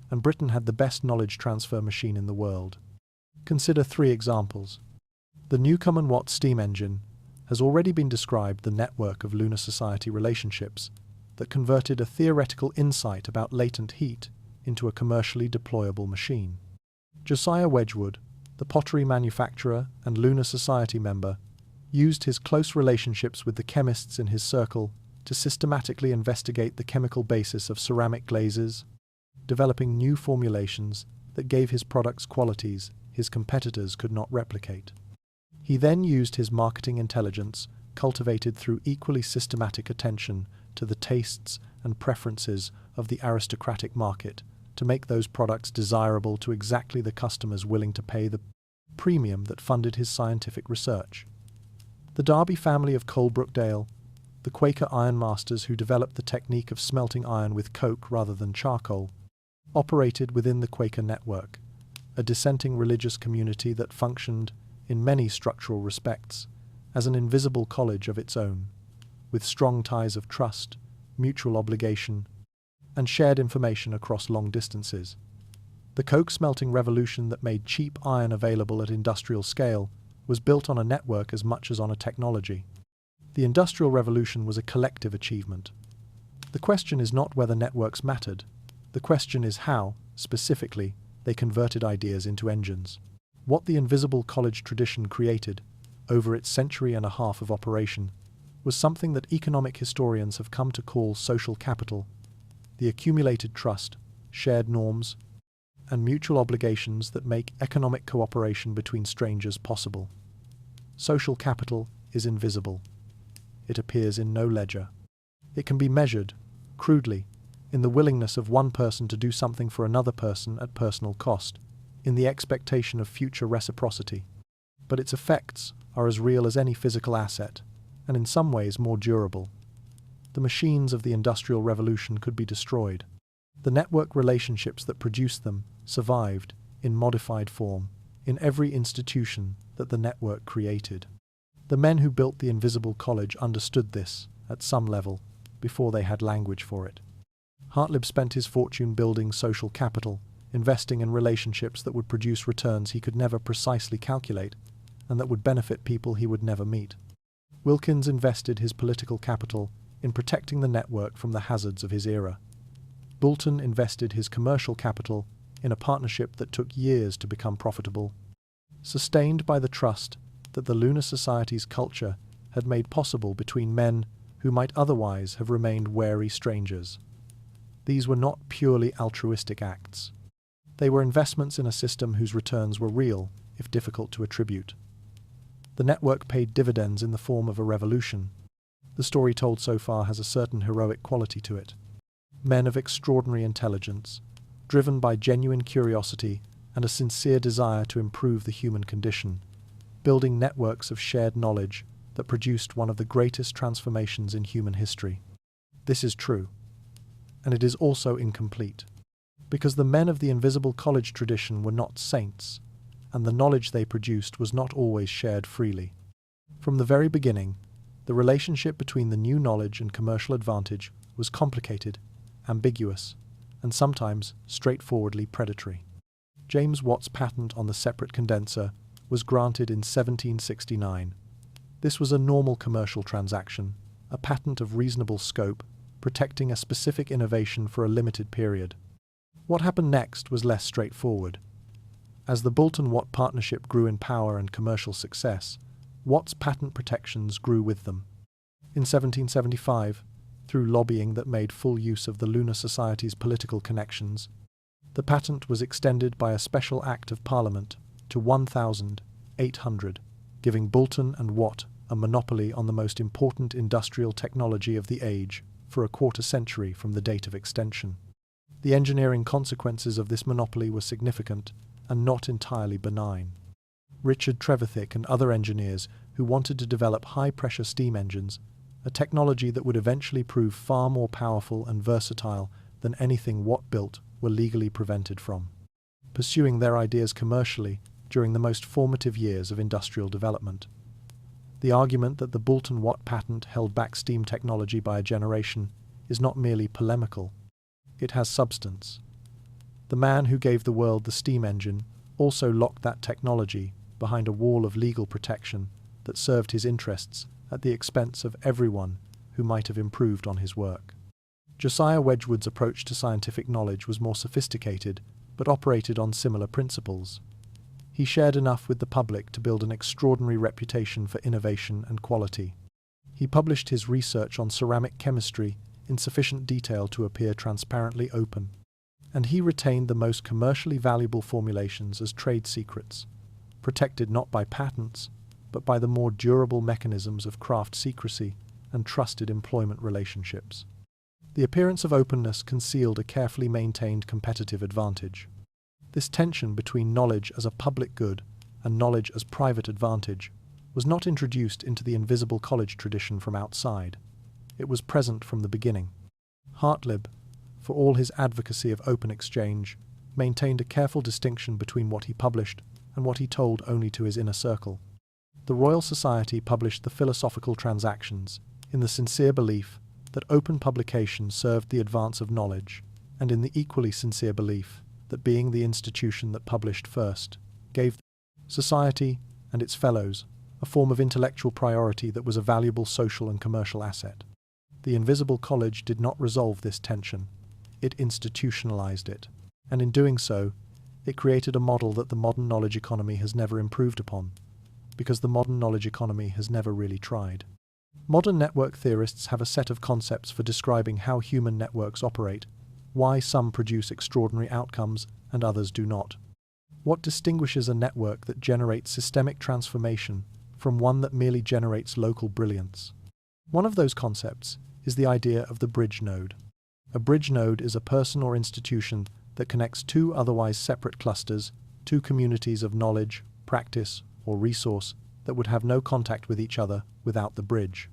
and Britain had the best knowledge transfer machine in the world. Consider 3 examples. The Newcomen Watt steam engine has already been described the network of Lunar Society relationships that converted a theoretical insight about latent heat into a commercially deployable machine. Josiah Wedgwood, the pottery manufacturer and Lunar Society member, used his close relationships with the chemists in his circle to systematically investigate the chemical basis of ceramic glazes, developing new formulations that gave his products qualities his competitors could not replicate. He then used his marketing intelligence, cultivated through equally systematic attention to the tastes and preferences of the aristocratic market, to make those products desirable to exactly the customers willing to pay the premium that funded his scientific research. The Derby family of Coalbrookdale, the Quaker ironmasters who developed the technique of smelting iron with coke rather than charcoal, operated within the Quaker network, a dissenting religious community that functioned, in many structural respects, as an invisible college of its own, with strong ties of trust, mutual obligation, and shared information across long distances. The coke smelting revolution that made cheap iron available at industrial scale was built on a network as much as on a technology. The Industrial Revolution was a collective achievement. The question is not whether networks mattered. The question is how, specifically, they converted ideas into engines. What the invisible college tradition created, over its century and a half of operation, was something that economic historians have come to call social capital, the accumulated trust, shared norms, and mutual obligations that make economic cooperation between strangers possible. Social capital is invisible. It appears in no ledger. It can be measured, crudely, in the willingness of one person to do something for another person at personal cost, in the expectation of future reciprocity. But its effects are as real as any physical asset, and in some ways more durable. The machines of the Industrial Revolution could be destroyed. The network relationships that produced them survived, in modified form, in every institution that the network created. The men who built the invisible college understood this, at some level, before they had language for it. Hartlib spent his fortune building social capital, investing in relationships that would produce returns he could never precisely calculate, and that would benefit people he would never meet. Wilkins invested his political capital in protecting the network from the hazards of his era. Boulton invested his commercial capital in a partnership that took years to become profitable, sustained by the trust that the Lunar Society's culture had made possible between men who might otherwise have remained wary strangers. These were not purely altruistic acts. They were investments in a system whose returns were real, if difficult to attribute. The network paid dividends in the form of a revolution. The story told so far has a certain heroic quality to it. Men of extraordinary intelligence, driven by genuine curiosity and a sincere desire to improve the human condition, building networks of shared knowledge that produced one of the greatest transformations in human history. This is true, and it is also incomplete, because the men of the invisible college tradition were not saints, and the knowledge they produced was not always shared freely. From the very beginning, the relationship between the new knowledge and commercial advantage was complicated, ambiguous, and sometimes straightforwardly predatory. James Watt's patent on the separate condenser was granted in 1769. This was a normal commercial transaction, a patent of reasonable scope, protecting a specific innovation for a limited period. What happened next was less straightforward. As the Boulton-Watt partnership grew in power and commercial success, Watt's patent protections grew with them. In 1775, through lobbying that made full use of the Lunar Society's political connections, the patent was extended by a special Act of Parliament to 1,800, giving Boulton and Watt a monopoly on the most important industrial technology of the age for a quarter century from the date of extension. The engineering consequences of this monopoly were significant and not entirely benign. Richard Trevithick and other engineers who wanted to develop high-pressure steam engines, a technology that would eventually prove far more powerful and versatile than anything Watt built, were legally prevented from pursuing their ideas commercially during the most formative years of industrial development. The argument that the Boulton-Watt patent held back steam technology by a generation is not merely polemical. It has substance. The man who gave the world the steam engine also locked that technology behind a wall of legal protection that served his interests at the expense of everyone who might have improved on his work. Josiah Wedgwood's approach to scientific knowledge was more sophisticated, but operated on similar principles. He shared enough with the public to build an extraordinary reputation for innovation and quality. He published his research on ceramic chemistry in sufficient detail to appear transparently open, and he retained the most commercially valuable formulations as trade secrets, protected not by patents, but by the more durable mechanisms of craft secrecy and trusted employment relationships. The appearance of openness concealed a carefully maintained competitive advantage. This tension between knowledge as a public good and knowledge as private advantage was not introduced into the invisible college tradition from outside. It was present from the beginning. Hartlib, for all his advocacy of open exchange, maintained a careful distinction between what he published and what he told only to his inner circle. The Royal Society published the Philosophical Transactions in the sincere belief that open publication served the advance of knowledge, and in the equally sincere belief that being the institution that published first gave the society and its fellows a form of intellectual priority that was a valuable social and commercial asset. The Invisible College did not resolve this tension. It institutionalized it, and in doing so, it created a model that the modern knowledge economy has never improved upon, because the modern knowledge economy has never really tried. Modern network theorists have a set of concepts for describing how human networks operate, why some produce extraordinary outcomes and others do not. What distinguishes a network that generates systemic transformation from one that merely generates local brilliance? One of those concepts is the idea of the bridge node. A bridge node is a person or institution that connects two otherwise separate clusters, two communities of knowledge, practice, or resource that would have no contact with each other without the bridge.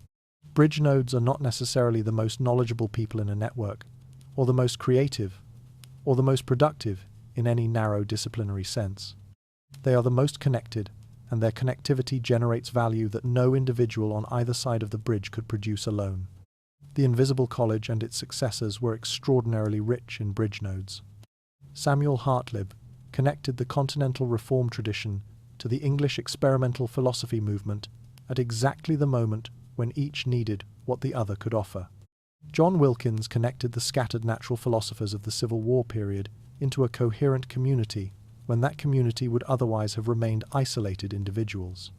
Bridge nodes are not necessarily the most knowledgeable people in a network, or the most creative, or the most productive in any narrow disciplinary sense. They are the most connected, and their connectivity generates value that no individual on either side of the bridge could produce alone. The Invisible College and its successors were extraordinarily rich in bridge nodes. Samuel Hartlib connected the continental reform tradition to the English experimental philosophy movement at exactly the moment when each needed what the other could offer. John Wilkins connected the scattered natural philosophers of the Civil War period into a coherent community when that community would otherwise have remained isolated individuals.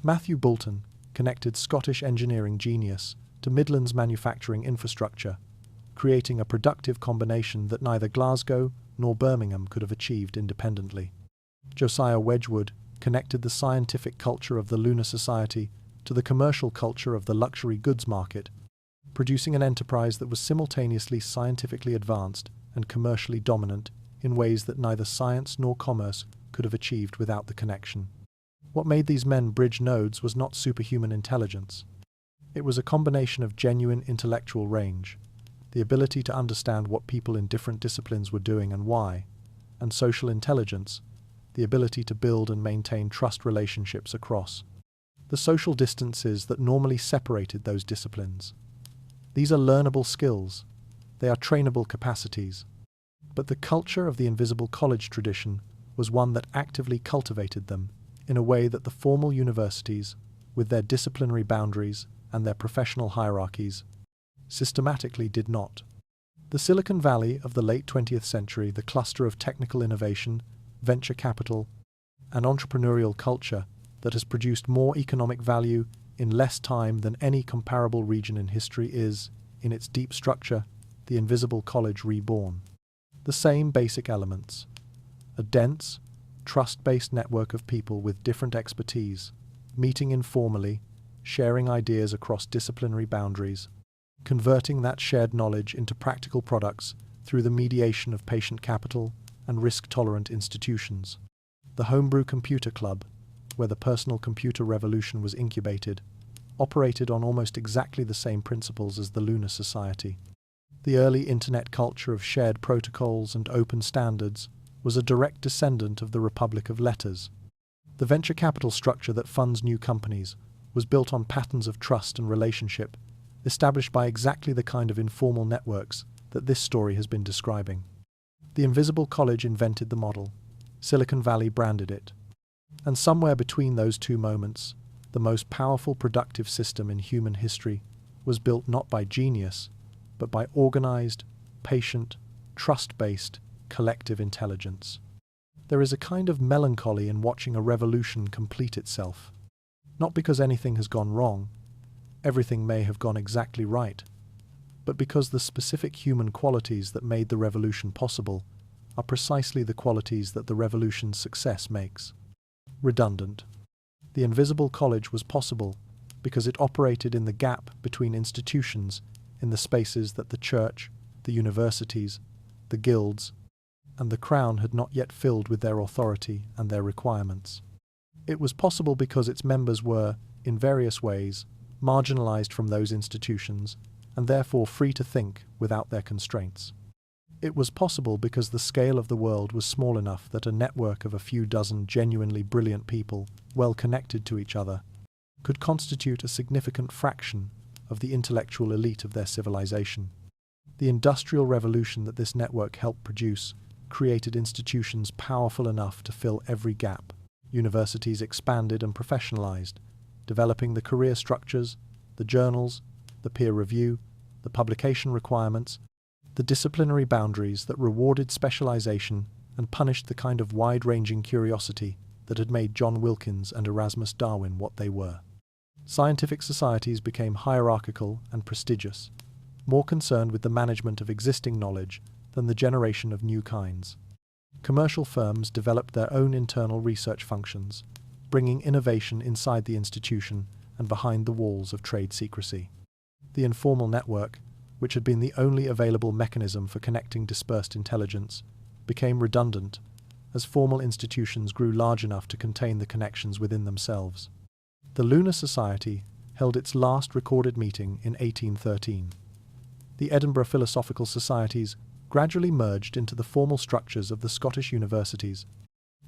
Matthew Boulton connected Scottish engineering genius to Midlands manufacturing infrastructure, creating a productive combination that neither Glasgow nor Birmingham could have achieved independently. Josiah Wedgwood connected the scientific culture of the Lunar Society to the commercial culture of the luxury goods market, producing an enterprise that was simultaneously scientifically advanced and commercially dominant in ways that neither science nor commerce could have achieved without the connection. What made these men bridge nodes was not superhuman intelligence. It was a combination of genuine intellectual range, the ability to understand what people in different disciplines were doing and why, and social intelligence, the ability to build and maintain trust relationships across the social distances that normally separated those disciplines. These are learnable skills. They are trainable capacities. But the culture of the Invisible College tradition was one that actively cultivated them in a way that the formal universities, with their disciplinary boundaries and their professional hierarchies, systematically did not. The Silicon Valley of the late 20th century, the cluster of technical innovation, venture capital, and entrepreneurial culture that has produced more economic value in less time than any comparable region in history, is, in its deep structure, the Invisible College reborn. The same basic elements: a dense, trust-based network of people with different expertise, meeting informally, sharing ideas across disciplinary boundaries, converting that shared knowledge into practical products through the mediation of patient capital and risk-tolerant institutions. The Homebrew Computer Club, where the personal computer revolution was incubated, operated on almost exactly the same principles as the Lunar Society. The early internet culture of shared protocols and open standards was a direct descendant of the Republic of Letters. The venture capital structure that funds new companies was built on patterns of trust and relationship, established by exactly the kind of informal networks that this story has been describing. The Invisible College invented the model. Silicon Valley branded it. And somewhere between those two moments, the most powerful productive system in human history was built not by genius, but by organized, patient, trust-based, collective intelligence. There is a kind of melancholy in watching a revolution complete itself. Not because anything has gone wrong, everything may have gone exactly right, but because the specific human qualities that made the revolution possible are precisely the qualities that the revolution's success makes. Redundant. The Invisible College was possible because it operated in the gap between institutions in the spaces that the church, the universities, the guilds, and the crown had not yet filled with their authority and their requirements. It was possible because its members were, in various ways, marginalized from those institutions and therefore free to think without their constraints. It was possible because the scale of the world was small enough that a network of a few dozen genuinely brilliant people, well connected to each other, could constitute a significant fraction of the intellectual elite of their civilization. The industrial revolution that this network helped produce created institutions powerful enough to fill every gap. Universities expanded and professionalized, developing the career structures, the journals, the peer review, the publication requirements, the disciplinary boundaries that rewarded specialization and punished the kind of wide-ranging curiosity that had made John Wilkins and Erasmus Darwin what they were. Scientific societies became hierarchical and prestigious, more concerned with the management of existing knowledge than the generation of new kinds. Commercial firms developed their own internal research functions, bringing innovation inside the institution and behind the walls of trade secrecy. The informal network, which had been the only available mechanism for connecting dispersed intelligence, became redundant as formal institutions grew large enough to contain the connections within themselves. The Lunar Society held its last recorded meeting in 1813. The Edinburgh Philosophical Societies gradually merged into the formal structures of the Scottish universities.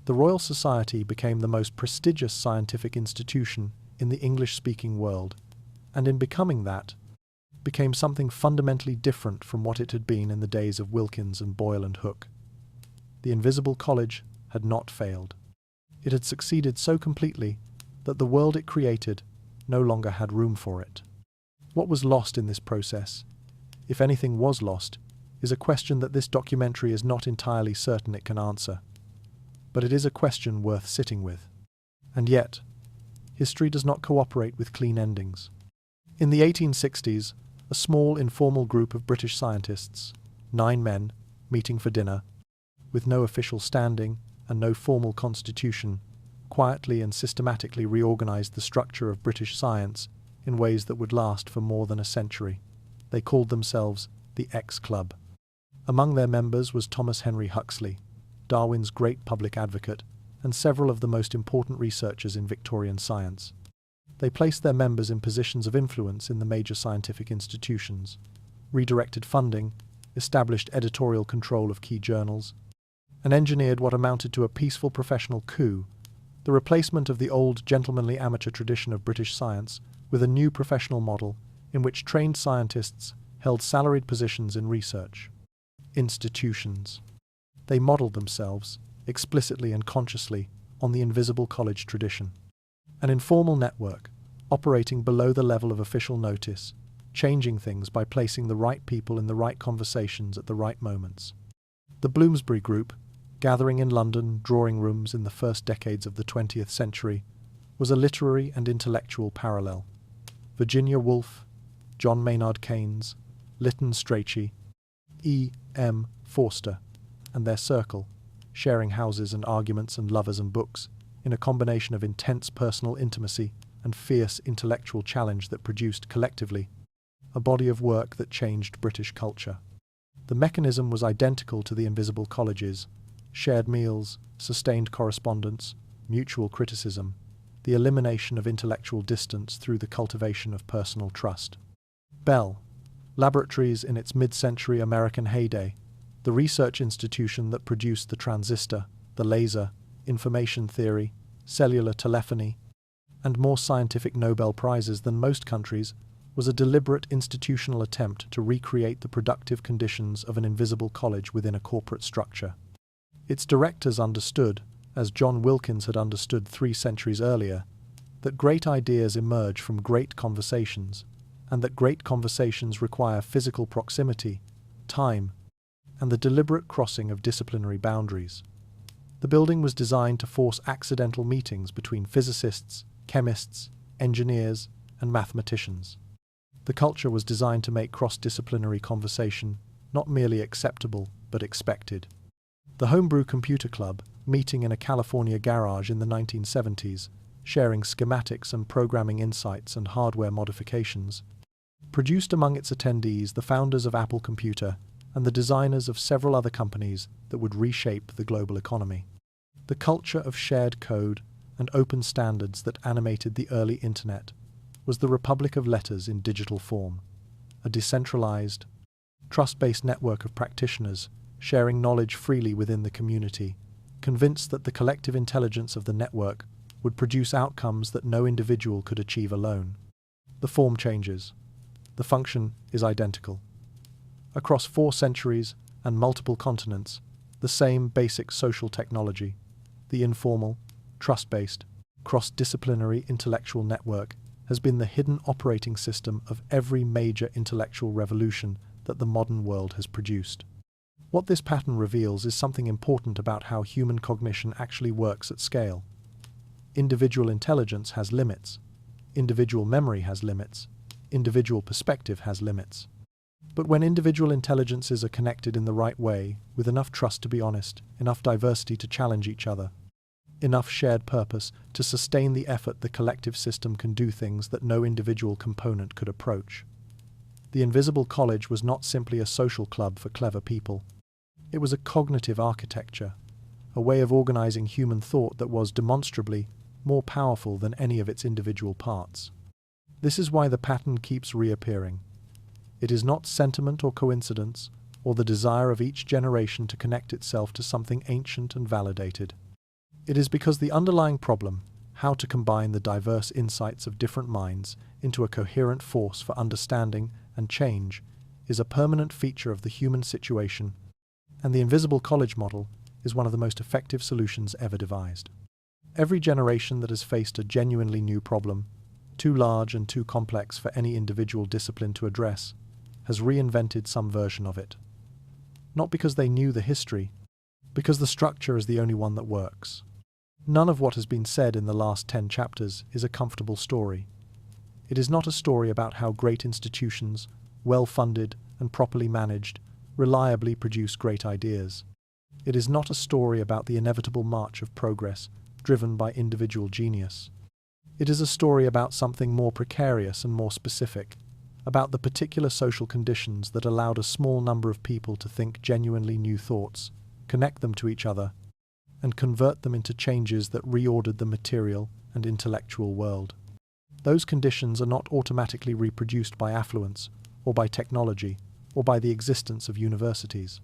The Royal Society became the most prestigious scientific institution in the English-speaking world, and in becoming that, became something fundamentally different from what it had been in the days of Wilkins and Boyle and Hooke. The Invisible College had not failed. It had succeeded so completely that the world it created no longer had room for it. What was lost in this process, if anything was lost, is a question that this documentary is not entirely certain it can answer. But it is a question worth sitting with. And yet, history does not cooperate with clean endings. In the 1860s, a small informal group of British scientists, 9 men, meeting for dinner, with no official standing and no formal constitution, quietly and systematically reorganized the structure of British science in ways that would last for more than a century. They called themselves the X Club. Among their members was Thomas Henry Huxley, Darwin's great public advocate, and several of the most important researchers in Victorian science. They placed their members in positions of influence in the major scientific institutions, redirected funding, established editorial control of key journals, and engineered what amounted to a peaceful professional coup, the replacement of the old gentlemanly amateur tradition of British science with a new professional model in which trained scientists held salaried positions in research institutions. They modelled themselves, explicitly and consciously, on the Invisible College tradition. An informal network, operating below the level of official notice, changing things by placing the right people in the right conversations at the right moments. The Bloomsbury Group, gathering in London drawing rooms in the first decades of the 20th century, was a literary and intellectual parallel. Virginia Woolf, John Maynard Keynes, Lytton Strachey, E. M. Forster, and their circle, sharing houses and arguments and lovers and books, in a combination of intense personal intimacy and fierce intellectual challenge that produced, collectively, a body of work that changed British culture. The mechanism was identical to the Invisible College's: shared meals, sustained correspondence, mutual criticism, the elimination of intellectual distance through the cultivation of personal trust. Bell, laboratories in its mid-century American heyday, the research institution that produced the transistor, the laser, information theory, cellular telephony, and more scientific Nobel Prizes than most countries, was a deliberate institutional attempt to recreate the productive conditions of an invisible college within a corporate structure. Its directors understood, as John Wilkins had understood 3 centuries earlier, that great ideas emerge from great conversations, and that great conversations require physical proximity, time, and the deliberate crossing of disciplinary boundaries. The building was designed to force accidental meetings between physicists, chemists, engineers, and mathematicians. The culture was designed to make cross-disciplinary conversation not merely acceptable, but expected. The Homebrew Computer Club, meeting in a California garage in the 1970s, sharing schematics and programming insights and hardware modifications, produced among its attendees the founders of Apple Computer and the designers of several other companies that would reshape the global economy. The culture of shared code and open standards that animated the early Internet was the Republic of Letters in digital form, a decentralized, trust-based network of practitioners sharing knowledge freely within the community, convinced that the collective intelligence of the network would produce outcomes that no individual could achieve alone. The form changes. The function is identical. Across 4 centuries and multiple continents, the same basic social technology, the informal, trust-based, cross-disciplinary intellectual network, has been the hidden operating system of every major intellectual revolution that the modern world has produced. What this pattern reveals is something important about how human cognition actually works at scale. Individual intelligence has limits. Individual memory has limits. Individual perspective has limits. But when individual intelligences are connected in the right way, with enough trust to be honest, enough diversity to challenge each other, enough shared purpose to sustain the effort, the collective system can do things that no individual component could approach. The Invisible College was not simply a social club for clever people. It was a cognitive architecture, a way of organizing human thought that was demonstrably more powerful than any of its individual parts. This is why the pattern keeps reappearing. It is not sentiment or coincidence, or the desire of each generation to connect itself to something ancient and validated. It is because the underlying problem, how to combine the diverse insights of different minds into a coherent force for understanding and change is a permanent feature of the human situation, and the invisible college model is one of the most effective solutions ever devised. Every generation that has faced a genuinely new problem, too large and too complex for any individual discipline to address, has reinvented some version of it. Not because they knew the history, because the structure is the only one that works. None of what has been said in the last 10 chapters is a comfortable story. It is not a story about how great institutions, well-funded and properly managed, reliably produce great ideas. It is not a story about the inevitable march of progress driven by individual genius. It is a story about something more precarious and more specific, about the particular social conditions that allowed a small number of people to think genuinely new thoughts, connect them to each other, and convert them into changes that reordered the material and intellectual world. Those conditions are not automatically reproduced by affluence, or by technology, or by the existence of universities.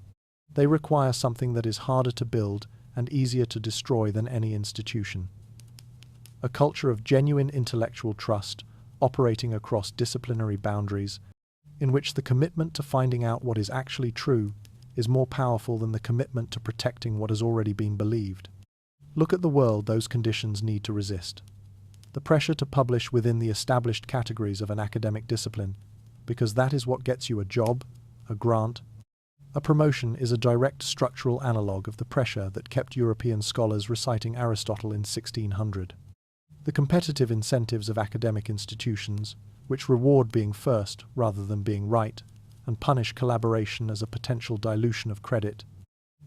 They require something that is harder to build and easier to destroy than any institution. A culture of genuine intellectual trust, operating across disciplinary boundaries, in which the commitment to finding out what is actually true is more powerful than the commitment to protecting what has already been believed. Look at the world those conditions need to resist. The pressure to publish within the established categories of an academic discipline, because that is what gets you a job, a grant. A promotion is a direct structural analogue of the pressure that kept European scholars reciting Aristotle in 1600. The competitive incentives of academic institutions, which reward being first rather than being right, and punish collaboration as a potential dilution of credit,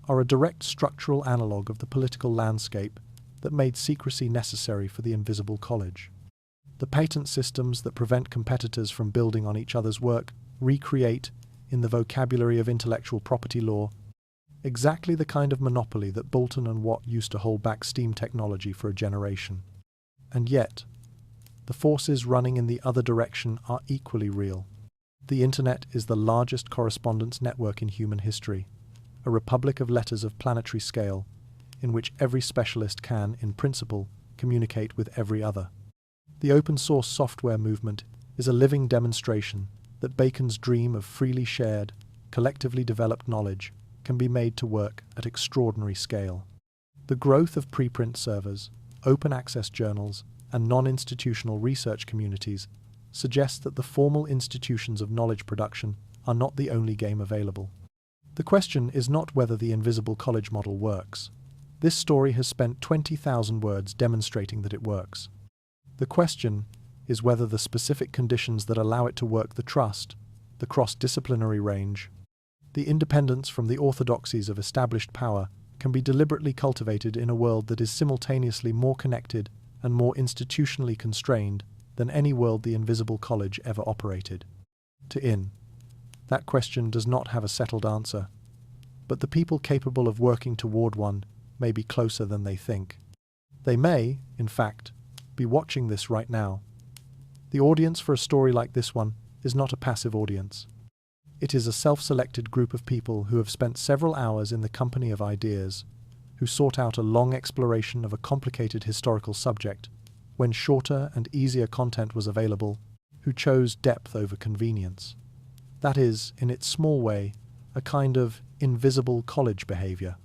are a direct structural analogue of the political landscape that made secrecy necessary for the invisible college. The patent systems that prevent competitors from building on each other's work recreate, in the vocabulary of intellectual property law, exactly the kind of monopoly that Boulton and Watt used to hold back steam technology for a generation. And yet, the forces running in the other direction are equally real. The Internet is the largest correspondence network in human history, a republic of letters of planetary scale, in which every specialist can, in principle, communicate with every other. The open-source software movement is a living demonstration that Bacon's dream of freely shared, collectively developed knowledge can be made to work at extraordinary scale. The growth of preprint servers, open-access journals, and non-institutional research communities suggests that the formal institutions of knowledge production are not the only game available. The question is not whether the invisible college model works. This story has spent 20,000 words demonstrating that it works. The question is whether the specific conditions that allow it to work, the trust, the cross-disciplinary range, the independence from the orthodoxies of established power, can be deliberately cultivated in a world that is simultaneously more connected and more institutionally constrained than any world the invisible college ever operated. That question does not have a settled answer, but the people capable of working toward one may be closer than they think. They may, in fact, be watching this right now. The audience for a story like this one is not a passive audience. It is a self-selected group of people who have spent several hours in the company of ideas, who sought out a long exploration of a complicated historical subject, when shorter and easier content was available, who chose depth over convenience. That is, in its small way, a kind of invisible college behavior.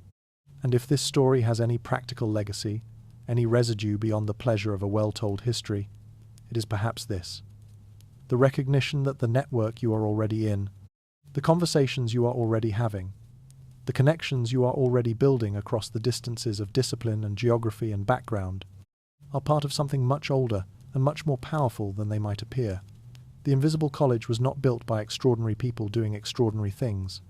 And if this story has any practical legacy, any residue beyond the pleasure of a well-told history, it is perhaps this: the recognition that the network you are already in, the conversations you are already having, the connections you are already building across the distances of discipline and geography and background, are part of something much older and much more powerful than they might appear. The invisible college was not built by extraordinary people doing extraordinary things.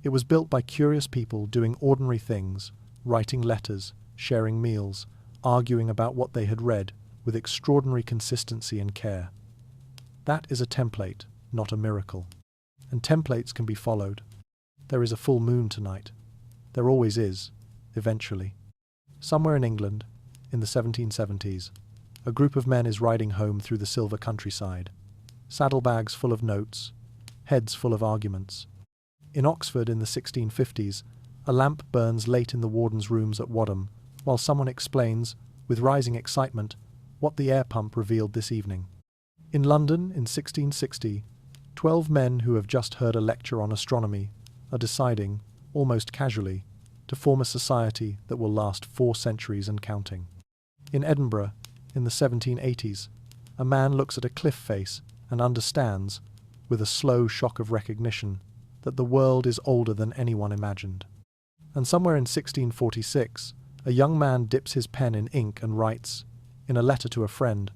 It was built by curious people doing ordinary things, writing letters, sharing meals, arguing about what they had read, with extraordinary consistency and care. That is a template, not a miracle. And templates can be followed. There is a full moon tonight. There always is, eventually. Somewhere in England, in the 1770s, a group of men is riding home through the silver countryside, saddlebags full of notes, heads full of arguments. In Oxford in the 1650s, a lamp burns late in the warden's rooms at Wadham, while someone explains, with rising excitement, what the air pump revealed this evening. In London in 1660, 12 men who have just heard a lecture on astronomy are deciding, almost casually, to form a society that will last 4 centuries and counting. In Edinburgh, in the 1780s, a man looks at a cliff face and understands, with a slow shock of recognition, that the world is older than anyone imagined. And somewhere in 1646, a young man dips his pen in ink and writes, in a letter to a friend,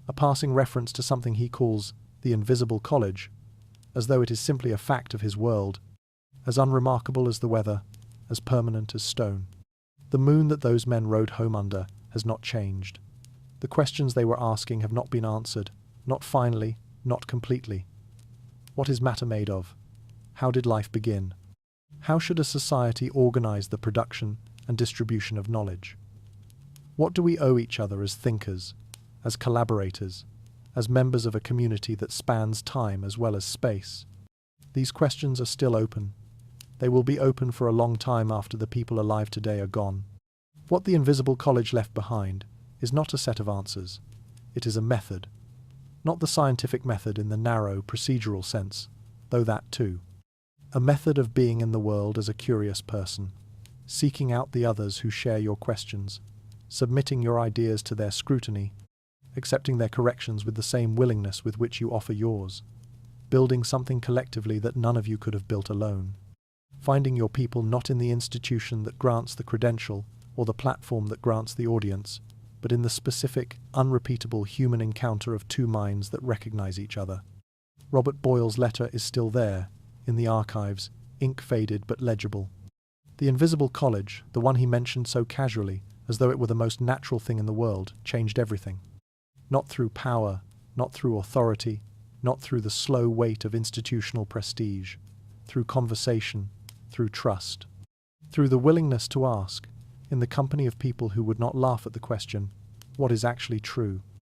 a passing reference to something he calls the invisible college, as though it is simply a fact of his world, as unremarkable as the weather, as permanent as stone. The moon that those men rode home under has not changed. The questions they were asking have not been answered, not finally, not completely. What is matter made of? How did life begin? How should a society organize the production and distribution of knowledge? What do we owe each other as thinkers, as collaborators, as members of a community that spans time as well as space? These questions are still open. They will be open for a long time after the people alive today are gone. What the invisible college left behind is not a set of answers. It is a method. Not the scientific method in the narrow, procedural sense, though that too. A method of being in the world as a curious person, seeking out the others who share your questions, submitting your ideas to their scrutiny, accepting their corrections with the same willingness with which you offer yours, building something collectively that none of you could have built alone, finding your people not in the institution that grants the credential or the platform that grants the audience, but in the specific, unrepeatable human encounter of 2 minds that recognize each other. Robert Boyle's letter is still there, in the archives, ink-faded but legible. The invisible college, the one he mentioned so casually, as though it were the most natural thing in the world, changed everything. Not through power, not through authority, not through the slow weight of institutional prestige, through conversation, through trust, through the willingness to ask, in the company of people who would not laugh at the question, what is actually true?